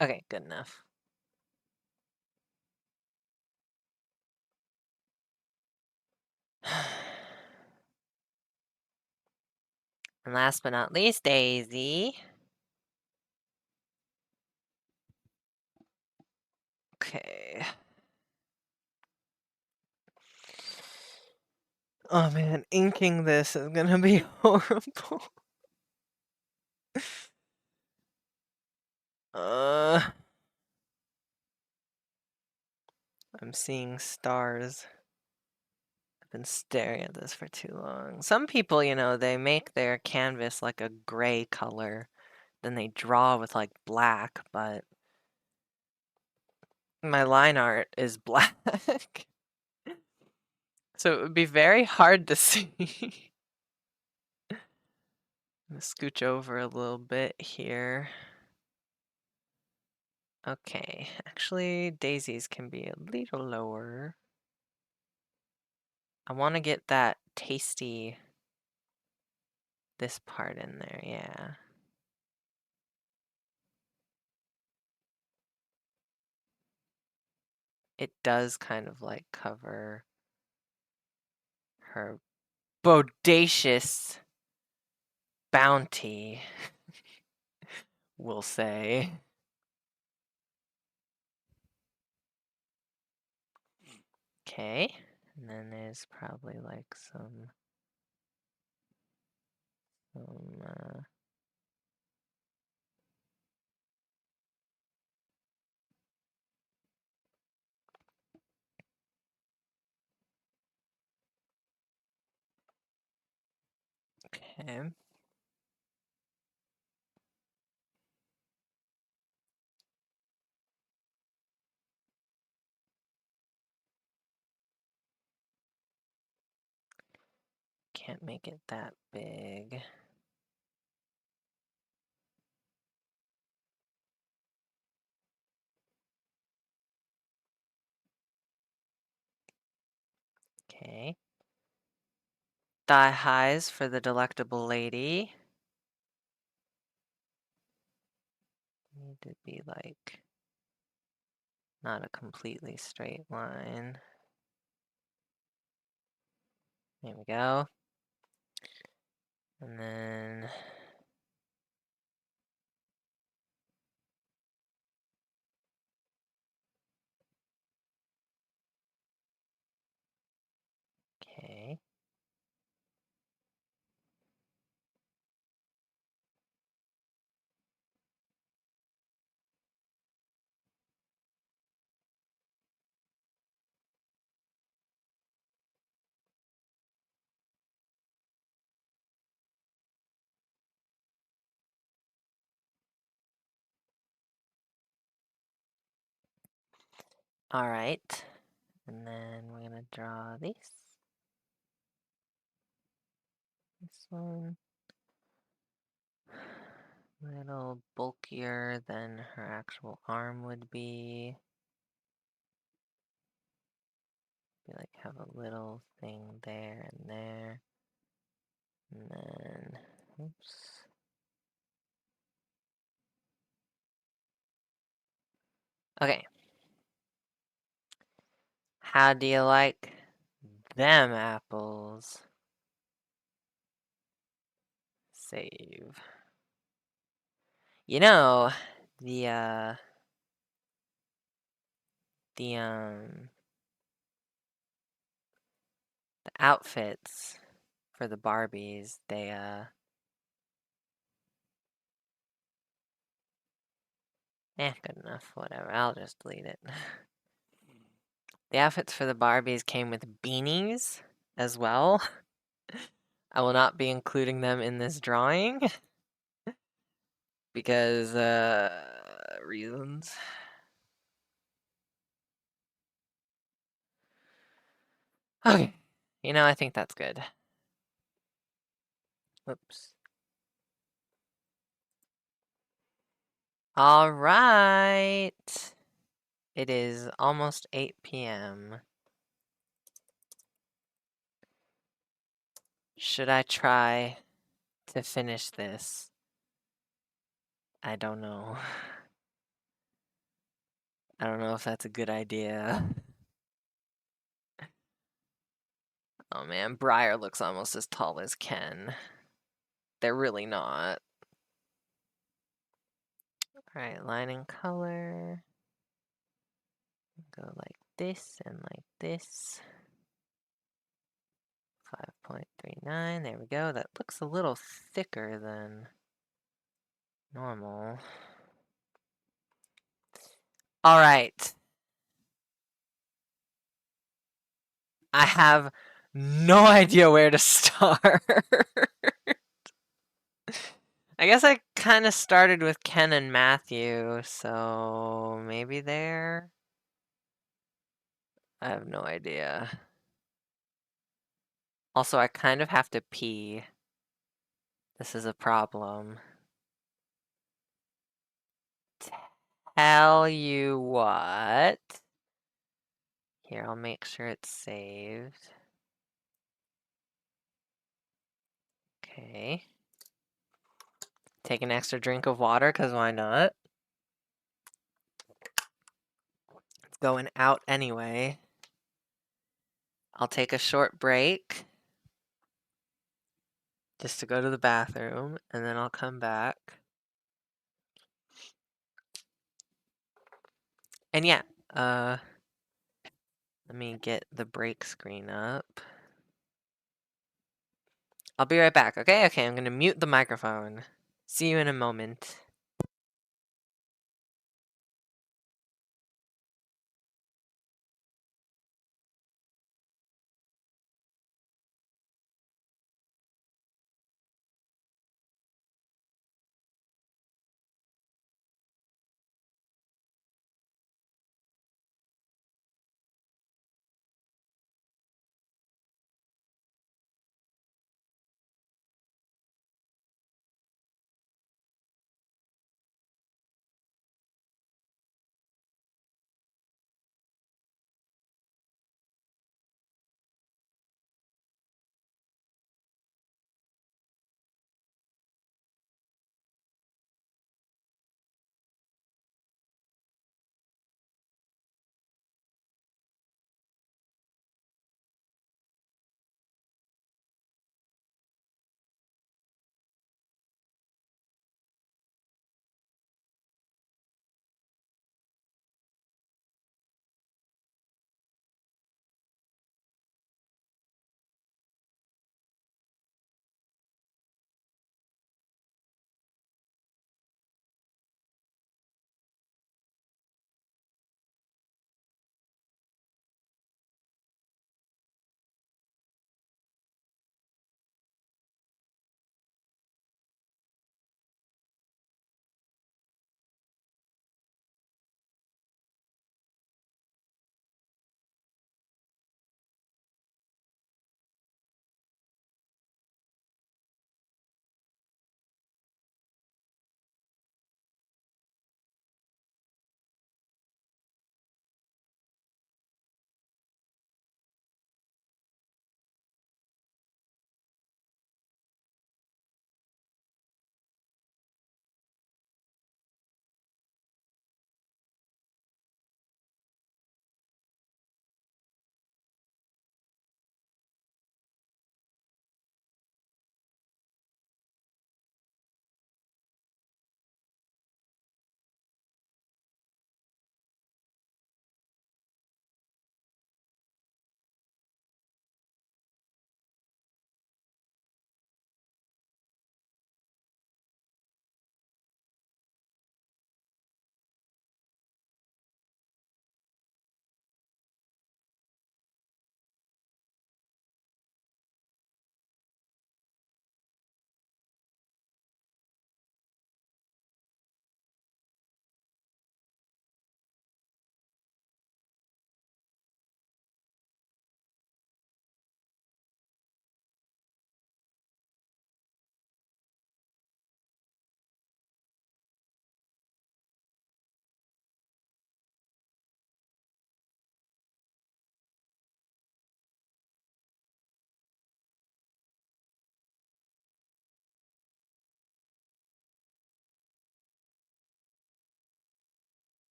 Okay, good enough. And last but not least, Daisy. Okay. Oh man, inking this is gonna be horrible. I'm seeing stars. I've been staring at this for too long. Some people, you know, they make their canvas like a gray color, then they draw with like black, but my line art is black. So it would be very hard to see. I'm gonna scooch over a little bit here. Okay, actually, daisies can be a little lower. I want to get that tasty, this part in there, yeah. It does kind of like cover her bodacious bounty, we'll say. Okay. And then there's probably like some okay. Can't make it that big. Okay. Thigh highs for the delectable lady. Need to be like not a completely straight line. There we go. And then okay. All right. And then we're gonna draw this. This one. A little bulkier than her actual arm would be. Be like have a little thing there and there. And then, oops. Okay. How do you like them apples? Save. You know, the the um the outfits for the Barbies, good enough, whatever. I'll just delete it. The outfits for the Barbies came with beanies as well. I will not be including them in this drawing because reasons. Okay. You know, I think that's good. Oops. All right. It is almost 8 p.m. Should I try to finish this? I don't know. I don't know if that's a good idea. Oh man, Briar looks almost as tall as Ken. They're really not. Alright, line and color. Go like this and like this. 5.39, there we go. That looks a little thicker than normal. Alright. I have no idea where to start. I guess I kind of started with Ken and Matthew, so maybe there? I have no idea. Also, I kind of have to pee. This is a problem. Tell you what. Here, I'll make sure it's saved. Okay. Take an extra drink of water, because why not? It's going out anyway. I'll take a short break. Just to go to the bathroom, and then I'll come back. And yeah, Let me get the break screen up. I'll be right back, okay? Okay, I'm gonna mute the microphone. See you in a moment.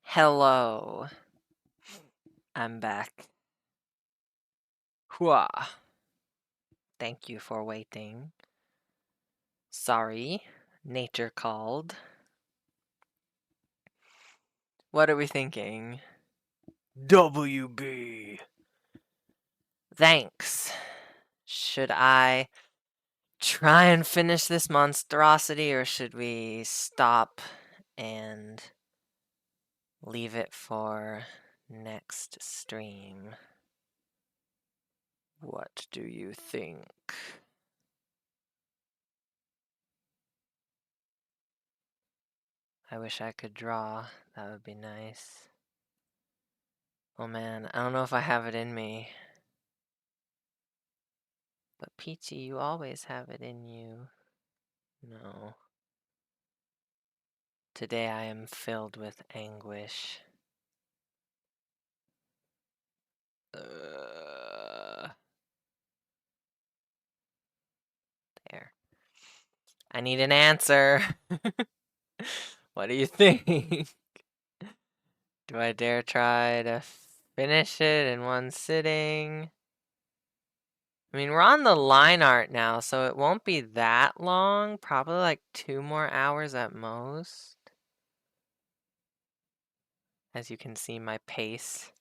Hello. I'm back. Hooah. Thank you for waiting. Sorry, nature called. What are we thinking? WB. Thanks. Should I try and finish this monstrosity, or should we stop and leave it for next stream? What do you think? I wish I could draw. That would be nice. Oh man, I don't know if I have it in me. But Peachy, you always have it in you. No. Today I am filled with anguish. There. I need an answer. What do you think? Do I dare try to finish it in one sitting? I mean, we're on the line art now, so it won't be that long. Probably like 2 more hours at most. As you can see, my pace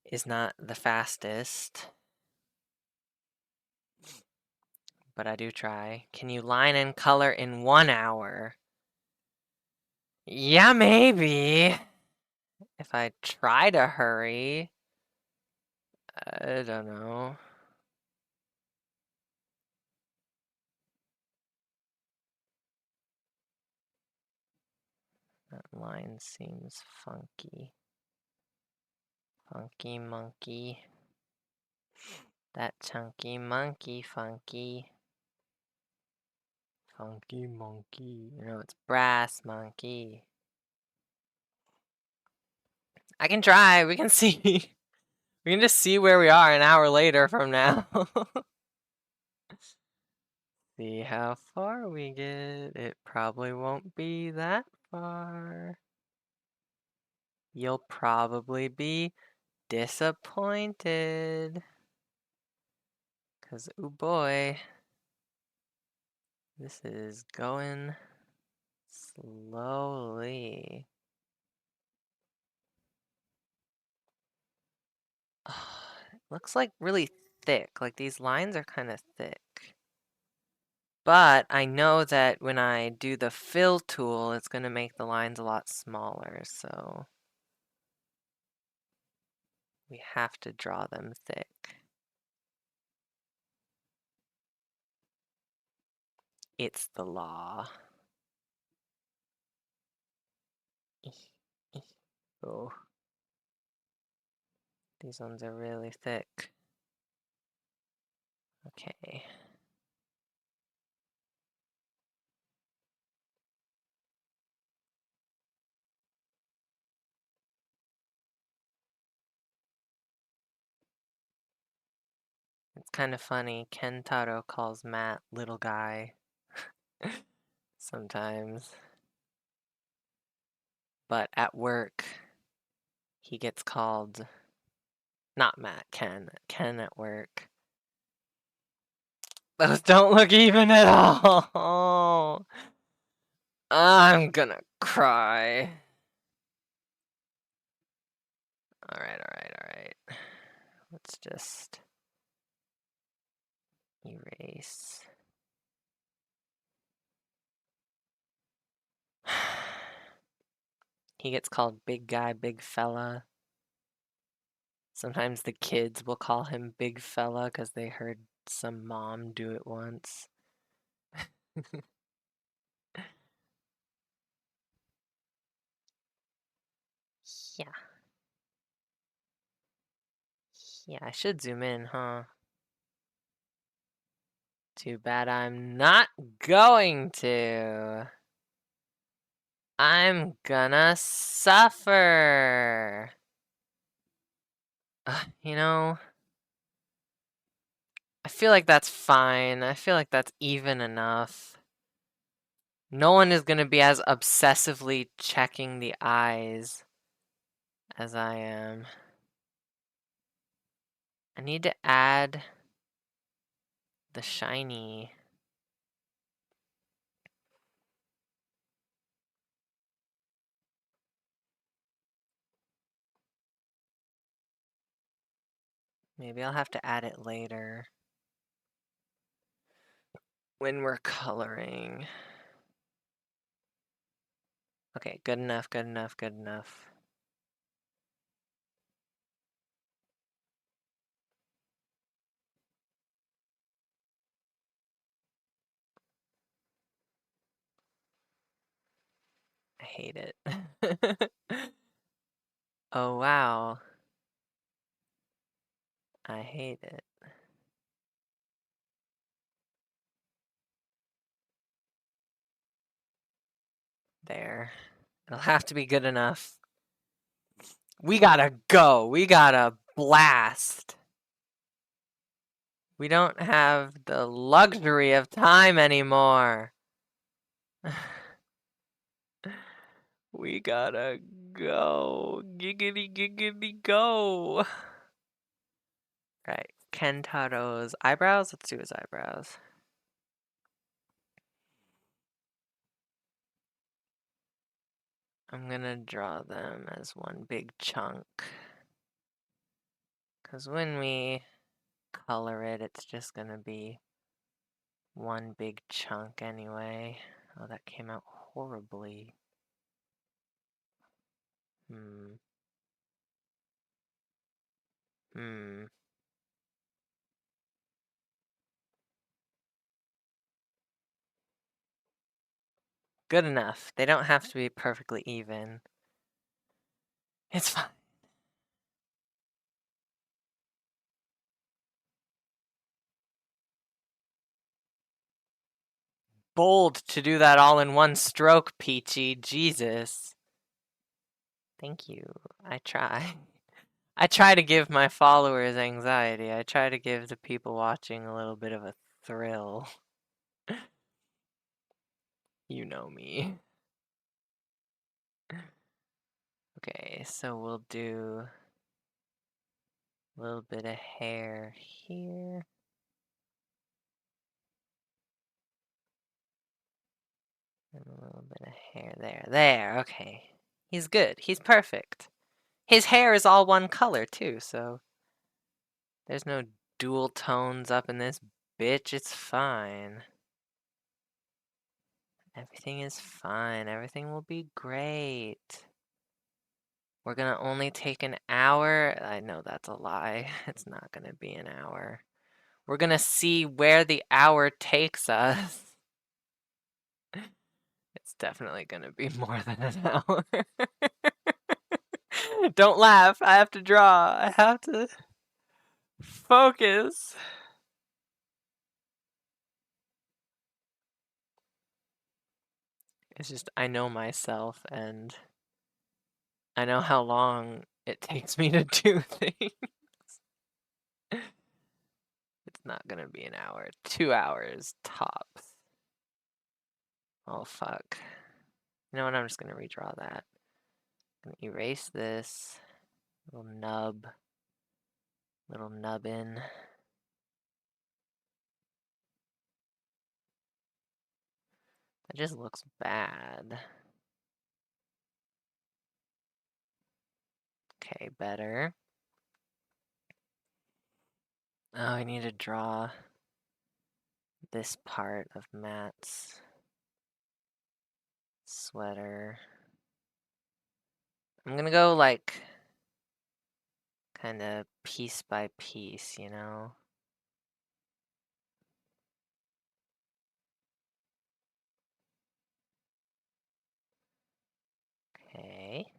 is not the fastest, but I do try. Can you line and color in 1 hour? Yeah, maybe. If I try to hurry. I don't know. That line seems funky. Funky monkey. That chunky monkey funky. Funky monkey. You know, it's brass monkey. I can try. We can see. We can just see where we are an hour later from now. See how far we get. It probably won't be that far. You'll probably be disappointed. 'Cause, oh boy, this is going slowly. It looks like really thick. Like these lines are kind of thick. But I know that when I do the fill tool, it's going to make the lines a lot smaller. So we have to draw them thick. It's the law. Oh, these ones are really thick. Okay. It's kind of funny. Kentaro calls Matt little guy sometimes. But at work, he gets called, not Matt, Ken. Ken at work. Those don't look even at all. I'm gonna cry. Alright. Let's just erase. He gets called big guy, big fella. Sometimes the kids will call him big fella because they heard some mom do it once. Yeah. Yeah, I should zoom in, huh? Too bad I'm not going to. I'm gonna suffer. You know, I feel like that's fine. I feel like that's even enough. No one is gonna be as obsessively checking the eyes as I am. I need to add the shiny. Maybe I'll have to add it later when we're coloring. Okay, good enough. I hate it. Oh, wow. I hate it. There. It'll have to be good enough. We gotta go. We gotta blast. We don't have the luxury of time anymore. We gotta go. Giggity go. Right. Kentaro's eyebrows. Let's do his eyebrows. I'm gonna draw them as one big chunk. Because when we color it, it's just gonna be one big chunk anyway. Oh, that came out horribly. Hmm. Good enough. They don't have to be perfectly even. It's fine. Bold to do that all in one stroke, Peachy. Jesus. Thank you. I try. I try to give my followers anxiety. I try to give the people watching a little bit of a thrill. You know me. Okay, so we'll do a little bit of hair here. And a little bit of hair there. There, okay. He's good. He's perfect. His hair is all one color, too, so there's no dual tones up in this bitch. It's fine. Everything is fine. Everything will be great. We're gonna only take an hour. I know that's a lie. It's not gonna be an hour. We're gonna see where the hour takes us. It's definitely gonna be more than an hour. Don't laugh. I have to draw. I have to focus. It's just, I know myself and I know how long it takes me to do things. It's not gonna be an hour. 2 hours tops. Oh, fuck. You know what? I'm just gonna redraw that. I'm gonna erase this little nubbin. That just looks bad. Okay, better. Oh, I need to draw this part of Matt's sweater. I'm gonna go like kind of piece by piece, you know? Okay.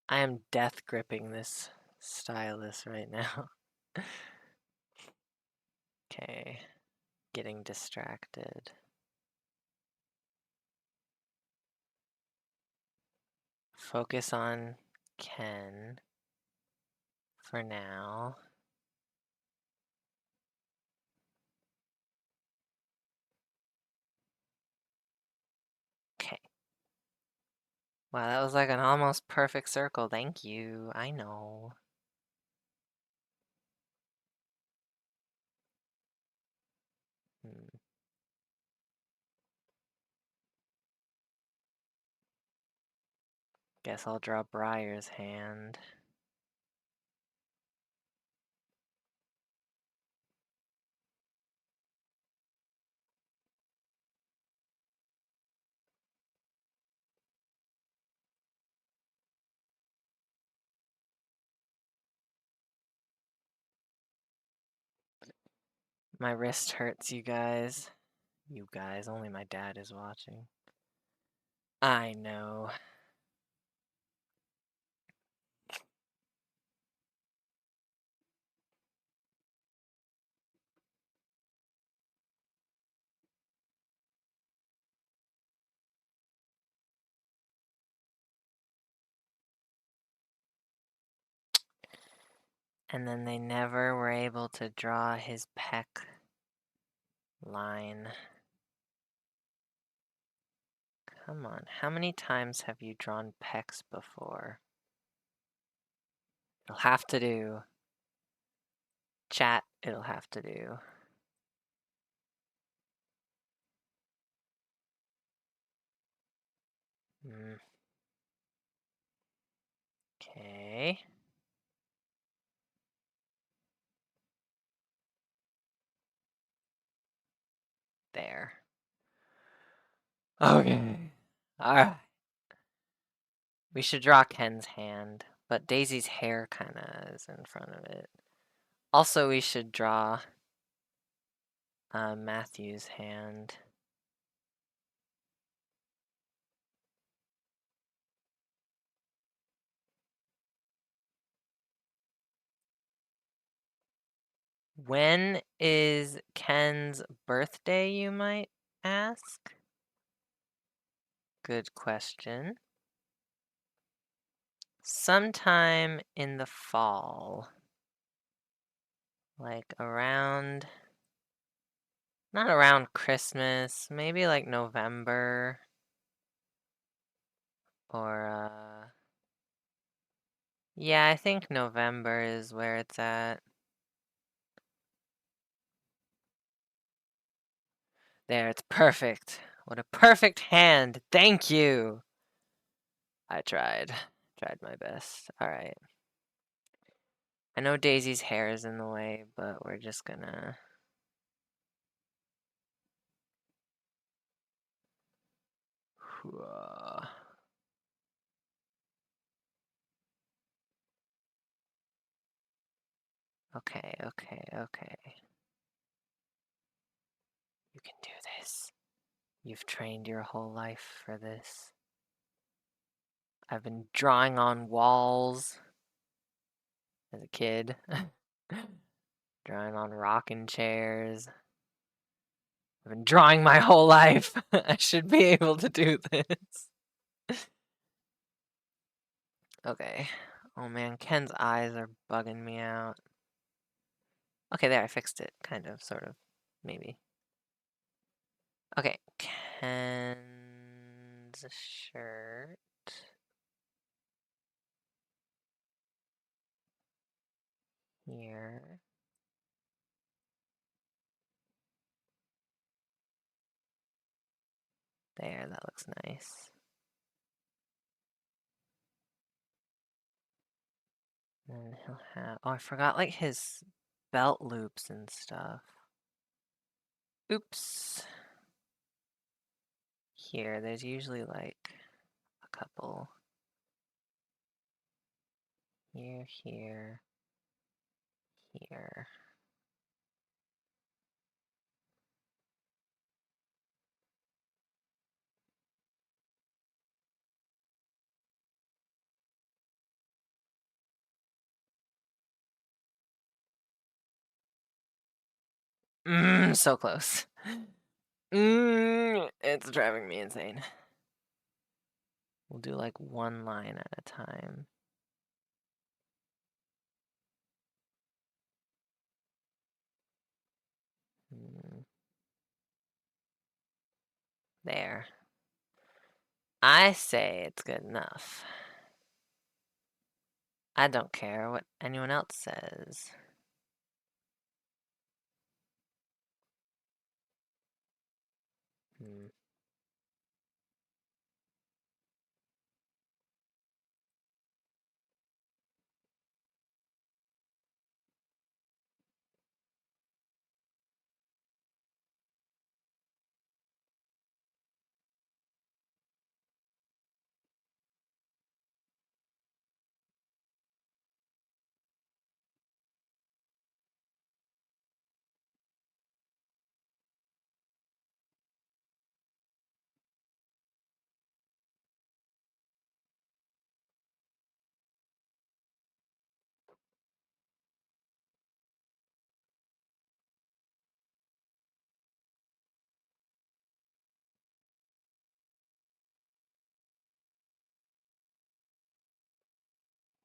I am death gripping this stylus right now. Okay, getting distracted. Focus on Ken for now. Okay. Wow, that was like an almost perfect circle. Thank you. I know. Guess I'll draw Briar's hand. My wrist hurts, you guys. You guys, only my dad is watching. I know. And then they never were able to draw his peck line. Come on, how many times have you drawn pecs before? It'll have to do. Chat, it'll have to do. Okay. There. Okay. Alright. We should draw Ken's hand, but Daisy's hair kinda is in front of it. Also, we should draw Matthew's hand. When is Ken's birthday, you might ask? Good question. Sometime in the fall. Like around, not around Christmas, maybe like November or yeah, I think November is where it's at. There, it's perfect. What a perfect hand. Thank you. I tried my best. All right. I know Daisy's hair is in the way, but we're just gonna. Okay, okay, okay. You can do this. You've trained your whole life for this. I've been drawing on walls as a kid. Drawing on rocking chairs. I've been drawing my whole life. I should be able to do this. Okay. Oh man, Ken's eyes are bugging me out. Okay, there, I fixed it. Kind of, sort of, maybe. Okay, Ken's shirt. Here. There, that looks nice. And he'll have, oh, I forgot like his belt loops and stuff. Oops. Here, there's usually like a couple. Here, here, here. So close. It's driving me insane. We'll do like one line at a time. There. I say it's good enough. I don't care what anyone else says.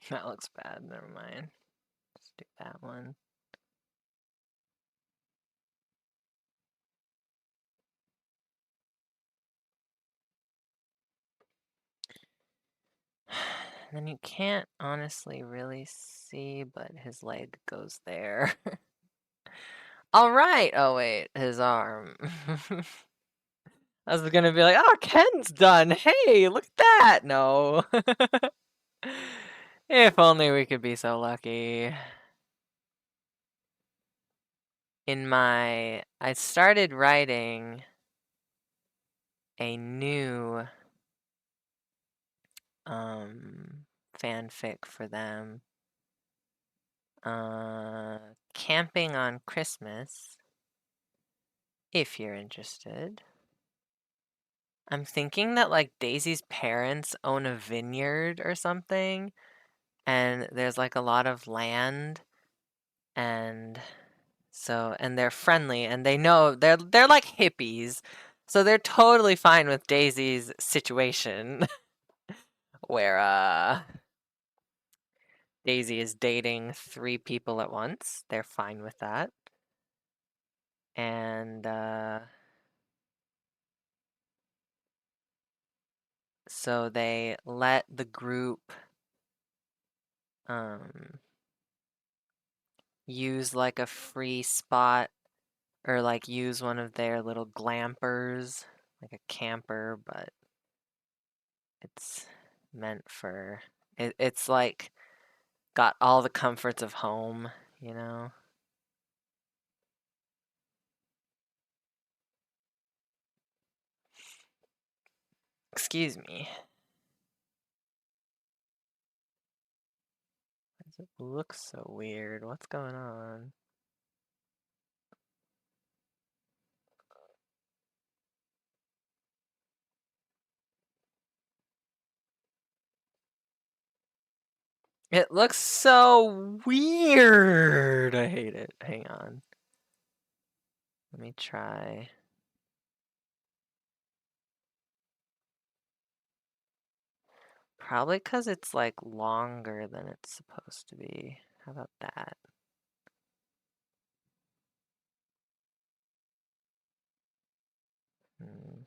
That looks bad, never mind. do that one. Then you can't honestly really see, but his leg goes there. All right. Oh, wait, his arm. I was gonna be like, oh, Ken's done. Hey, look at that. No. If only we could be so lucky. I started writing a new fanfic for them. Camping on Christmas, if you're interested. I'm thinking that like Daisy's parents own a vineyard or something, and there's like a lot of land, and and they're friendly, and they know they're like hippies, so they're totally fine with Daisy's situation, where Daisy is dating 3 people at once. They're fine with that, and so they let the group um use like a free spot or like use one of their little glampers, like a camper, but it's meant for it's like got all the comforts of home, you know? Excuse me. Why does it look so weird? What's going on? It looks so weird. I hate it. Hang on. Let me try. Probably because it's like longer than it's supposed to be. How about that? Hmm.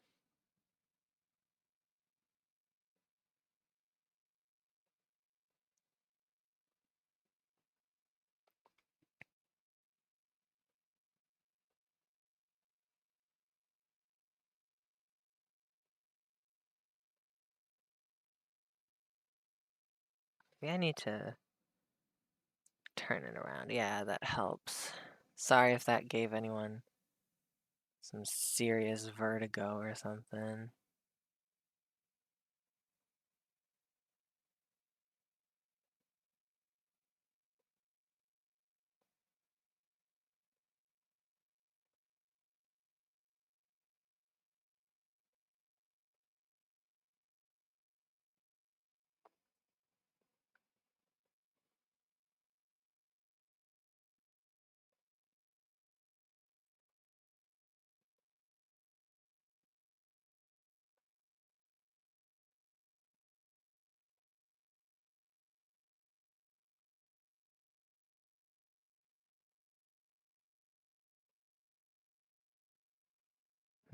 Maybe I need to turn it around. Yeah, that helps. Sorry if that gave anyone some serious vertigo or something.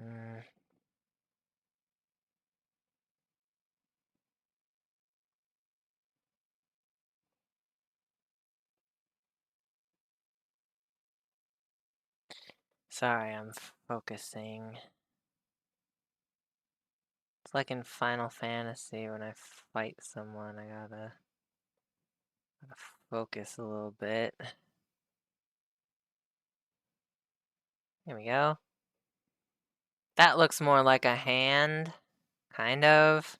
Mm, sorry, I'm focusing. It's like in Final Fantasy when I fight someone, I gotta focus a little bit. There we go. That looks more like a hand, kind of.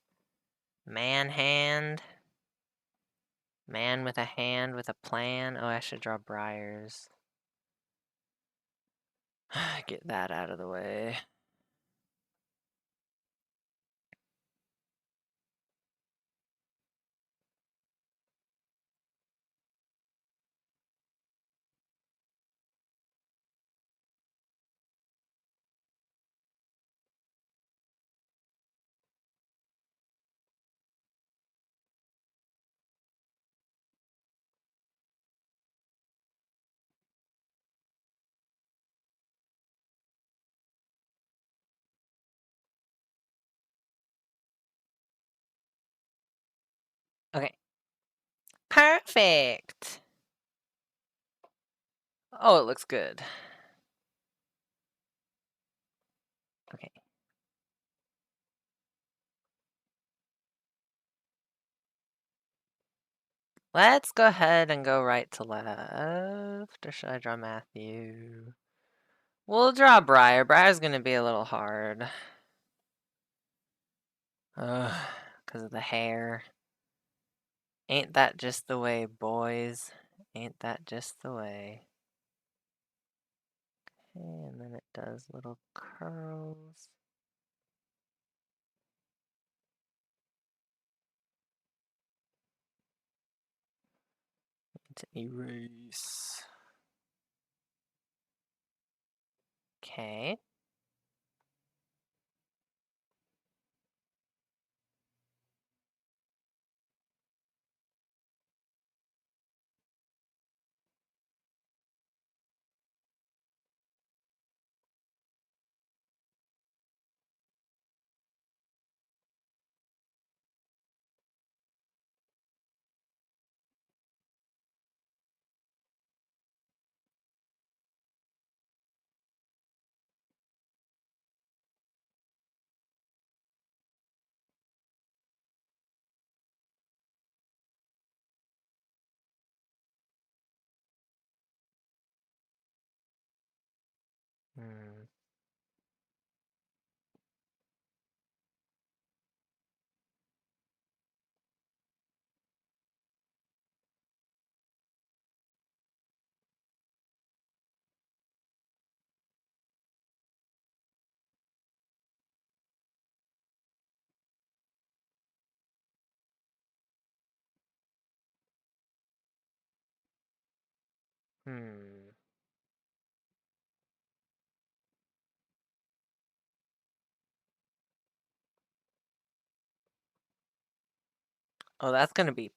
Man hand. Man with a hand with a plan. Oh, I should draw briars. Get that out of the way. Okay. Perfect. Oh, it looks good. Okay. Let's go ahead and go right to left. Or should I draw Matthew? We'll draw Briar. Briar's gonna be a little hard. Because of the hair. Ain't that just the way, boys? Ain't that just the way? Okay, and then it does little curls. To erase. Okay. Hmm. Hmm. Oh, that's gonna be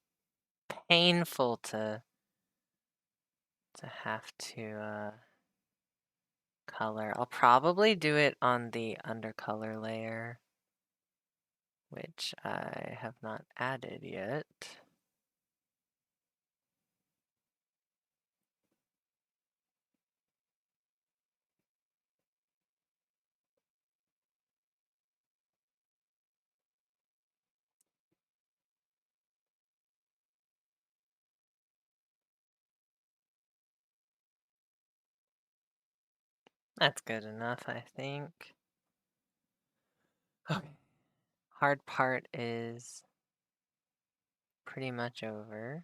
painful to have to color. I'll probably do it on the undercolor layer, which I have not added yet. That's good enough, I think. Okay. Hard part is pretty much over.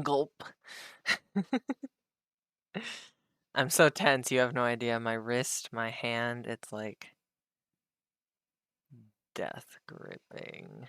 Gulp. I'm so tense, you have no idea. My wrist, my hand, it's like death gripping.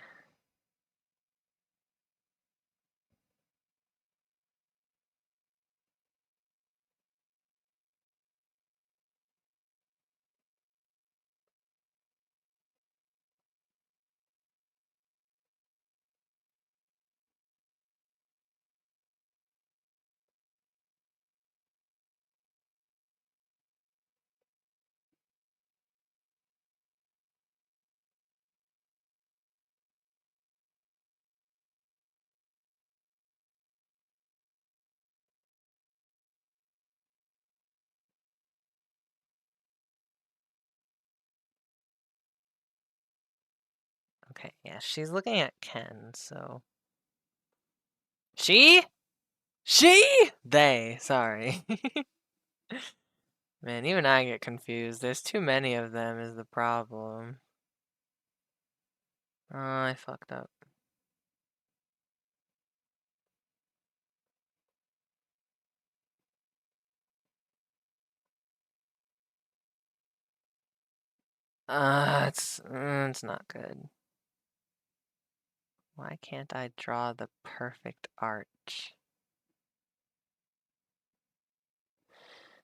Okay, yeah, she's looking at Ken, so. She? She? They, sorry. Man, even I get confused. There's too many of them is the problem. Oh, I fucked up. It's not good. Why can't I draw the perfect arch?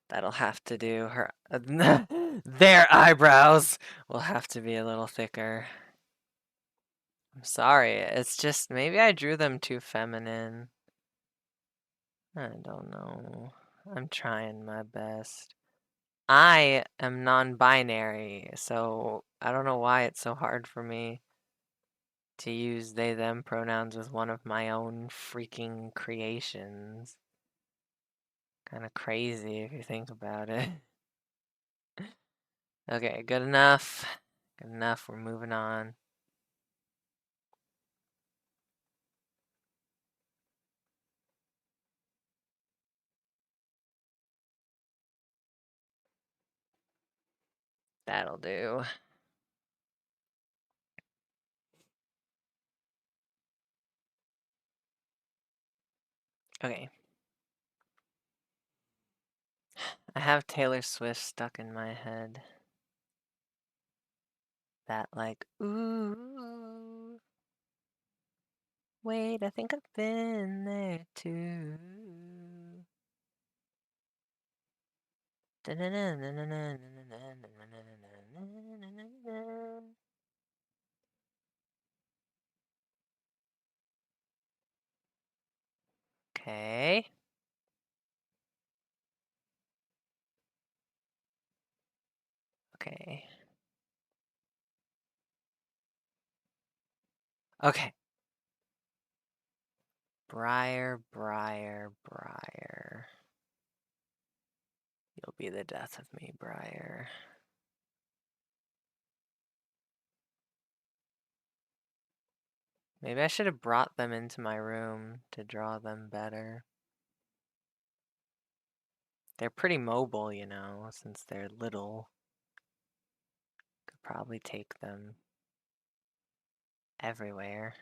That'll have to do. Her their eyebrows will have to be a little thicker. I'm sorry. It's just maybe I drew them too feminine. I don't know. I'm trying my best. I am non-binary, so I don't know why it's so hard for me to use they them pronouns with one of my own freaking creations. Kind of crazy if you think about it. Okay, good enough. Good enough. We're moving on. That'll do. Okay. I have Taylor Swift stuck in my head. That like, ooh, wait, I think I've been there too. Okay. Okay. Okay. Briar, Briar, Briar. You'll be the death of me, Briar. Maybe I should have brought them into my room to draw them better. They're pretty mobile, you know, since they're little. Could probably take them everywhere.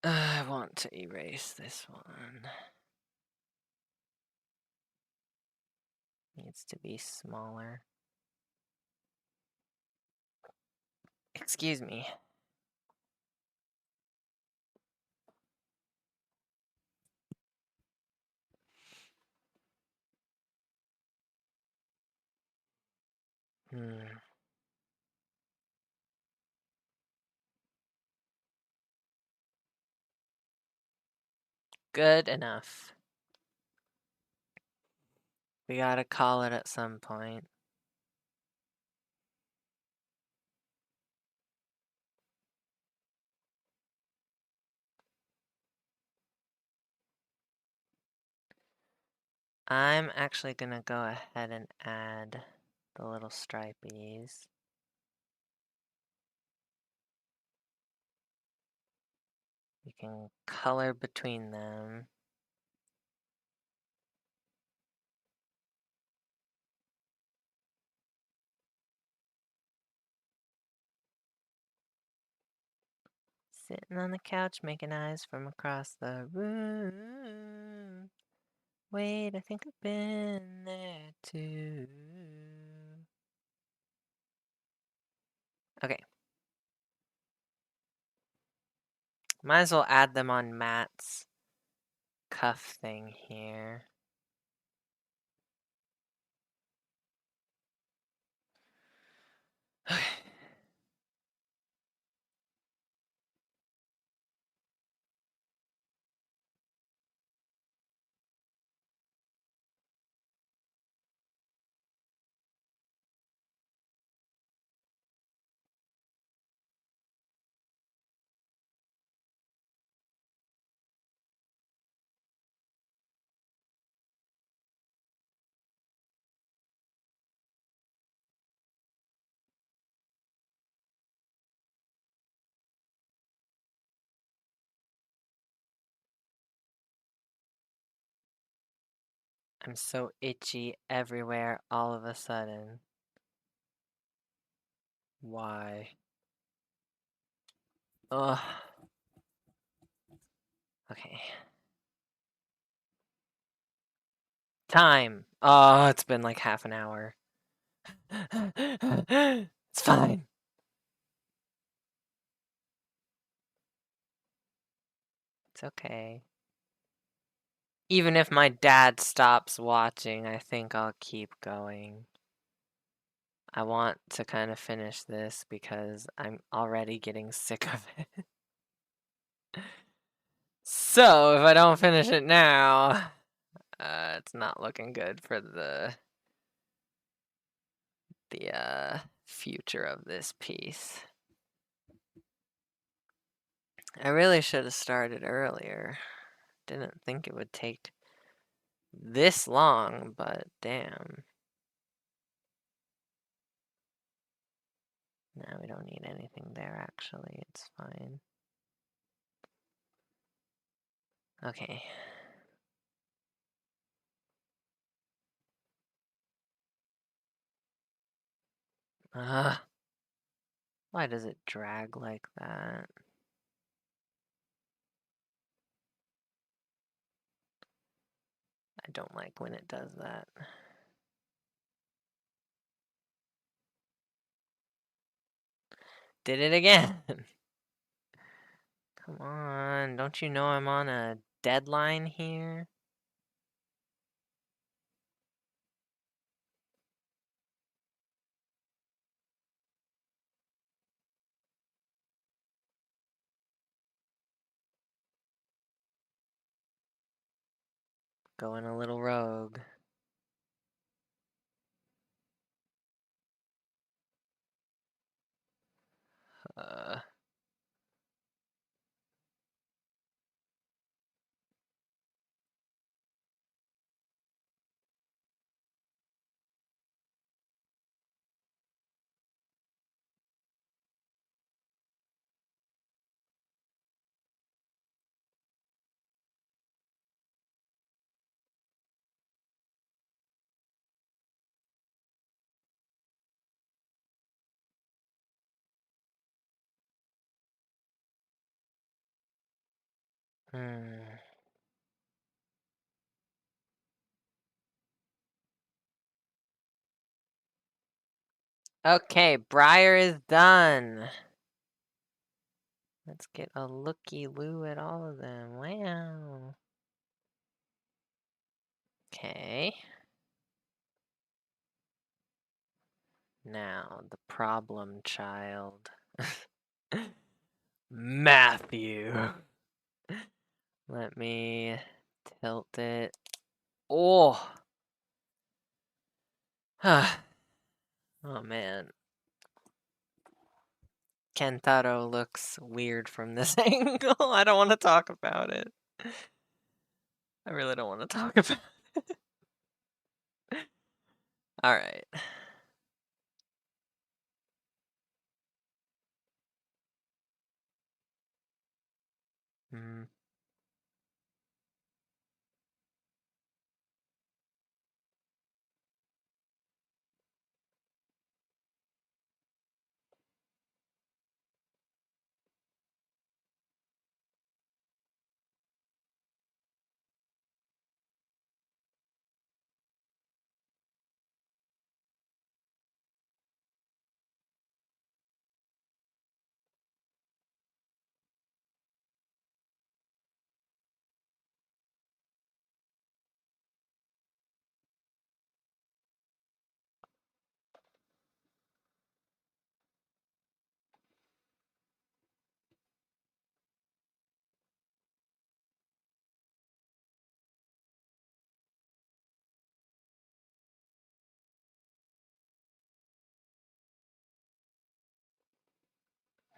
I want to erase this one. Needs to be smaller. Excuse me. Good enough. We gotta call it at some point. I'm actually gonna go ahead and add the little stripies. You can color between them. Sitting on the couch making eyes from across the room. Wait, I think I've been there too. Okay. Might as well add them on Matt's cuff thing here. Okay. I'm so itchy everywhere all of a sudden. Why? Ugh. Okay. Time. Oh, it's been like half an hour. It's fine. It's okay. Even if my dad stops watching, I think I'll keep going. I want to kind of finish this because I'm already getting sick of it. So, if I don't finish it now, it's not looking good for the future of this piece. I really should have started earlier. Didn't think it would take this long, but damn. Now we don't need anything there, actually. It's fine. Okay. Why does it drag like that? I don't like when it does that. Did it again. Come on, don't you know I'm on a deadline here? Going a little rogue. Uh, hmm. Okay, Briar is done. Let's get a looky-loo at all of them. Wow. Okay. Now, the problem child. Matthew. Let me tilt it. Oh. Oh man. Kentaro looks weird from this angle. I don't want to talk about it. I really don't want to talk about it. Alright. Hmm.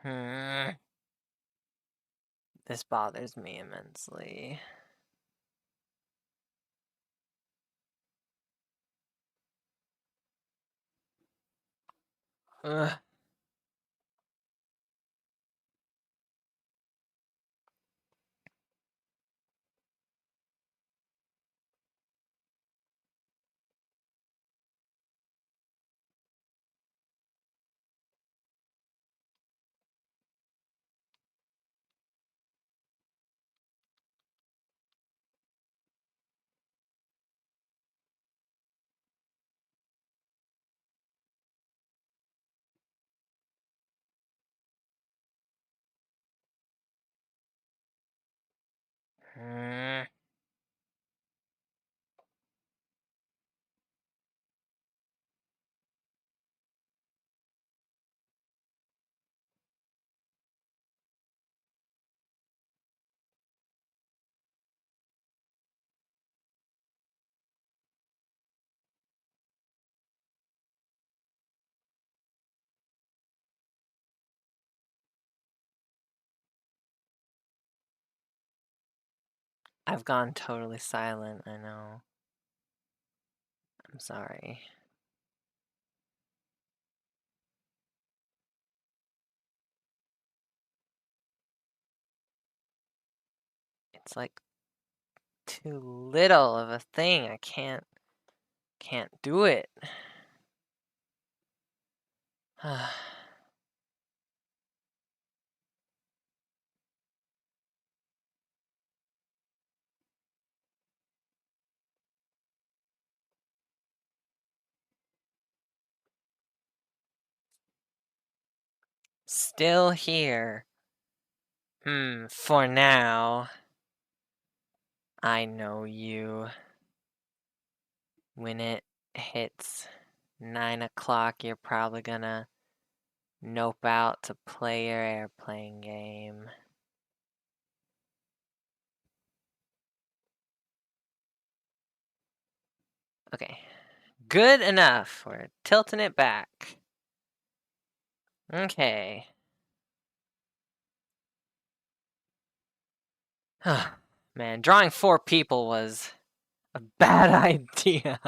Hmm. This bothers me immensely. Ugh. Mm. I've gone totally silent, I know. I'm sorry. It's like too little of a thing. I can't do it. Still here. For now. I know you. When it hits 9 o'clock, you're probably gonna nope out to play your airplane game. Okay. Good enough. We're tilting it back. Okay. Man, drawing 4 people was a bad idea.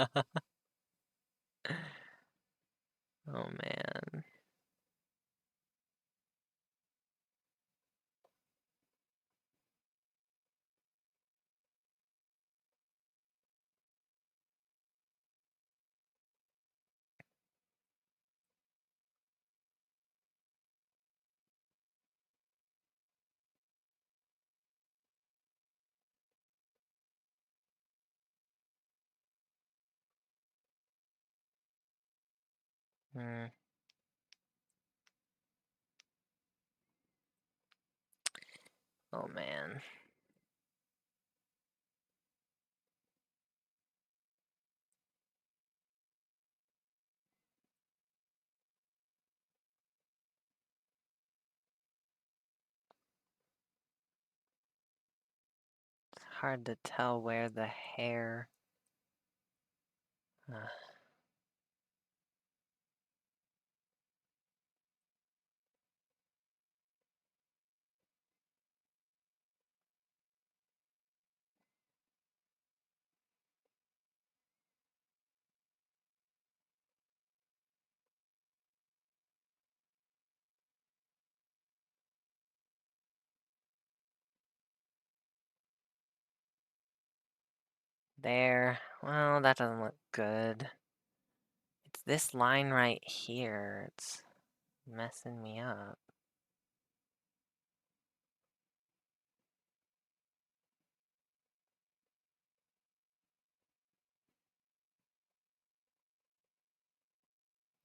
Oh man. Hmm. Oh man. It's hard to tell where the hair. Uh, there. Well, that doesn't look good. It's this line right here. It's messing me up.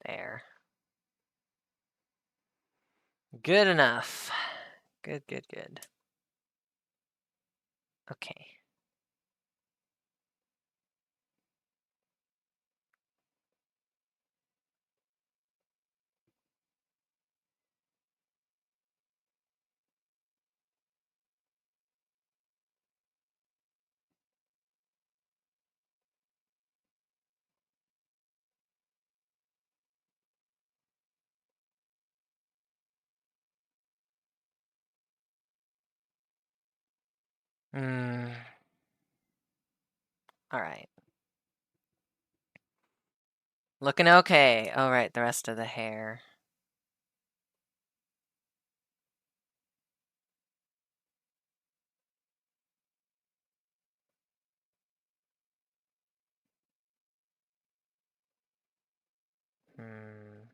There. Good enough. Good, good, good. Okay. Hmm. All right. Looking okay. All right, the rest of the hair. Hmm.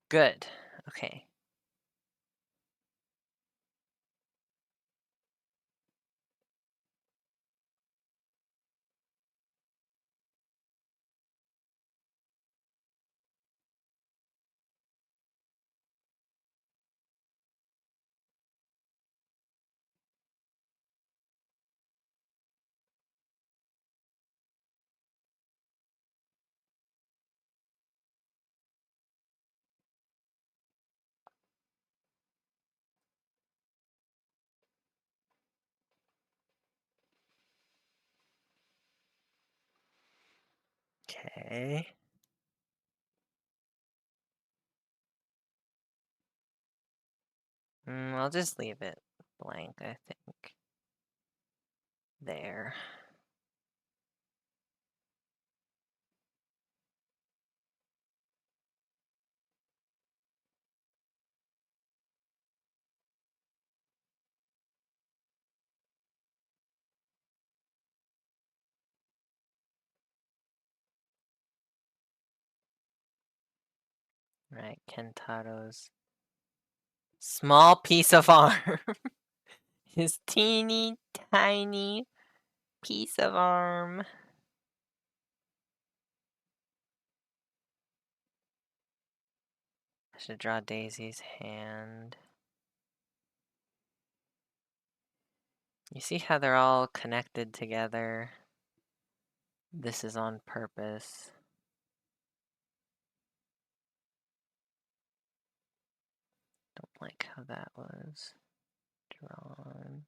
Good. Okay. Okay. I'll just leave it blank, I think. There. Right, Kentaro's small piece of arm. His teeny tiny piece of arm. I should draw Daisy's hand. You see how they're all connected together? This is on purpose. Don't like how that was drawn.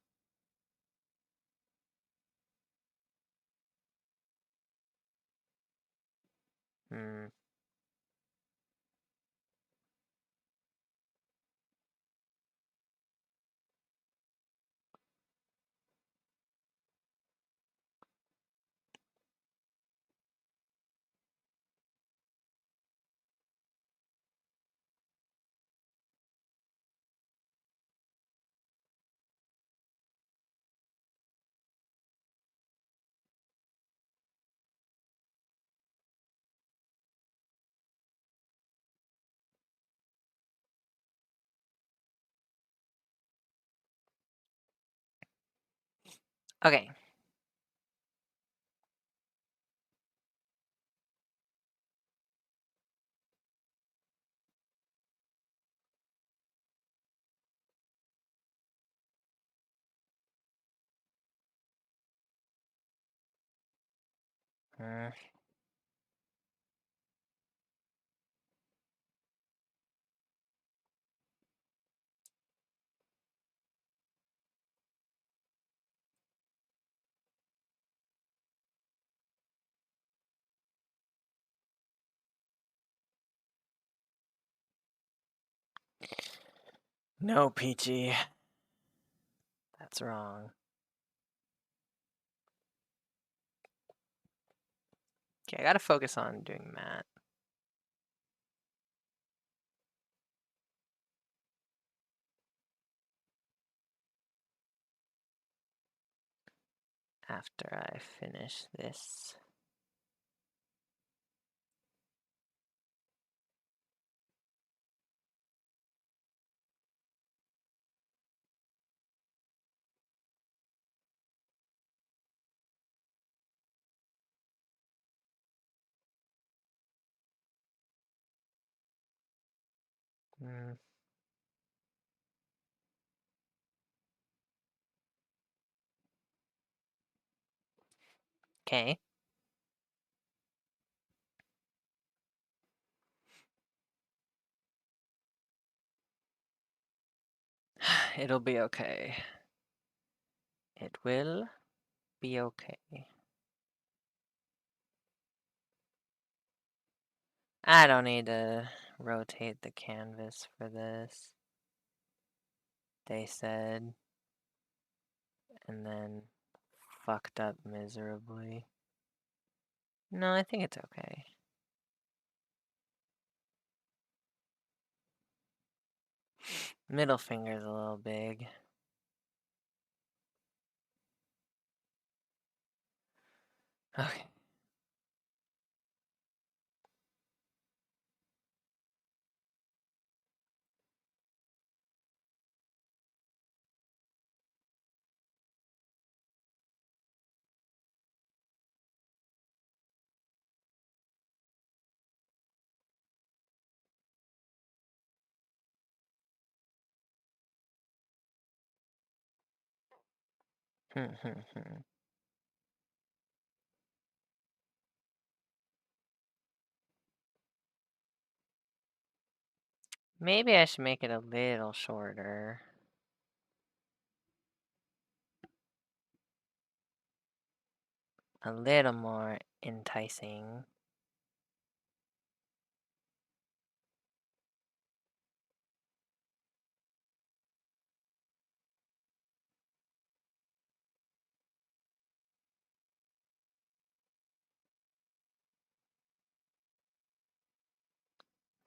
Okay. Uh, no, Peachy. That's wrong. Okay, I gotta focus on doing math. After I finish this. Okay. It'll be okay. It will be okay. I don't need to rotate the canvas for this, they said, and then fucked up miserably. No, I think it's okay. Middle finger's a little big. Okay. Maybe I should make it a little shorter. A little more enticing.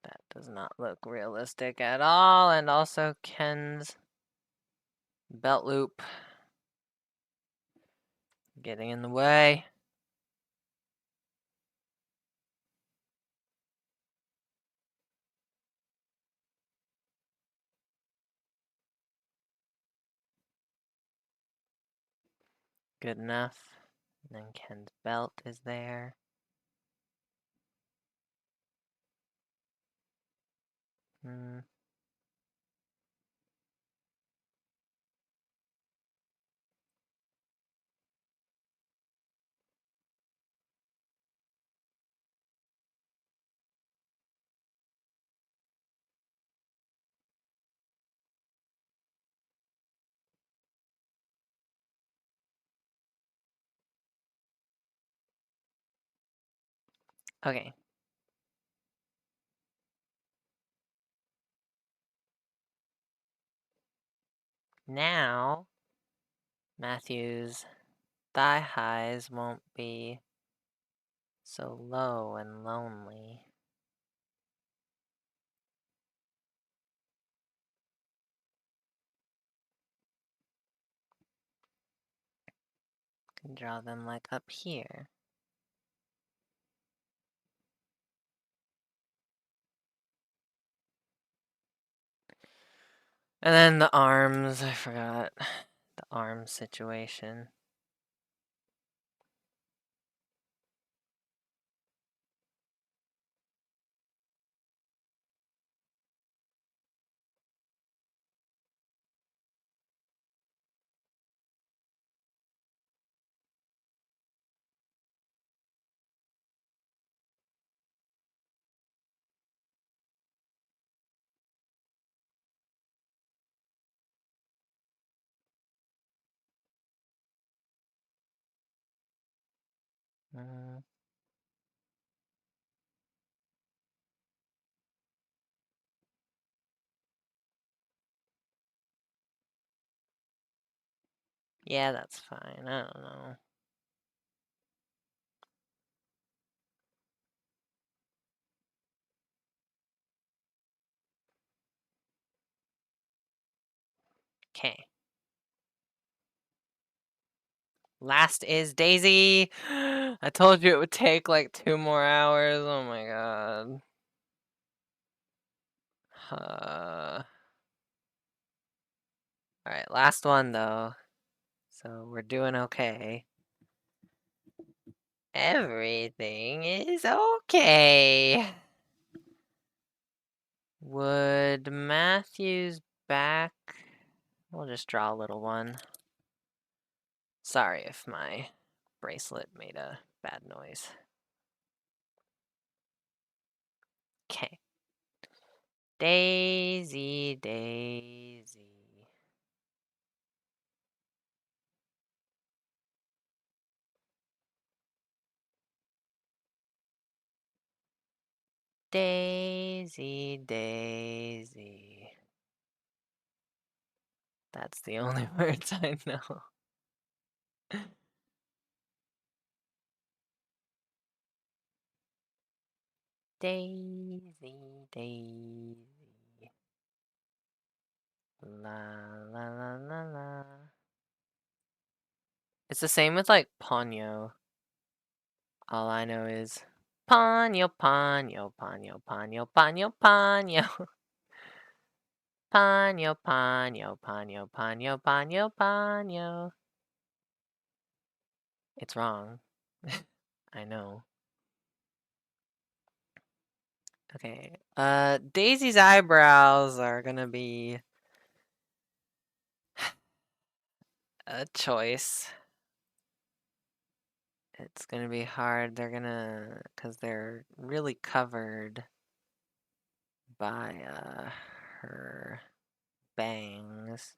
That does not look realistic at all. And also Ken's belt loop getting in the way. Good enough. And then Ken's belt is there. Okay. Now, Matthew's thigh highs won't be so low and lonely. Can draw them like up here. And then the arms, I forgot the arm situation. Yeah, that's fine. I don't know. Okay. Last is Daisy. I told you it would take like 2 more hours. Oh my god. Alright, last one though. So we're doing okay. Everything is okay. Would Matthew's back... We'll just draw a little one. Sorry if my bracelet made a bad noise. Okay. Daisy, Daisy. Daisy, Daisy. That's the only words I know. Daisy, Daisy. La la la la la. It's the same with like Ponyo. All I know is Ponyo, Ponyo, Ponyo, Ponyo, Ponyo, Ponyo. Ponyo, Ponyo, Ponyo, Ponyo, Ponyo, Ponyo. It's wrong. I know. Okay. Daisy's eyebrows are gonna be a choice. It's gonna be hard. Cause they're really covered by her bangs.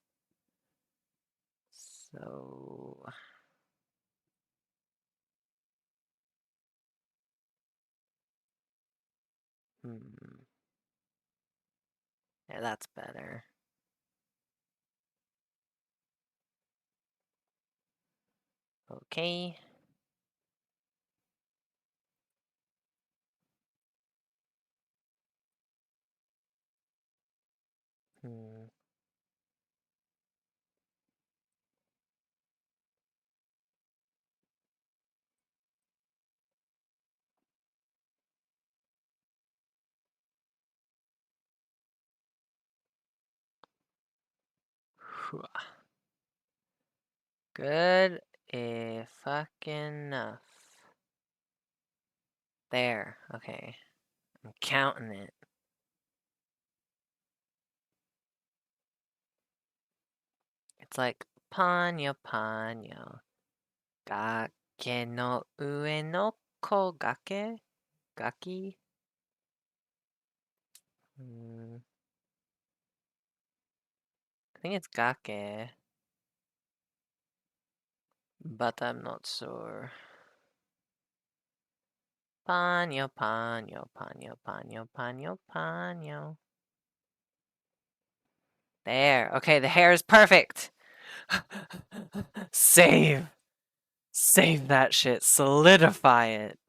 So yeah, that's better. Okay. Hmm. Good fucking enough. There. Okay. I'm counting it. It's like panyo panyo. Gake no ue no kogake? Gaki? I think it's gake, but I'm not sure. Panyo panyo panyo panyo panyo panyo. There. Okay, the hair is perfect. Save. Save that shit. Solidify it.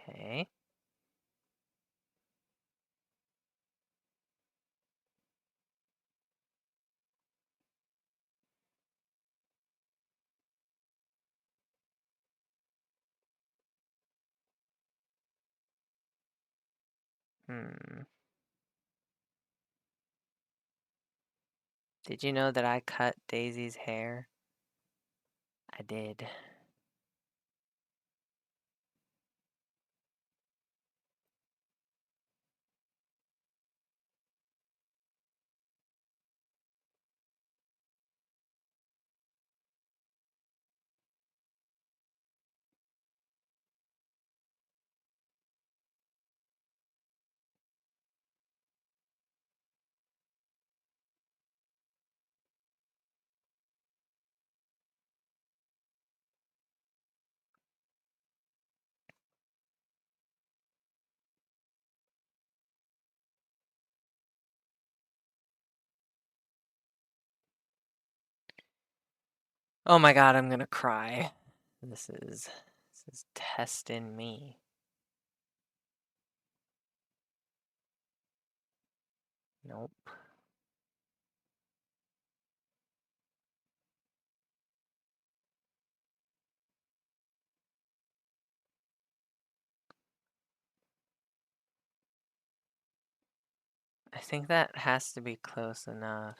Okay. Did you know that I cut Daisy's hair? I did. Oh my god, I'm gonna cry. This is testing me. Nope. I think that has to be close enough.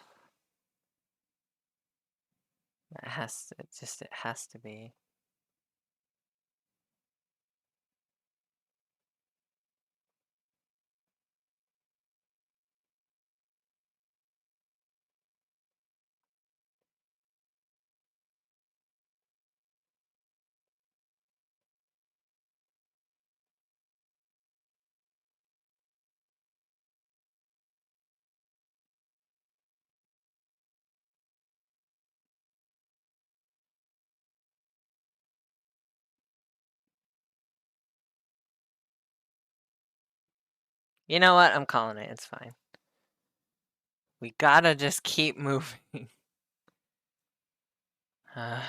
It has to, it has to be. You know what? I'm calling it. It's fine. We gotta just keep moving. Hmm.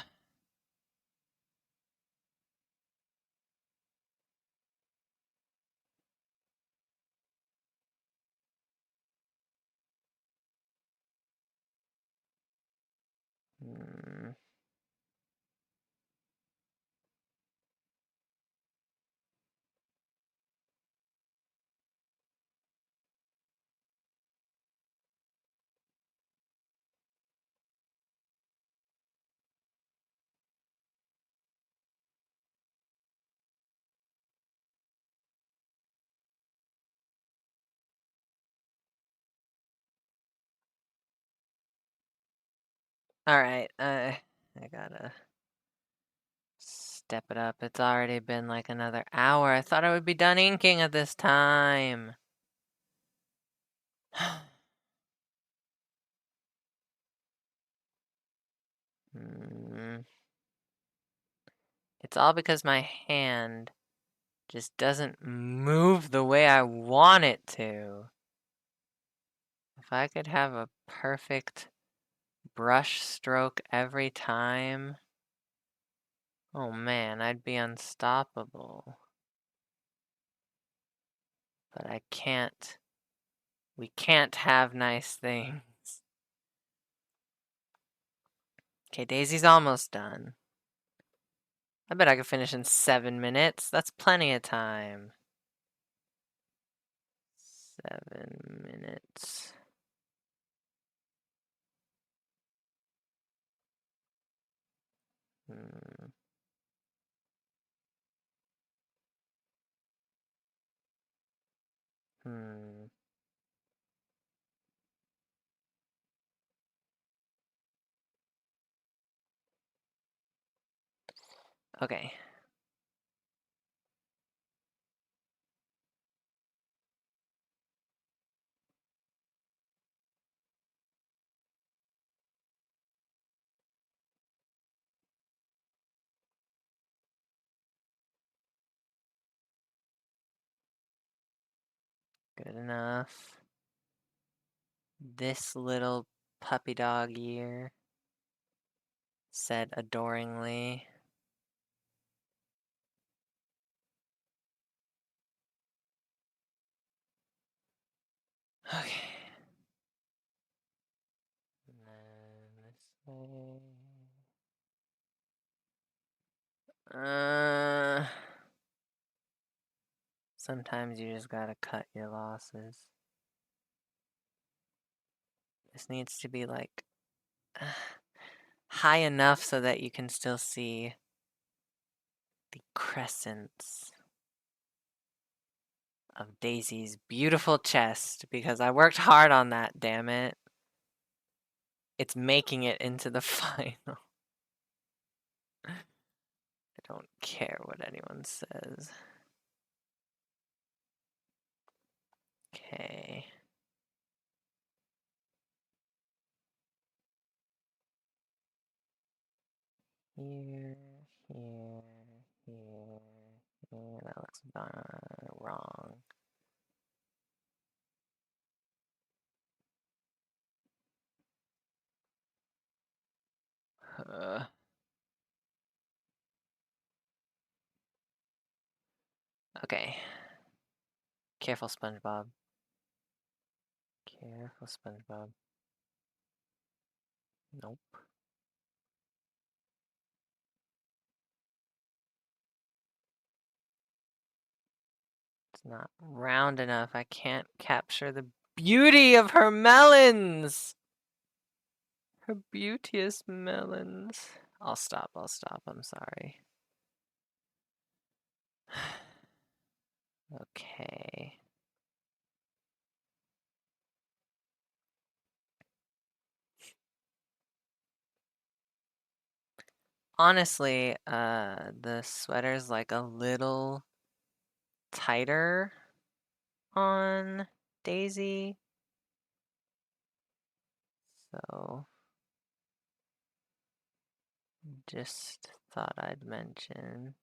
All right. I gotta step it up. It's already been like another hour. I thought I would be done inking at this time. It's all because my hand just doesn't move the way I want it to. If I could have a perfect brush stroke every time, oh man, I'd be unstoppable. But I can't. We can't have nice things. Okay, Daisy's almost done. I bet I could finish in 7 minutes. That's plenty of time. 7 minutes. Hmm. Hmm. Okay. Good enough. This little puppy dog ear said adoringly. Okay. And then this way. Sometimes you just gotta cut your losses. This needs to be like high enough so that you can still see the crescents of Daisy's beautiful chest, because I worked hard on that, damn it. It's making it into the final. I don't care what anyone says. Okay. Here, here, here, here. That looks wrong. Okay. Careful, SpongeBob. Careful, SpongeBob. Nope. It's not round enough. I can't capture the beauty of her melons. Her beauteous melons. I'll stop. I'm sorry. Okay. Honestly, the sweater's like a little tighter on Daisy. So, just thought I'd mention.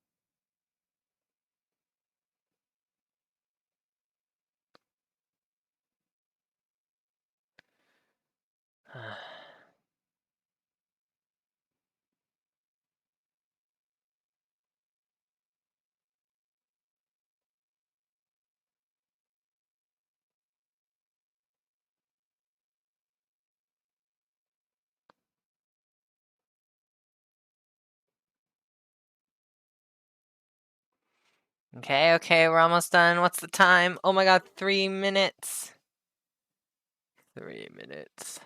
Okay, we're almost done. What's the time? Oh my god, 3 minutes. 3 minutes.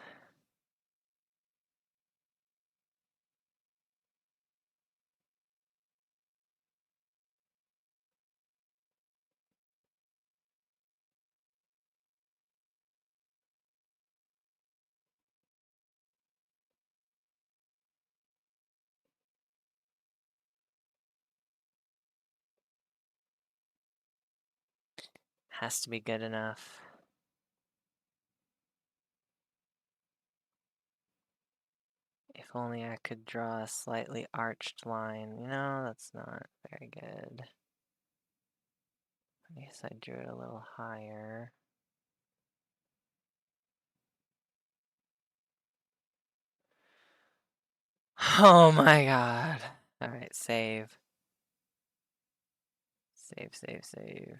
Has to be good enough. If only I could draw a slightly arched line. You know, that's not very good. I guess I drew it a little higher. Oh my god. Alright, save. Save, save, save.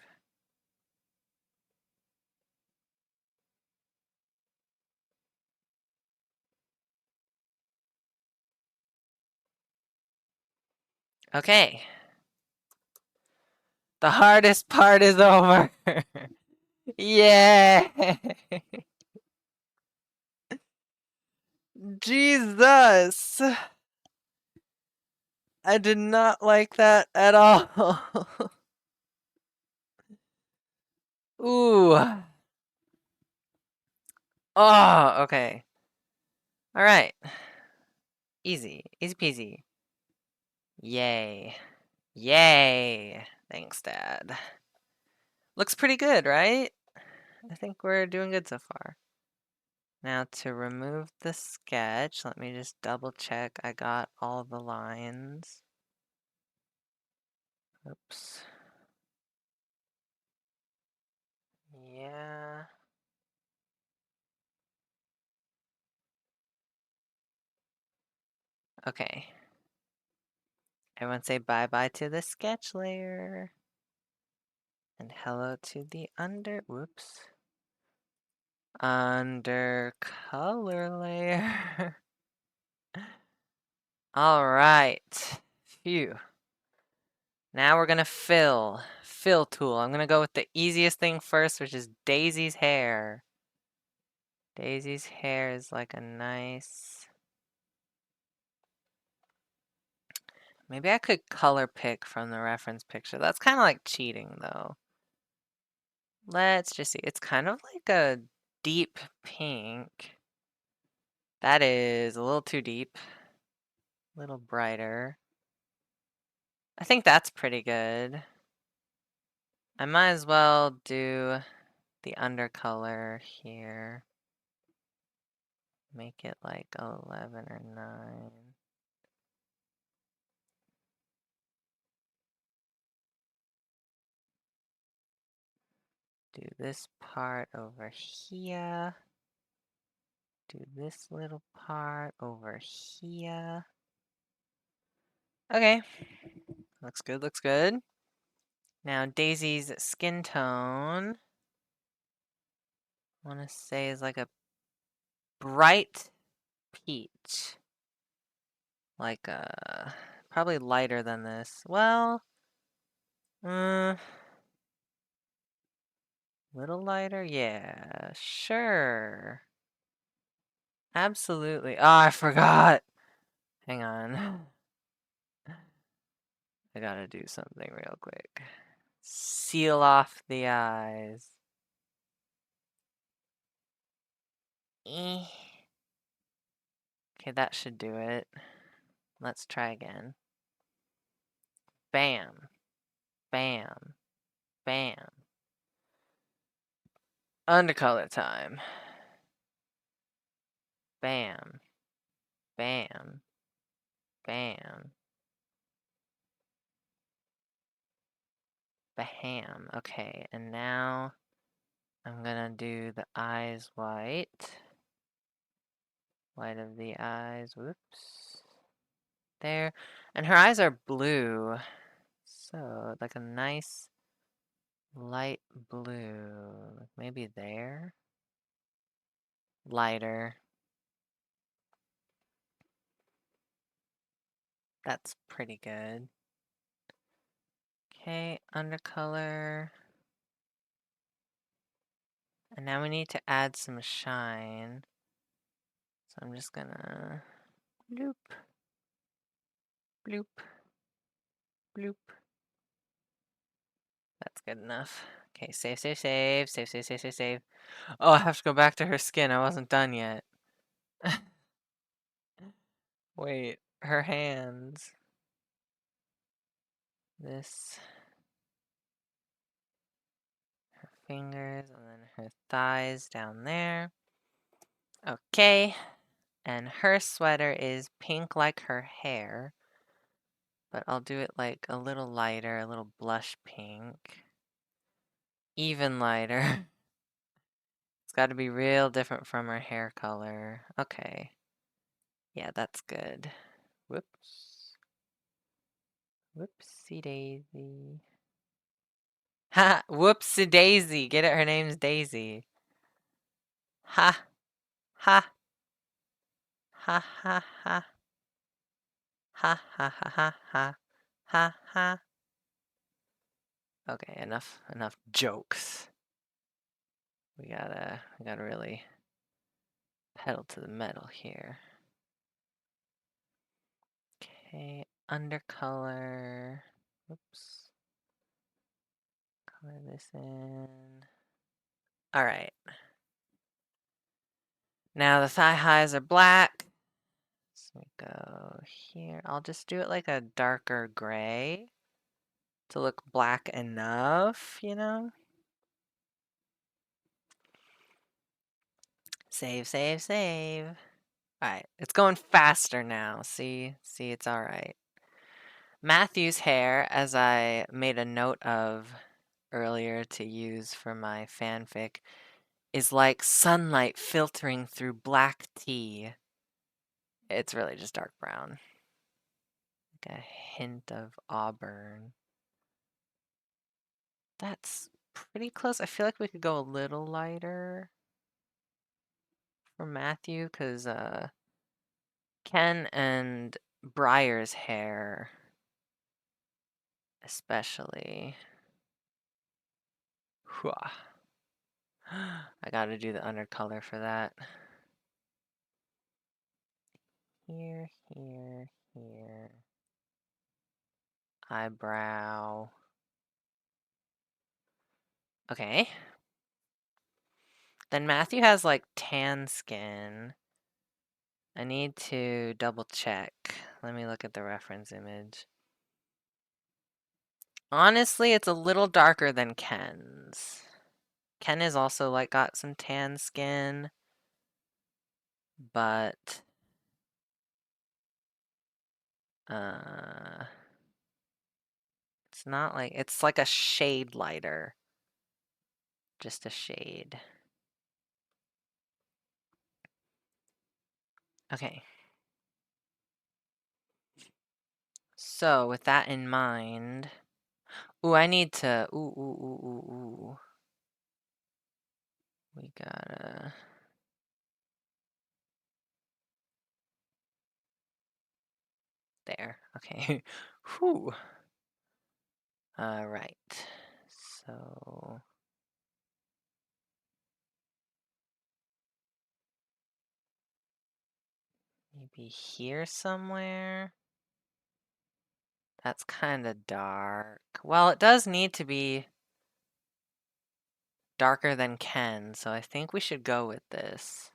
Okay. The hardest part is over. Yeah. Jesus. I did not like that at all. Ooh. Oh, okay. All right. Easy. Easy peasy. Yay. Yay. Thanks, Dad. Looks pretty good, right? I think we're doing good so far. Now to remove the sketch, let me just double check I got all the lines. Oops. Yeah. Okay. Everyone say bye-bye to the sketch layer. And hello to the whoops. Under color layer. All right. Phew. Now we're gonna fill. Fill tool. I'm gonna go with the easiest thing first, which is Daisy's hair. Daisy's hair is like a nice... Maybe I could color pick from the reference picture. That's kind of like cheating, though. Let's just see. It's kind of like a deep pink. That is a little too deep. A little brighter. I think that's pretty good. I might as well do the undercolor here. Make it like 11 or 9. Do this part over here. Do this little part over here. Okay. Looks good, looks good. Now Daisy's skin tone, I want to say is like a bright peach. Like probably lighter than this. Well, little lighter? Yeah, sure. Absolutely. Oh, I forgot. Hang on. I gotta do something real quick. Seal off the eyes. Eh. Okay, that should do it. Let's try again. Bam. Bam. Bam. Undercolor time. Bam. Bam. Bam. Bam. Okay, and now I'm gonna do the eyes white. White of the eyes. Whoops. There. And her eyes are blue. So, like a nice light blue. Maybe there? Lighter. That's pretty good. Okay, undercolor. And now we need to add some shine. So I'm just gonna bloop, bloop, bloop. That's good enough. Okay, save, save, save, save, save, save, save, save. Oh, I have to go back to her skin. I wasn't done yet. Wait, her hands. This, her fingers, and then her thighs down there. Okay, and her sweater is pink like her hair, but I'll do it like a little lighter, a little blush pink. Even lighter. It's got to be real different from her hair color. Okay. Yeah, that's good. Whoops. Whoopsie daisy. Ha! Whoopsie daisy. Get it? Her name's Daisy. Ha! Ha! Ha ha ha. Ha ha ha ha ha. Ha ha. Okay, enough jokes. We gotta really pedal to the metal here. Okay, undercolor. Oops. Color this in. All right. Now the thigh highs are black. So we go here. I'll just do it like a darker gray to look black enough, you know? Save, save, save. All right, it's going faster now. See, it's all right. Matthew's hair, as I made a note of earlier to use for my fanfic, is like sunlight filtering through black tea. It's really just dark brown. Like a hint of auburn. That's pretty close. I feel like we could go a little lighter for Matthew, because Ken and Briar's hair, especially. Hwah. I gotta do the undercolor for that. Here, here, here. Eyebrow. Okay. Then Matthew has like tan skin. I need to double check. Let me look at the reference image. Honestly, it's a little darker than Ken's. Ken is also like got some tan skin, but it's not like, it's like a shade lighter. Just a shade. Okay. So with that in mind, ooh, I need to, ooh. We gotta, there, okay. Whew. All right, so maybe here somewhere. That's kind of dark. Well, it does need to be darker than Ken, so I think we should go with this.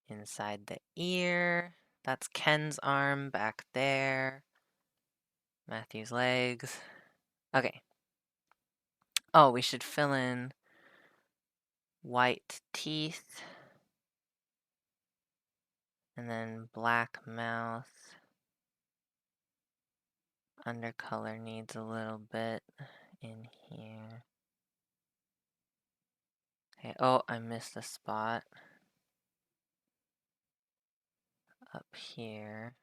Inside the ear. That's Ken's arm back there. Matthew's legs. Okay. Oh, we should fill in white teeth. And then black mouth. Undercolor needs a little bit in here. Okay, oh, I missed a spot. Up here.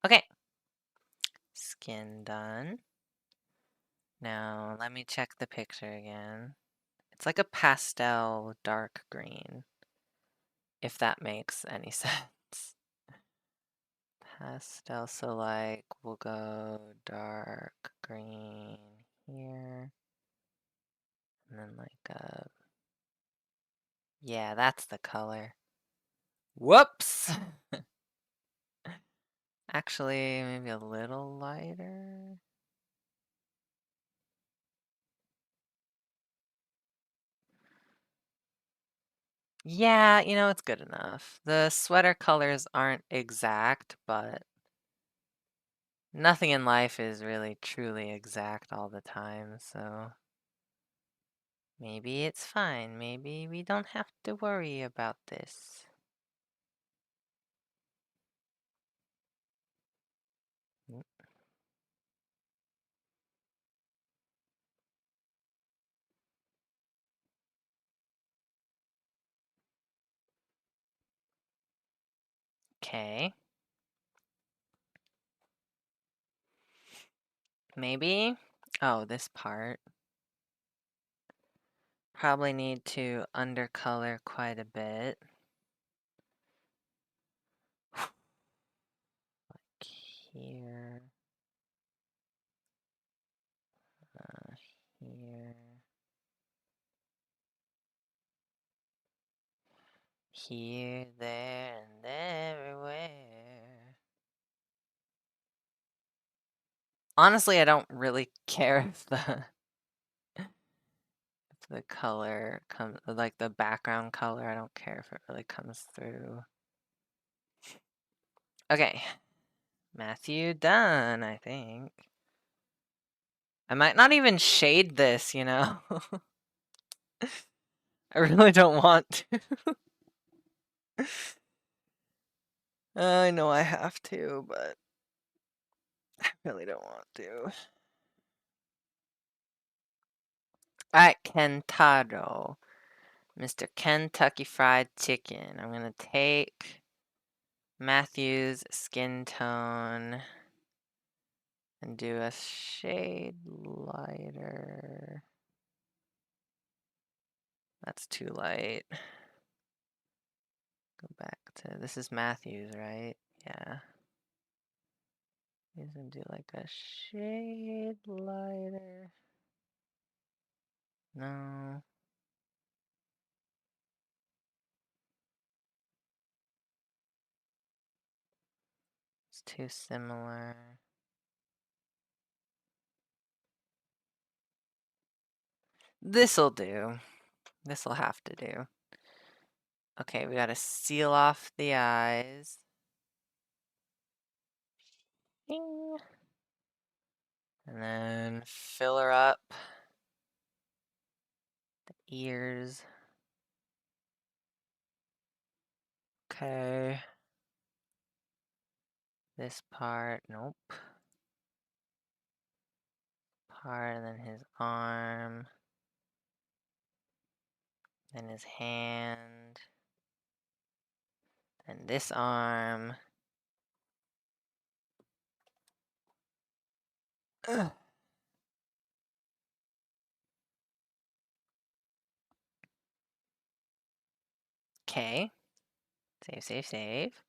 Okay. Skin done. Now, let me check the picture again. It's like a pastel dark green, if that makes any sense. Pastel, so like, we'll go dark green here. And then like a, yeah, that's the color. Whoops! Actually, maybe a little lighter. Yeah, you know, it's good enough. The sweater colors aren't exact, but nothing in life is really truly exact all the time, so maybe it's fine. Maybe we don't have to worry about this. Okay. Maybe. Oh, this part. Probably need to undercolor quite a bit. Like here. Here. Here, there, and everywhere. Honestly, I don't really care if the color comes, like the background color, I don't care if it really comes through. Okay. Matthew, done, I think. I might not even shade this, you know? I really don't want to. I know I have to, but I really don't want to. Alright, Kentaro. Mr. Kentucky Fried Chicken. I'm gonna take Matthew's skin tone and do a shade lighter. That's too light. Go back to, this is Matthew's, right? Yeah. He's gonna do like a shade lighter. No. It's too similar. This'll do. This'll have to do. Okay, we gotta seal off the eyes. Ding. And then fill her up. The ears. Okay. This part, nope. Part, and then his arm. Then his hand. Then this arm. Ugh. Okay. Save, save, save.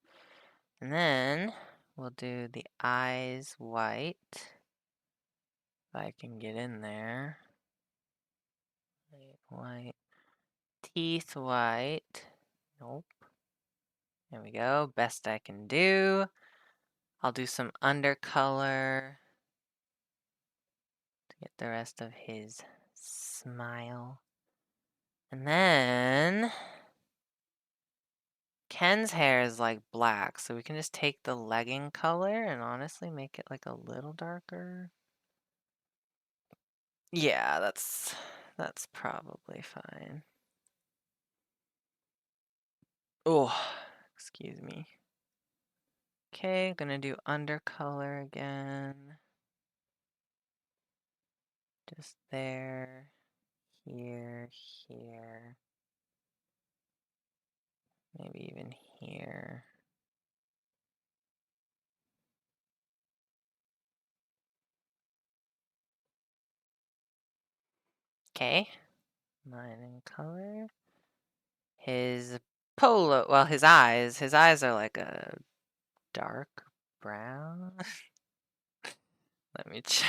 And then we'll do the eyes white. If I can get in there. White. Teeth white. Nope. There we go. Best I can do. I'll do some undercolor to get the rest of his smile. And then Ken's hair is like black, so we can just take the legging color and honestly make it like a little darker. Yeah, that's probably fine. Oh, excuse me. Okay, gonna do undercolor again. Just there, here, here. Maybe even here. Okay, line and color. His his eyes are like a dark brown. Let me check.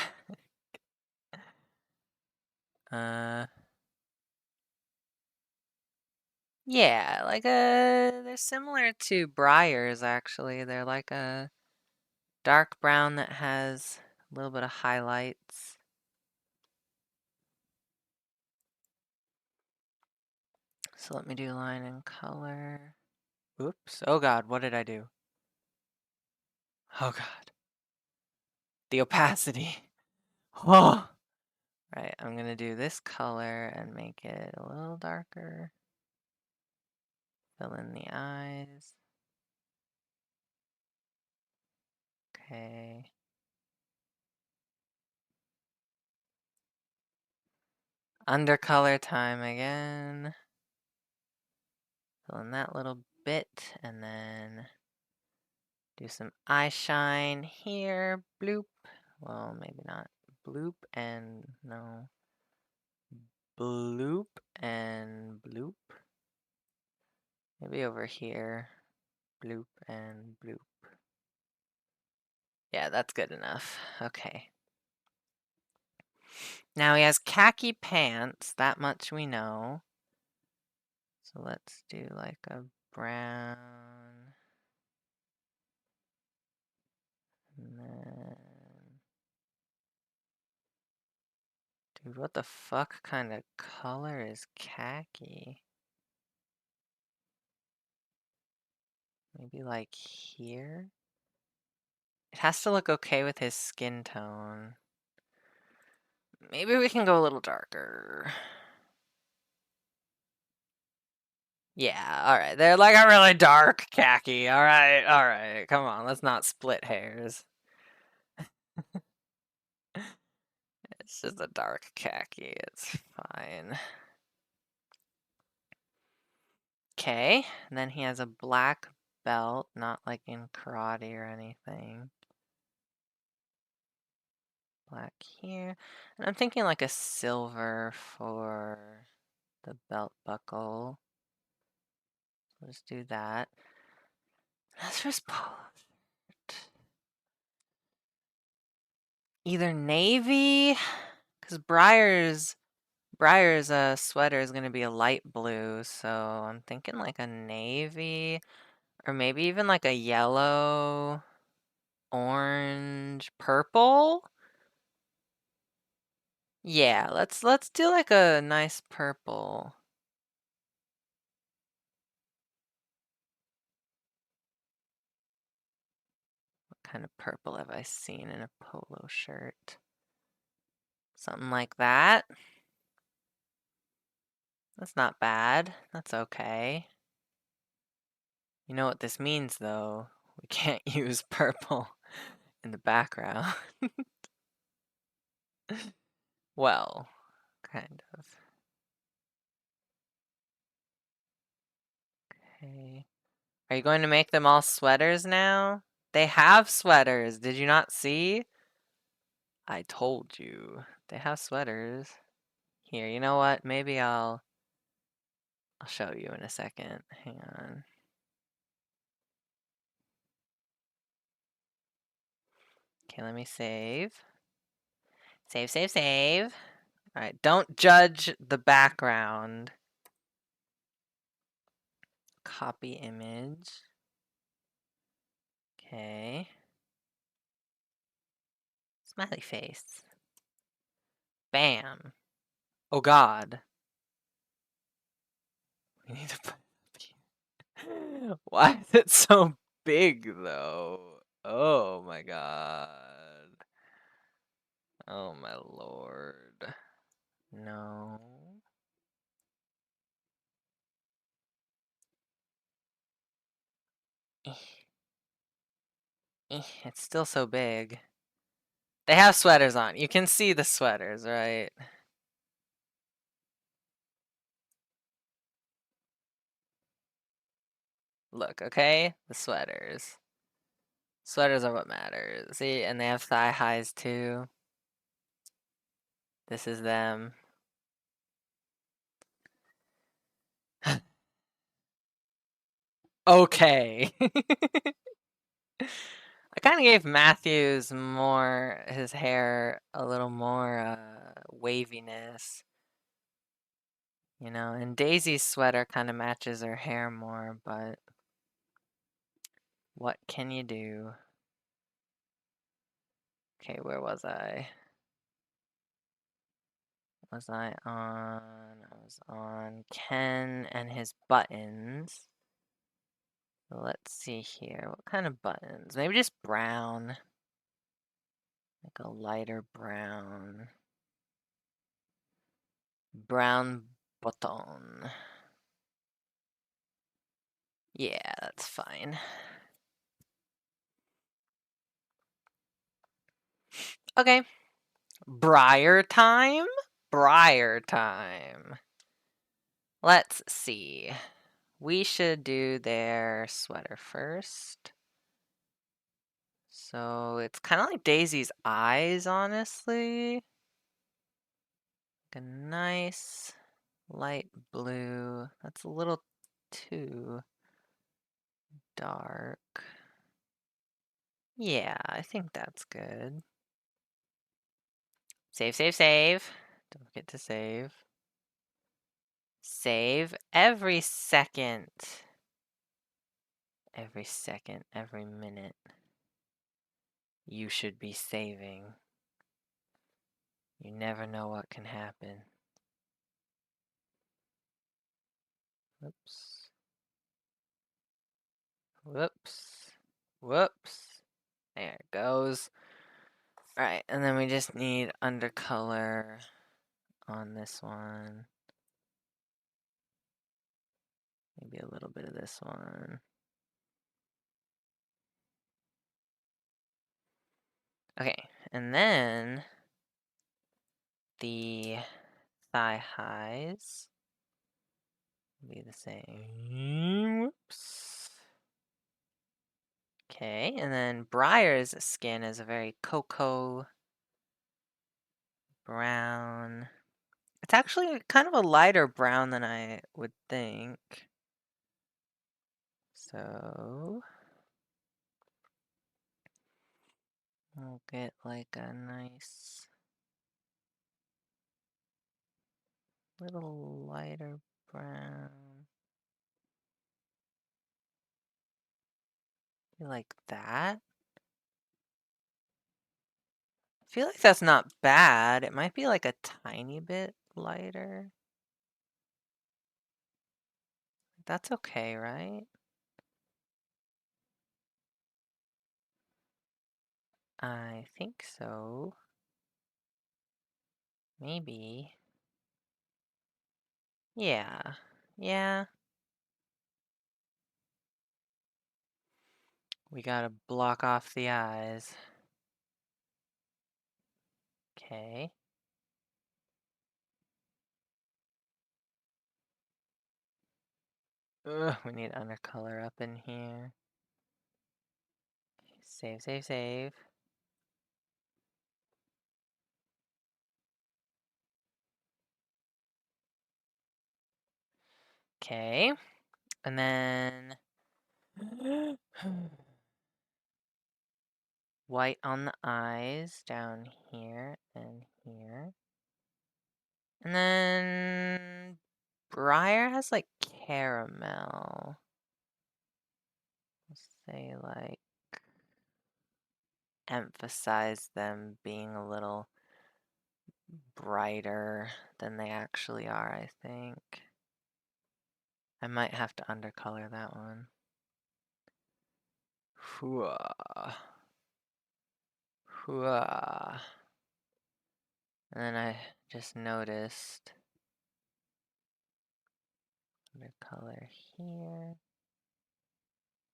Yeah, like they're similar to Briar's actually. They're like a dark brown that has a little bit of highlights. So let me do line and color. Oops. Oh God, what did I do? Oh God. The opacity. Oh. Right, I'm gonna do this color and make it a little darker. Fill in the eyes. Okay. Undercolor time again. Fill in that little bit and then Do some eye shine here. Bloop. Well, maybe not. Bloop and no. Bloop and bloop. Maybe over here. Bloop and bloop. Yeah, that's good enough. Okay. Now he has khaki pants. That much we know. So let's do like a brown. And then... Dude, what the fuck kind of color is khaki? Maybe like here? It has to look okay with his skin tone. Maybe we can go a little darker. Yeah, alright. They're like a really dark khaki. Alright. Come on, let's not split hairs. It's just a dark khaki. It's fine. Okay, and then he has a black belt, not like in karate or anything. Black here. And I'm thinking like a silver for the belt buckle. Let's do that. That's just polo shirt. Either navy, because Briar's sweater is gonna be a light blue, so I'm thinking like a navy, or maybe even like a yellow, orange, purple. Yeah, let's do like a nice purple. What kind of purple have I seen in a polo shirt? Something like that. That's not bad. That's okay. You know what this means, though? We can't use purple in the background. Well, kind of. Okay. Are you going to make them all sweaters now? They have sweaters. Did you not see? I told you. They have sweaters. Here, you know what? Maybe I'll show you in a second. Hang on. Okay, let me save. Save. All right, don't judge the background. Copy image. Okay. Smiley face. Bam. Oh God. We need to put it up here. Why is it so big though? Oh my God. Oh my Lord. No. It's still so big. They have sweaters on. You can see the sweaters, right? Look, okay? The sweaters. Sweaters are what matters. See, and they have thigh highs too. This is them. Okay. I kind of gave Matthews more, his hair, a little more waviness. You know, and Daisy's sweater kind of matches her hair more, but what can you do? Okay, where was I? I was on Ken and his buttons. So let's see here. What kind of buttons? Maybe just brown. Like a lighter brown. Brown button. Yeah, that's fine. Okay. Briar time? Briar time. Let's see. We should do their sweater first. So it's kind of like Daisy's eyes, honestly. Like a nice light blue. That's a little too dark. Yeah, I think that's good. Save, save, save. Don't forget to save. Save every second. Every second, every minute. You should be saving. You never know what can happen. Whoops. Whoops. Whoops. There it goes. Alright, and then we just need undercolor on this one. Maybe a little bit of this one. Okay, and then the thigh highs be the same. Whoops. Okay, and then Briar's skin is a very cocoa brown. It's actually kind of a lighter brown than I would think. So we'll get like a nice little lighter brown. Like that. I feel like that's not bad. It might be like a tiny bit lighter. That's okay, right? I think so. Maybe. Yeah. Yeah. We gotta block off the eyes. Okay. Ugh, we need undercolor up in here. Save, save, save. Okay. And then white on the eyes down here and here. And then Briar has like caramel. Let's say like emphasize them being a little brighter than they actually are, I think. I might have to undercolor that one. Hooah. Hooah. And then I just noticed undercolor here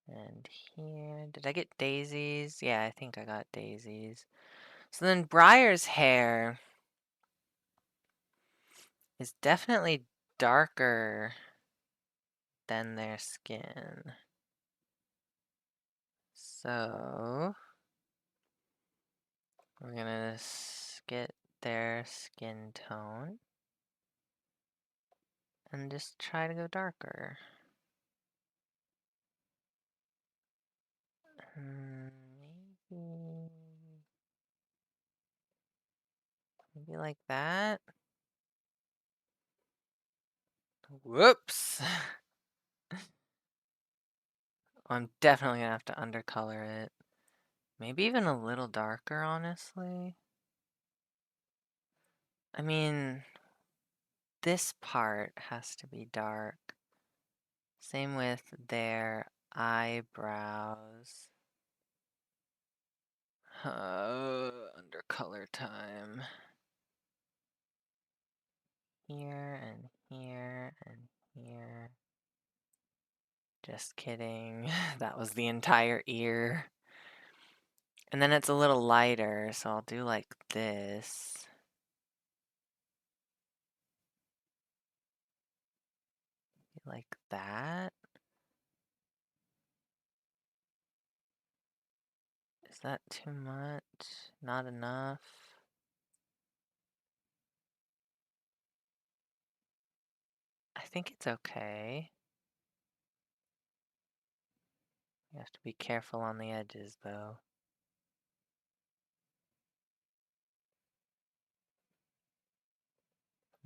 and here. Did I get daisies? Yeah, I think I got daisies. So then Briar's hair is definitely darker than their skin. So we're gonna get their skin tone and just try to go darker. Maybe, maybe like that. Whoops. I'm definitely gonna have to undercolor it. Maybe even a little darker, honestly. I mean, this part has to be dark. Same with their eyebrows. Undercolor time. Here and here and here. Just kidding. That was the entire ear. And then it's a little lighter, so I'll do like this. Like that. Is that too much? Not enough? I think it's okay. You have to be careful on the edges, though.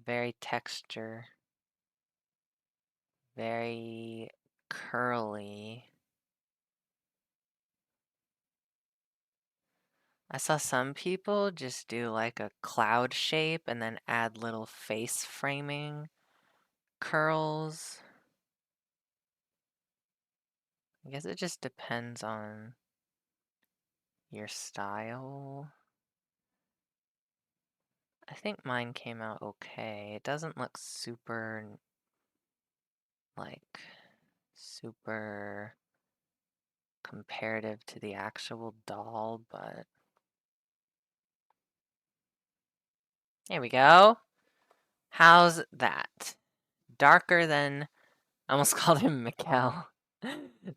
Very texture. Very curly. I saw some people just do like a cloud shape and then add little face framing curls. I guess it just depends on your style. I think mine came out okay. It doesn't look super, like, super comparative to the actual doll, but there we go. How's that? Darker than, I almost called him Mikkel.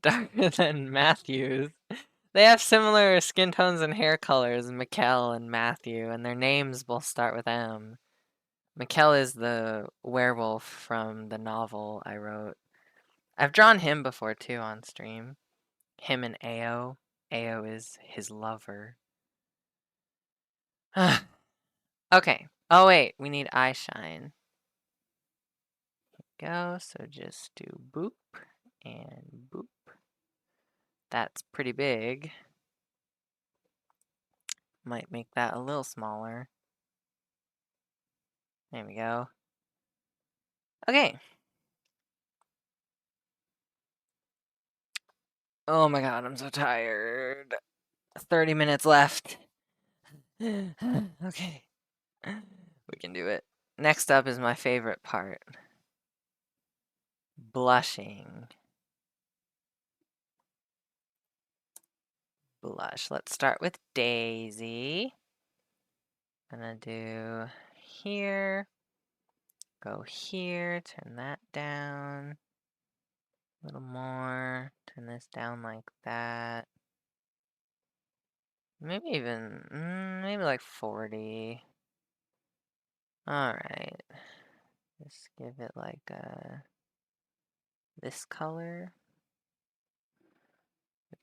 Darker than Matthew's. They have similar skin tones and hair colors, Mikkel and Matthew, and their names both start with M. Mikkel is the werewolf from the novel I wrote. I've drawn him before too on stream. Him and Ao. Ao is his lover. Okay. Oh wait, we need eye shine. Go, so just do boop and boop. That's pretty big. Might make that a little smaller. There we go. Okay. Oh my god, I'm so tired. 30 minutes left. Okay. We can do it. Next up is my favorite part. Blushing. Blush. Let's start with Daisy. Gonna do here. Go here. Turn that down. A little more. Turn this down like that. Maybe even, maybe like 40. Alright. Just give it like this color.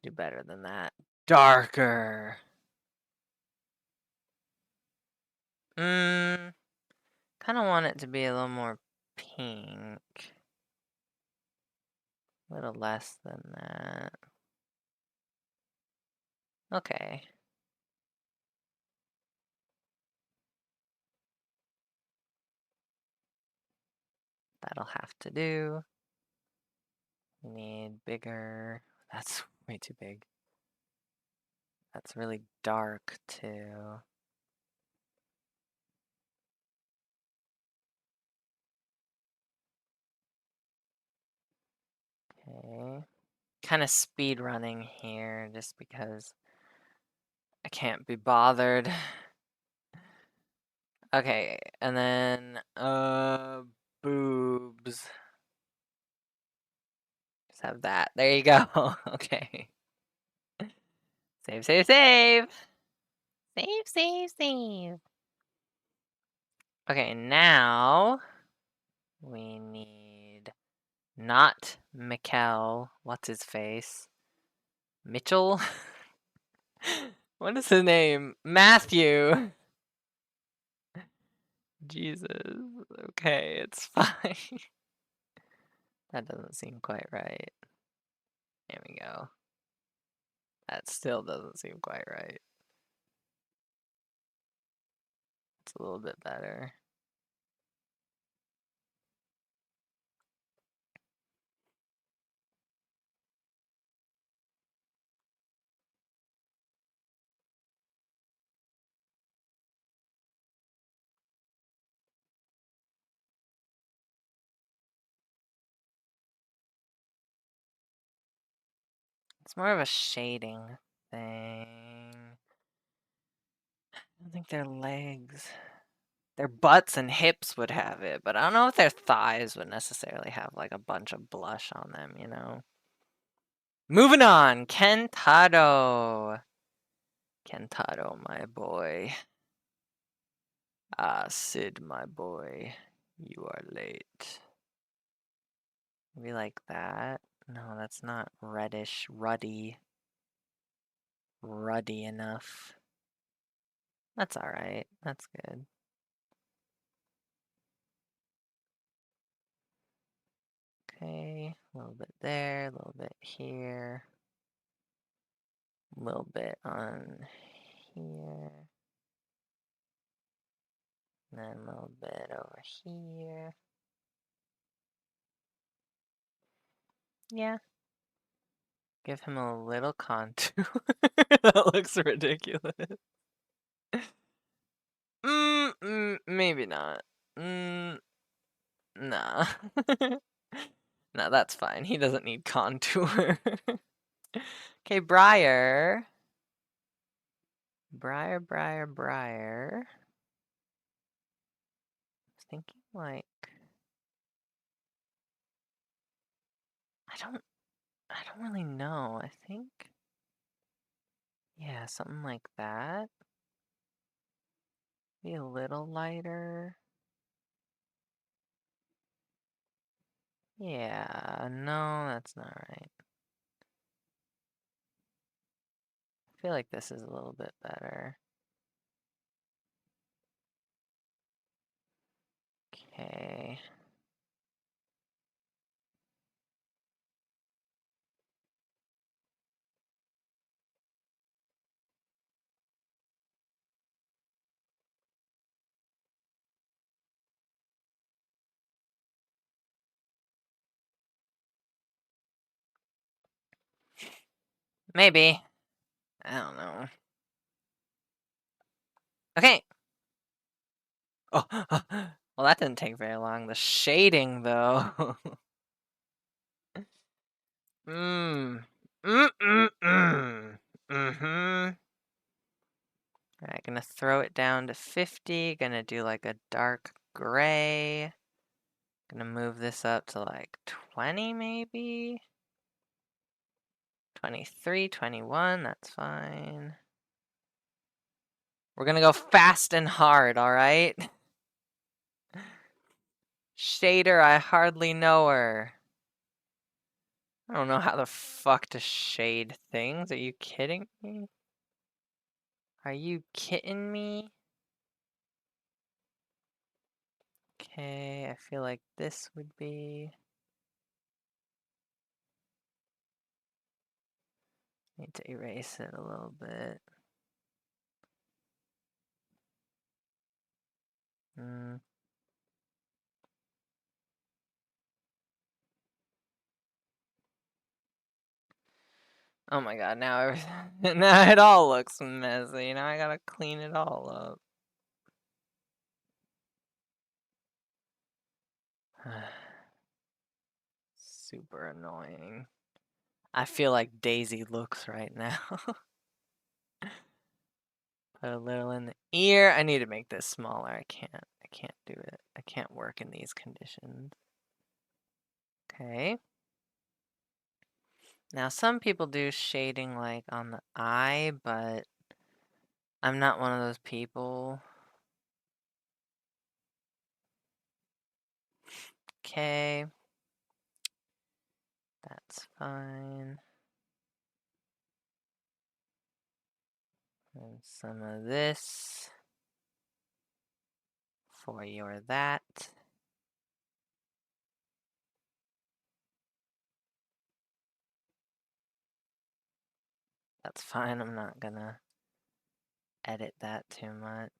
Do better than that. Darker. Kind of want it to be a little more pink. A little less than that. Okay. That'll have to do. We need bigger. That's way too big. That's really dark too. Okay. Kind of speed running here just because I can't be bothered. Okay, and then boobs. Just have that. There you go. Okay. Save, save, save. Save, save, save. Okay, now we need not Mikkel. What's his face? Mitchell? What is his name? Matthew. Jesus. Okay, it's fine. That doesn't seem quite right. There we go. That still doesn't seem quite right. It's a little bit better. It's more of a shading thing. I don't think their legs. Their butts and hips would have it, but I don't know if their thighs would necessarily have like a bunch of blush on them, you know? Moving on, Kentaro. Kentaro, my boy. Sid, my boy. You are late. Maybe like that. No, that's not reddish. Ruddy. Ruddy enough. That's alright. That's good. Okay, a little bit there, a little bit here. A little bit on here. And then a little bit over here. Yeah. Give him a little contour. That looks ridiculous. Maybe not. Nah. No, that's fine. He doesn't need contour. Okay, Briar. Briar. I was thinking like I don't really know. I think yeah, something like that. Be a little lighter. Yeah, no, that's not right. I feel like this is a little bit better. Okay. Maybe. I don't know. Okay. Oh, well, that didn't take very long. The shading, though. Mm. Mm-hmm. Alright, gonna throw it down to 50. Gonna do like a dark gray. Gonna move this up to like 20 maybe? 23, 21, that's fine. We're gonna go fast and hard, alright? Shader, I hardly know her. I don't know how the fuck to shade things. Are you kidding me? Are you kidding me? Okay, I feel like this would be... Need to erase it a little bit. Oh my god, now everything... now it all looks messy. Now I gotta clean it all up. Super annoying. I feel like Daisy looks right now. Put a little in the ear. I need to make this smaller. I can't do it. I can't work in these conditions. Okay. Now some people do shading like on the eye, but I'm not one of those people. Okay. That's fine. And some of this for your that. That's fine. I'm not gonna edit that too much.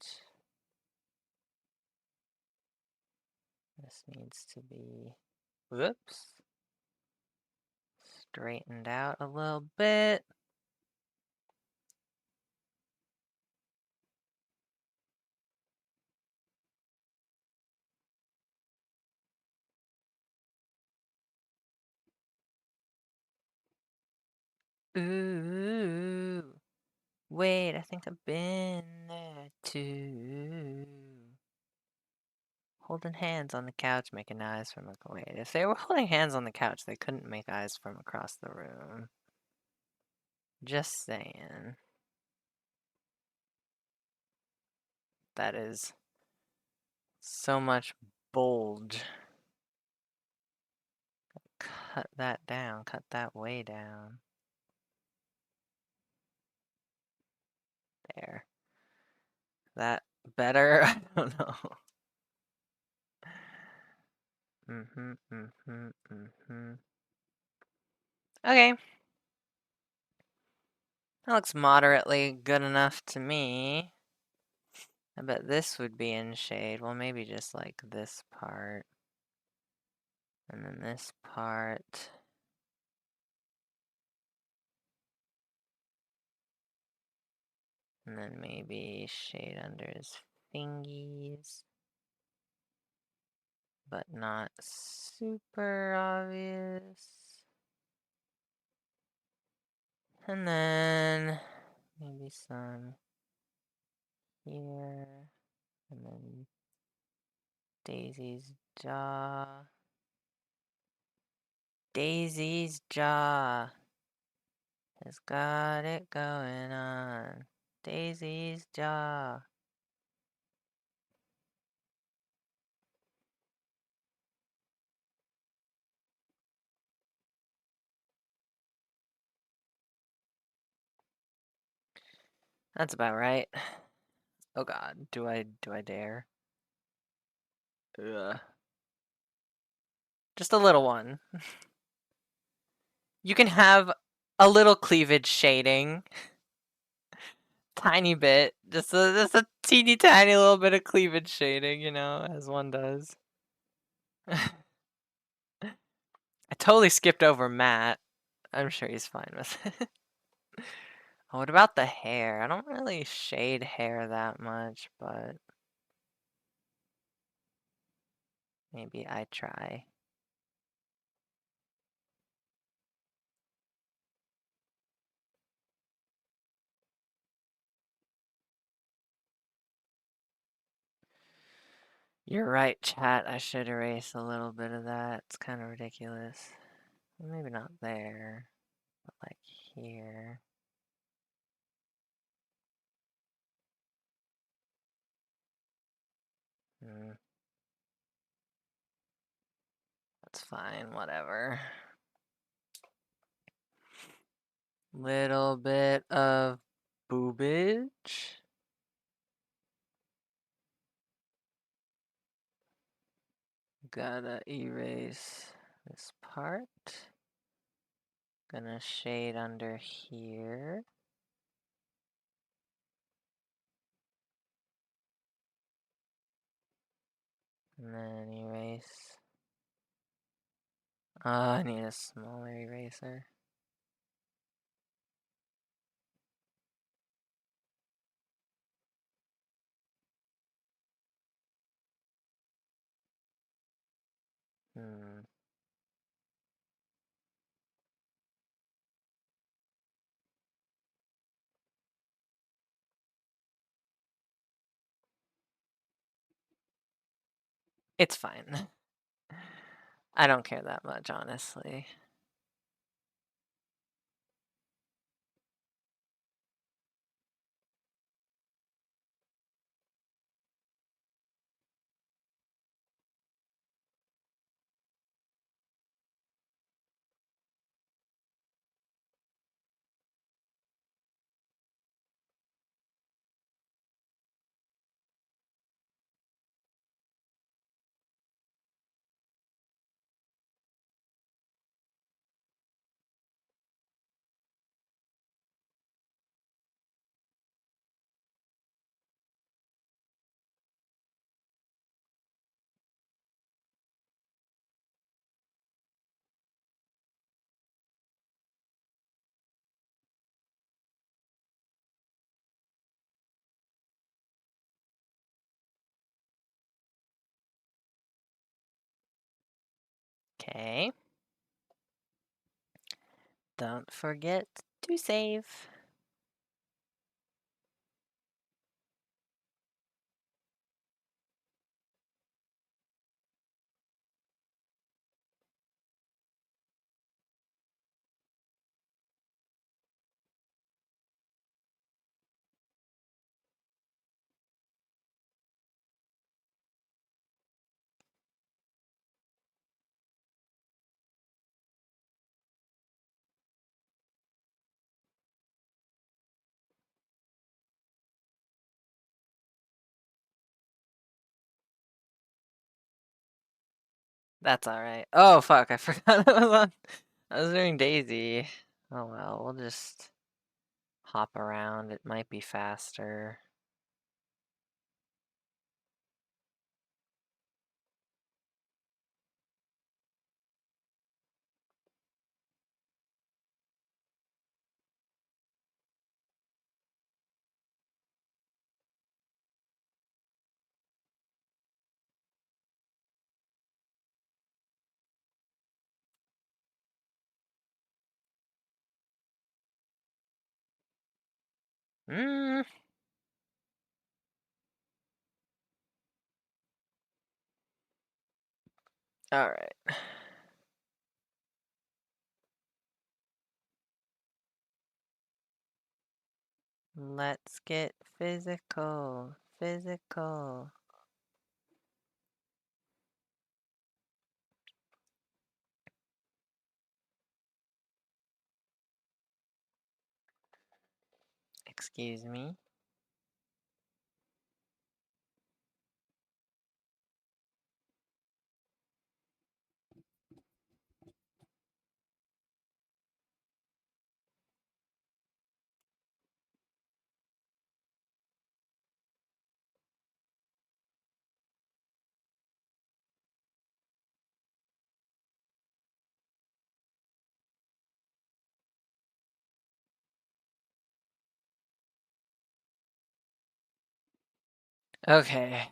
This needs to be, whoops, straightened out a little bit. Ooh, wait, I think I've been there too. Holding hands on the couch, making eyes from across. Wait, if they were holding hands on the couch, they couldn't make eyes from across the room. Just saying. that is so much bulge. Cut that down, cut that way down. There. That better? I don't know. Okay. That looks moderately good enough to me. I bet this would be in shade. Well, maybe just like this part. And then this part. And then maybe shade under his fingies. But not super obvious. And then maybe some here. And then Daisy's jaw. Daisy's jaw has got it going on. Daisy's jaw. That's about right. Oh God, do I dare? Ugh. Just a little one. You can have a little cleavage shading. Tiny bit. Just a teeny tiny little bit of cleavage shading, you know, as one does. I totally skipped over Matt. I'm sure he's fine with it. Oh, what about the hair? I don't really shade hair that much, but maybe I try. You're right, chat. I should erase a little bit of that. It's kind of ridiculous. Maybe not there, but like here. That's fine, whatever. Little bit of boobage. Gotta erase this part. Gonna shade under here. And then erase. Oh, I need a smaller eraser. It's fine. I don't care that much, honestly. Okay. Don't forget to save. That's alright. Oh, fuck, I forgot I was on. I was doing Daisy. Oh well, we'll just hop around. It might be faster. Mm. Alright. Let's get physical. Physical. Excuse me. Okay.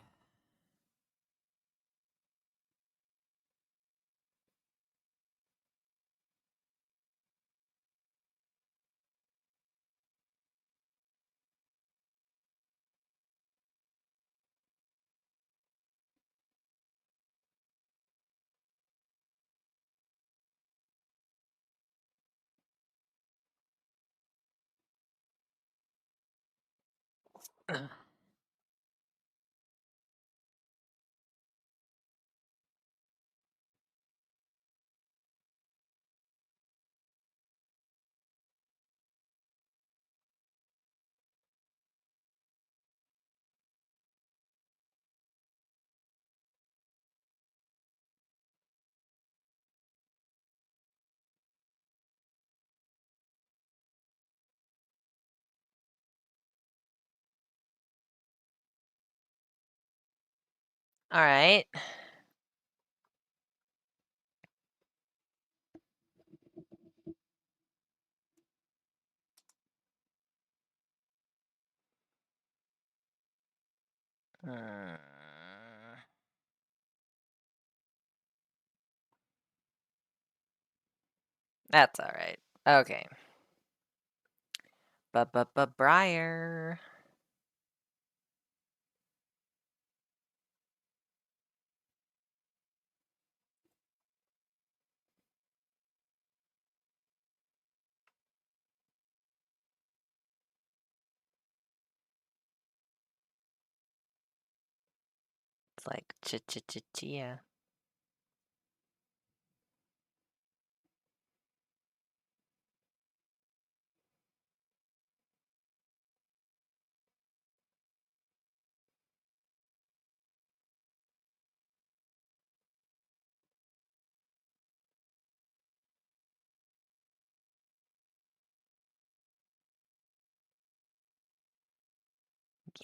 Alright. Mm. That's alright. Okay. Briar. It's like ch-ch-ch-chia.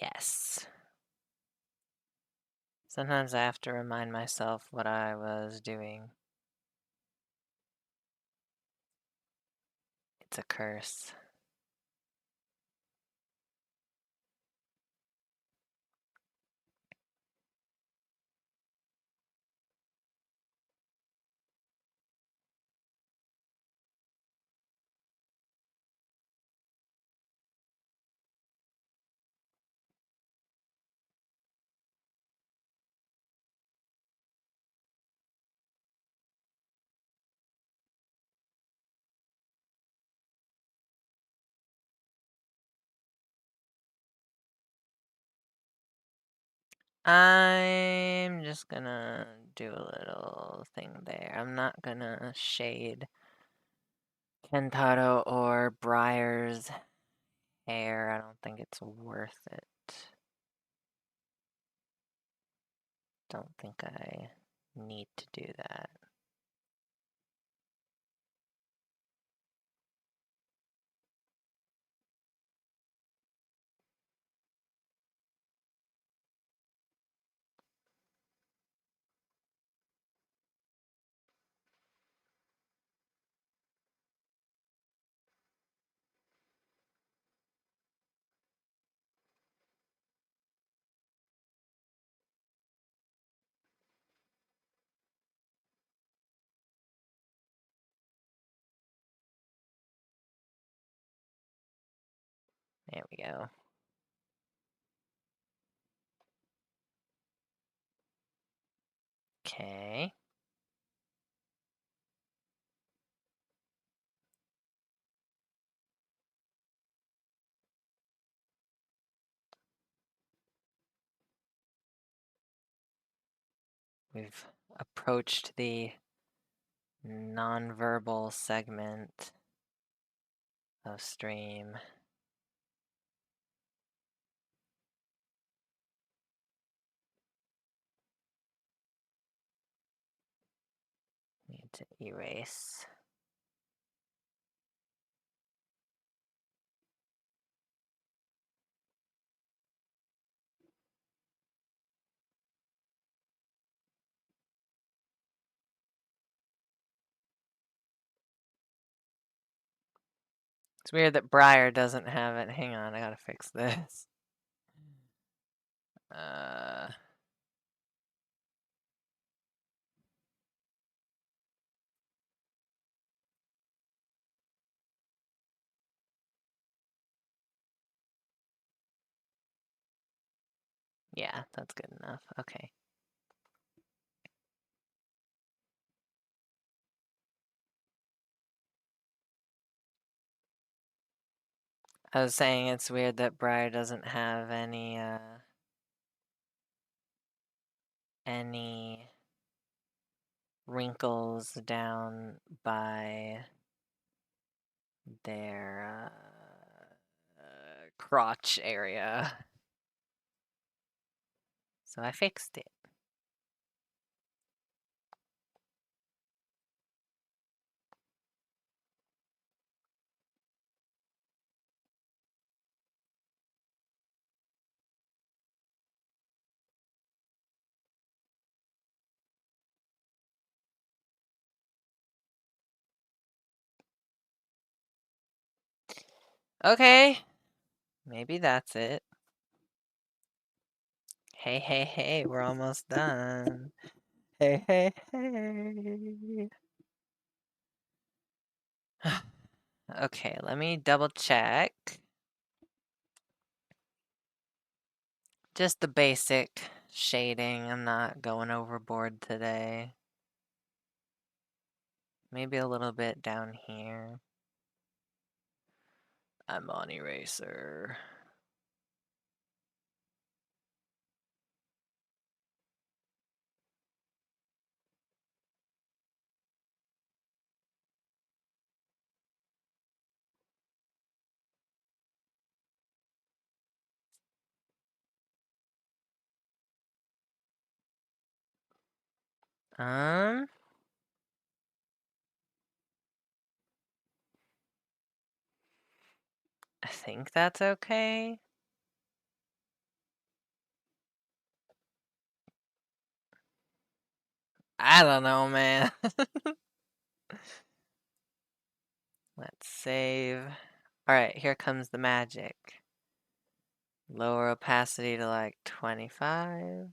Yes. Sometimes I have to remind myself what I was doing. It's a curse. I'm just gonna do a little thing there. I'm not gonna shade Kentaro or Briar's hair. I don't think it's worth it. Don't think I need to do that. There we go. Okay. We've approached the nonverbal segment of stream. Need to erase. It's weird that Briar doesn't have it. Hang on, I gotta fix this. Yeah, that's good enough. Okay. I was saying it's weird that Briar doesn't have any wrinkles down by their crotch area. So I fixed it. Okay, maybe that's it. Hey, hey, hey, we're almost done. Hey, hey, hey. Okay, let me double check. Just the basic shading. I'm not going overboard today. Maybe a little bit down here. I'm on eraser. I think that's okay. I don't know, man. Let's save. All right, here comes the magic. Lower opacity to like 25,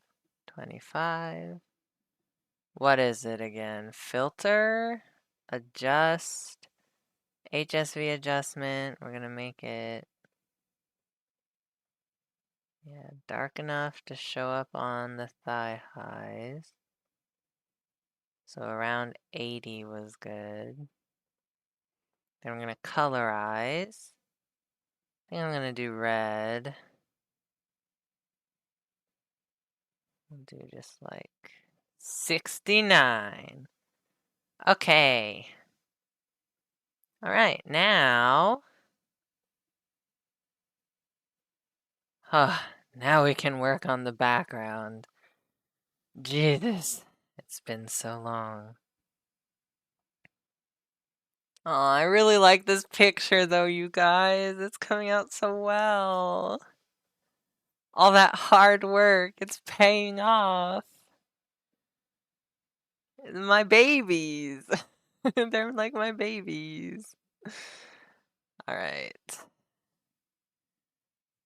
25. What is it again? Filter, adjust, HSV adjustment. We're gonna make it, yeah, dark enough to show up on the thigh highs. So around 80 was good. Then we're gonna colorize. I think I'm gonna do red. We'll do just like 69. Okay. All right, now. Now we can work on the background. Jesus. It's been so long. Oh, I really like this picture though, you guys. It's coming out so well. All that hard work, it's paying off. My babies. They're like my babies. All right.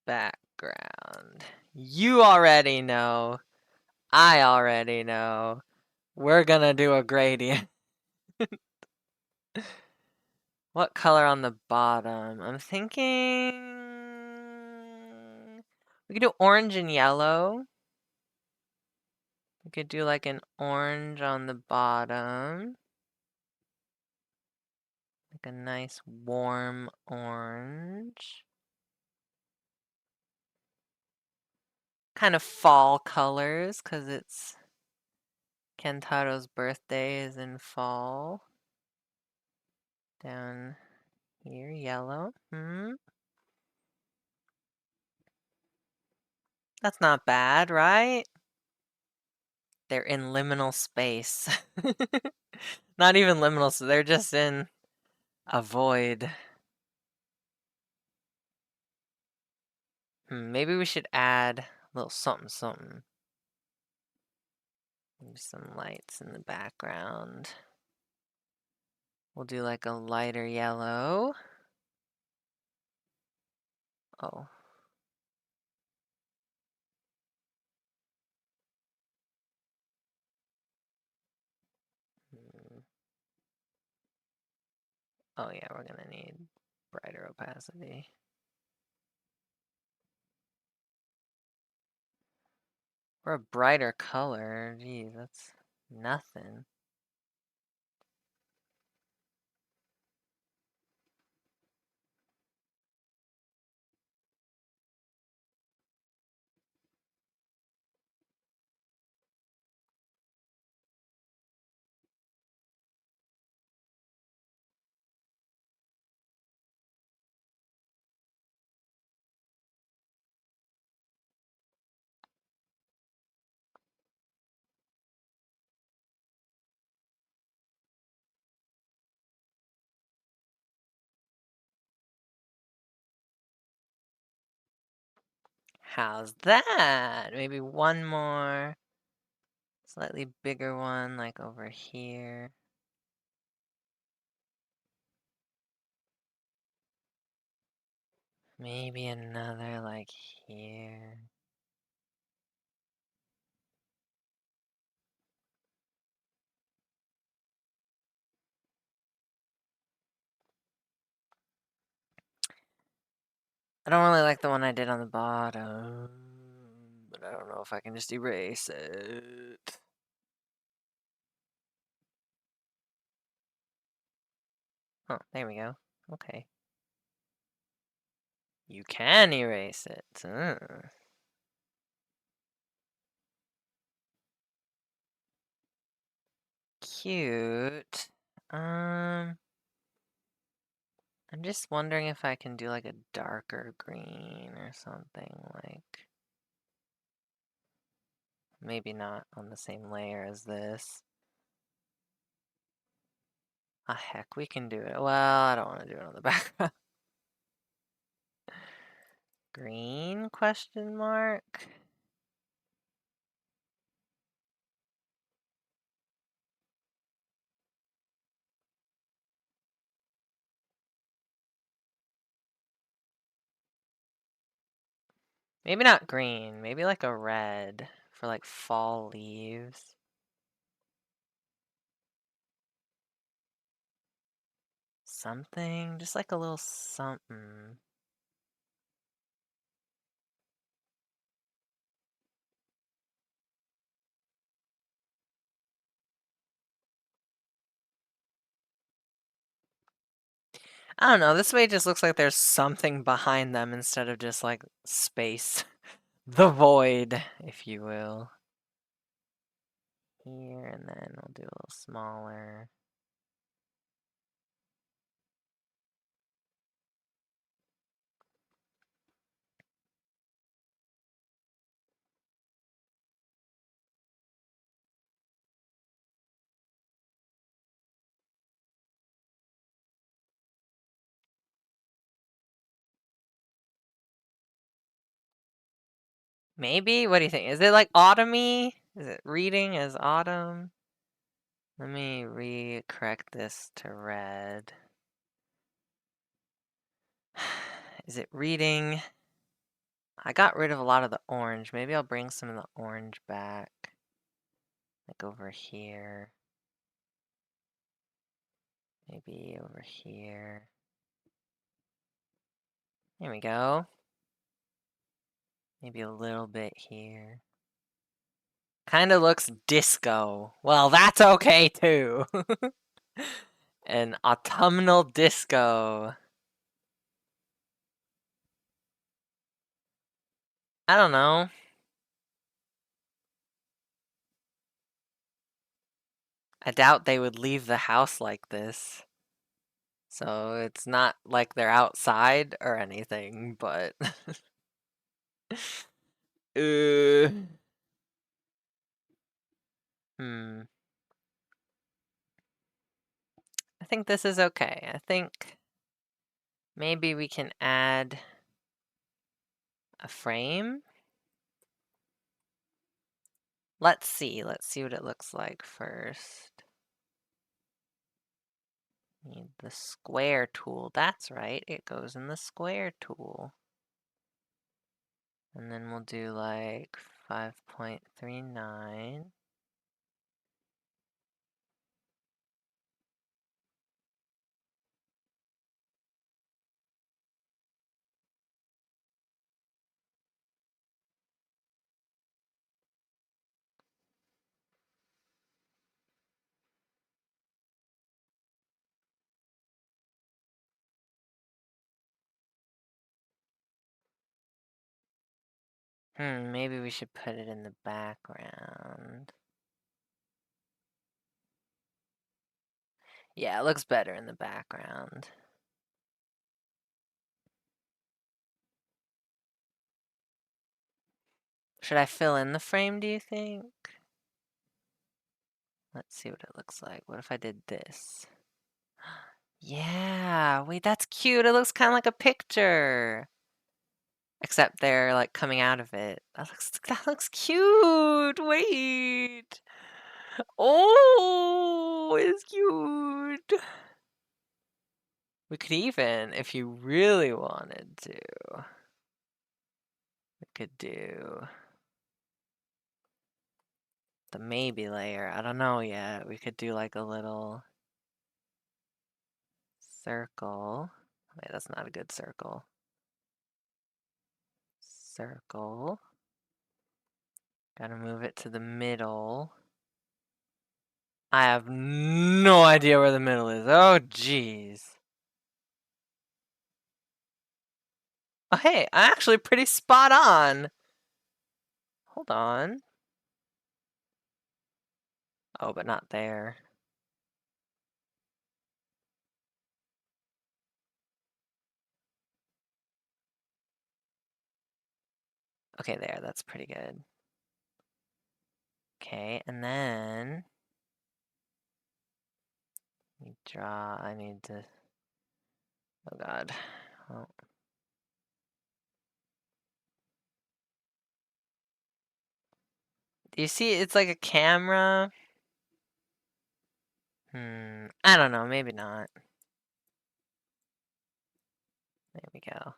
Background. You already know. I already know. We're gonna do a gradient. What color on the bottom? I'm thinking we could do orange and yellow. We could do like an orange on the bottom. Like a nice warm orange. Kind of fall colors because it's Kentaro's birthday is in fall. Down here, yellow. That's not bad, right? They're in liminal space. Not even liminal, so they're just in a void. Maybe we should add a little something something. Maybe some lights in the background. We'll do like a lighter yellow. Oh. Oh yeah, we're gonna need brighter opacity. Or a brighter color. Geez, that's nothing. How's that? Maybe one more slightly bigger one, like over here. Maybe another like here. I don't really like the one I did on the bottom, but I don't know if I can just erase it. Oh, there we go. Okay. You can erase it. Cute. I'm just wondering if I can do like a darker green or something like. Maybe not on the same layer as this. Ah, heck, we can do it. Well, I don't want to do it on the background. Green question mark? Maybe not green, maybe like a red for like fall leaves. Something, just like a little something. I don't know, this way it just looks like there's something behind them instead of just like space. The void, if you will. Here, and then I'll do a little smaller. Maybe? What do you think? Is it like autumny? Is it reading as autumn? Let me correct this to red. Is it reading? I got rid of a lot of the orange. Maybe I'll bring some of the orange back. Like over here. Maybe over here. There we go. Maybe a little bit here. Kind of looks disco. Well, that's okay too. An autumnal disco. I don't know. I doubt they would leave the house like this. So it's not like they're outside or anything, but uh, hmm. I think this is okay. I think maybe we can add a frame. Let's see what it looks like first. Need the square tool. That's right, it goes in the square tool. And then we'll do like 5.39. Maybe we should put it in the background. Yeah, it looks better in the background. Should I fill in the frame, do you think? Let's see what it looks like. What if I did this? Yeah, wait, that's cute. It looks kind of like a picture. Except they're like coming out of it. That looks cute. Wait. Oh, it's cute. We could even, if you really wanted to, we could do the maybe layer. I don't know yet. We could do like a little circle. Wait, that's not a good circle. Circle. Gotta move it to the middle. I have no idea where the middle is. Oh, jeez. Oh, hey, I'm actually pretty spot on. Hold on. Oh, but not there. Okay, there. That's pretty good. Okay, and then I need to, oh God. Oh. Do you see it's like a camera? I don't know, maybe not. There we go.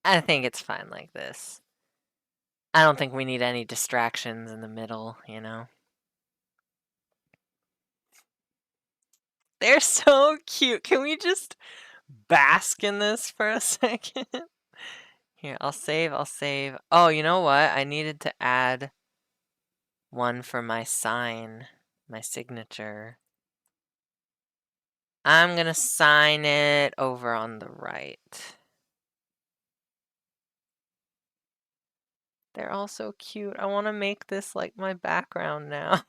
I think it's fine like this. I don't think we need any distractions in the middle, you know? They're so cute. Can we just bask in this for a second? Here, I'll save. Oh, you know what? I needed to add one for my sign, my signature. I'm gonna sign it over on the right. They're all so cute. I want to make this like my background now.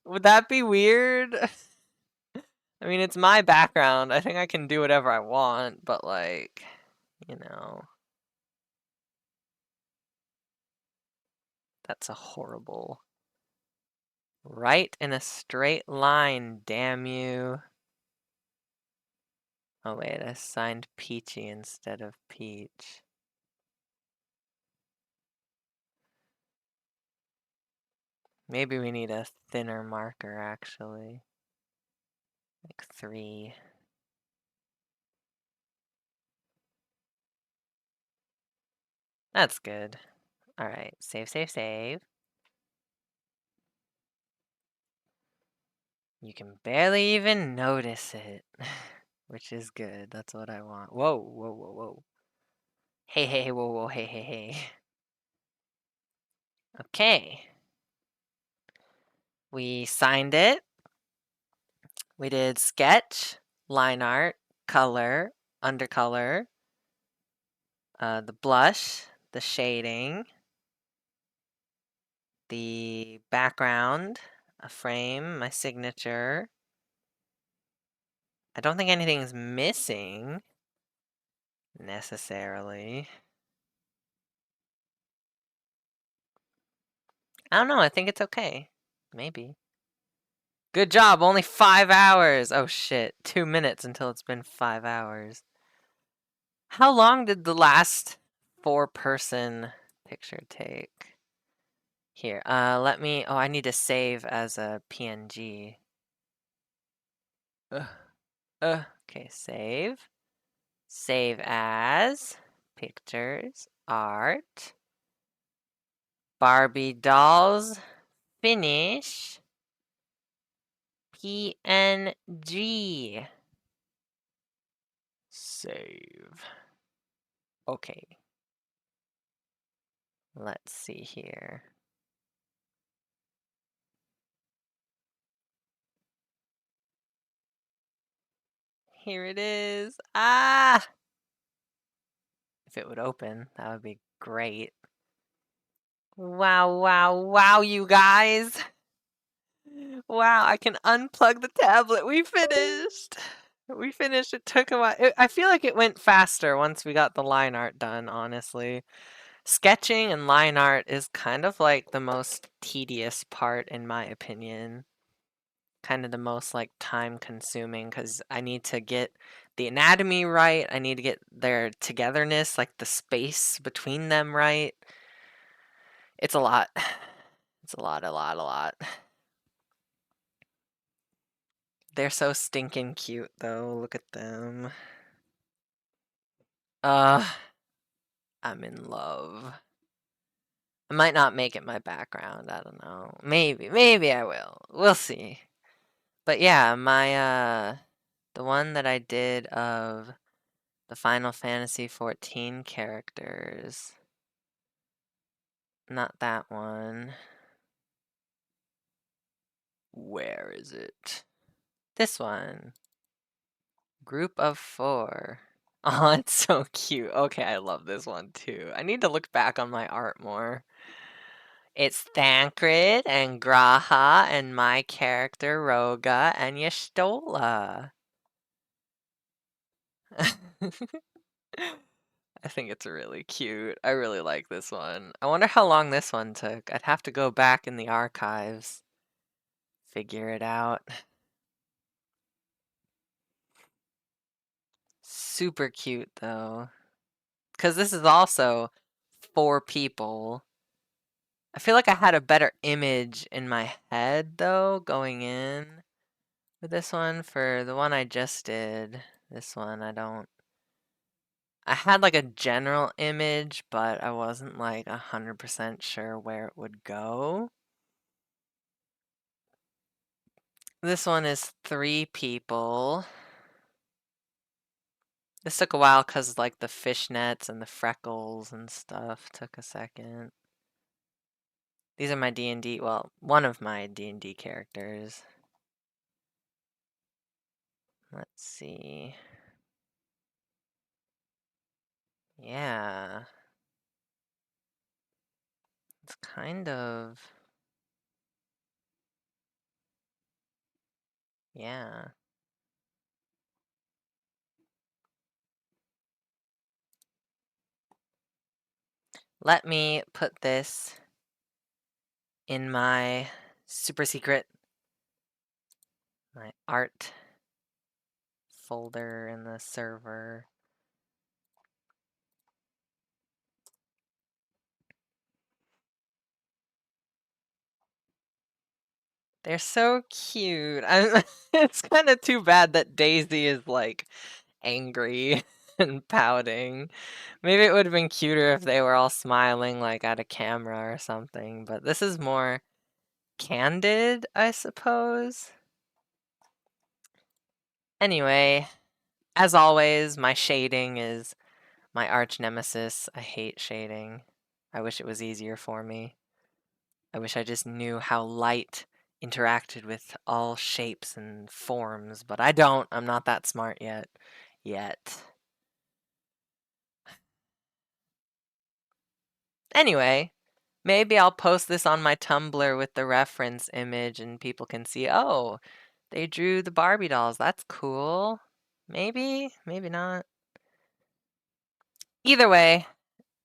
Would that be weird? I mean, it's my background. I think I can do whatever I want, but like, you know, that's a horrible. Right in a straight line, damn you. Oh wait, I signed Peachy instead of Peach. Maybe we need a thinner marker, actually. Like 3. That's good. Alright, save, save, save. You can barely even notice it, which is good. That's what I want. Whoa, whoa, whoa, whoa. Hey, hey, hey, whoa, whoa, hey, hey, hey. Okay. We signed it. We did sketch, line art, color, undercolor, the blush, the shading, the background, a frame, my signature. I don't think anything's missing necessarily. I don't know. I think it's okay. Maybe. Good job. Only 5 hours. Oh shit. 2 minutes until it's been 5 hours. How long did the last 4-person picture take? Here, let me. Oh, I need to save as a PNG. Okay, save. Save as pictures, art, Barbie dolls, finish, PNG. Save. Okay. Let's see here. Here it is. Ah! If it would open, that would be great. Wow, wow, wow, you guys. Wow, I can unplug the tablet. We finished. We finished. It took a while. I feel like it went faster once we got the line art done, honestly. Sketching and line art is kind of like the most tedious part, in my opinion. Kind of the most like time consuming because I need to get the anatomy right. I need to get their togetherness, like the space between them right. It's a lot. It's a lot, a lot, a lot. They're so stinking cute though. Look at them. Uh, I'm in love. I might not make it my background. I don't know. Maybe I will. We'll see. But yeah, the one that I did of the Final Fantasy 14 characters. Not that one. Where is it? This one. Group of 4. Oh, it's so cute. Okay, I love this one too. I need to look back on my art more. It's Thancred and Graha and my character Roga and Yestola. I think it's really cute. I really like this one. I wonder how long this one took. I'd have to go back in the archives. Figure it out. Super cute though. Because this is also 4 people. I feel like I had a better image in my head though going in with this one. For the one I just did, this one I had like a general image, but I wasn't like 100% sure where it would go. This one is 3 people. This took a while because like the fishnets and the freckles and stuff took a second. These are my D&D, well, one of my D&D characters. Let's see. Yeah. It's kind of... Yeah. Let me put this in my super secret, my art folder in the server. They're so cute. It's kind of too bad that Daisy is like angry and pouting. Maybe it would have been cuter if they were all smiling like at a camera or something, but this is more candid, I suppose. Anyway, as always, my shading is my arch nemesis. I hate shading. I wish it was easier for me. I wish I just knew how light interacted with all shapes and forms, but I don't. I'm not that smart yet. Yet. Anyway, maybe I'll post this on my Tumblr with the reference image and people can see, oh, they drew the Barbie dolls. That's cool. Maybe, maybe not. Either way,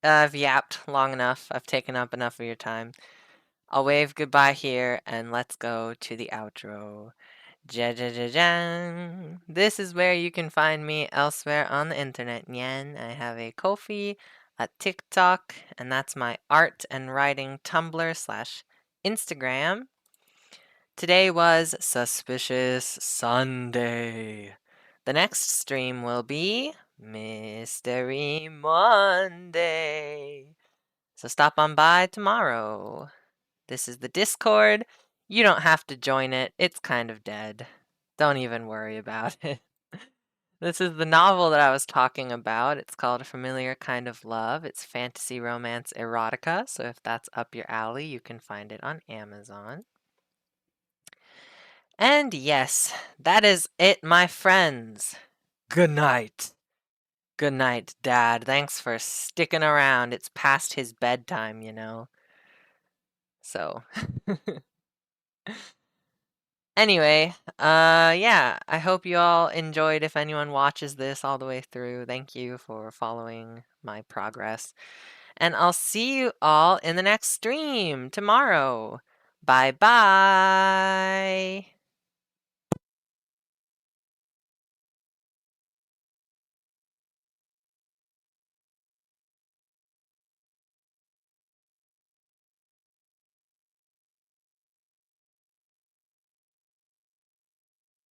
I've yapped long enough. I've taken up enough of your time. I'll wave goodbye here and let's go to the outro. Ja-ja-ja-jan. This is where you can find me elsewhere on the internet. Nyan. I have a Ko-fi, a TikTok, and that's my art and writing Tumblr slash Instagram. Today was Suspicious Sunday. The next stream will be Mystery Monday. So stop on by tomorrow. This is the Discord. You don't have to join it. It's kind of dead. Don't even worry about it. This is the novel that I was talking about. It's called A Familiar Kind of Love. It's fantasy romance erotica, so if that's up your alley, you can find it on Amazon. And yes, that is it, my friends. Good night. Good night, Dad. Thanks for sticking around. It's past his bedtime, you know. So, anyway, yeah, I hope you all enjoyed. If anyone watches this all the way through, thank you for following my progress. And I'll see you all in the next stream tomorrow. Bye bye.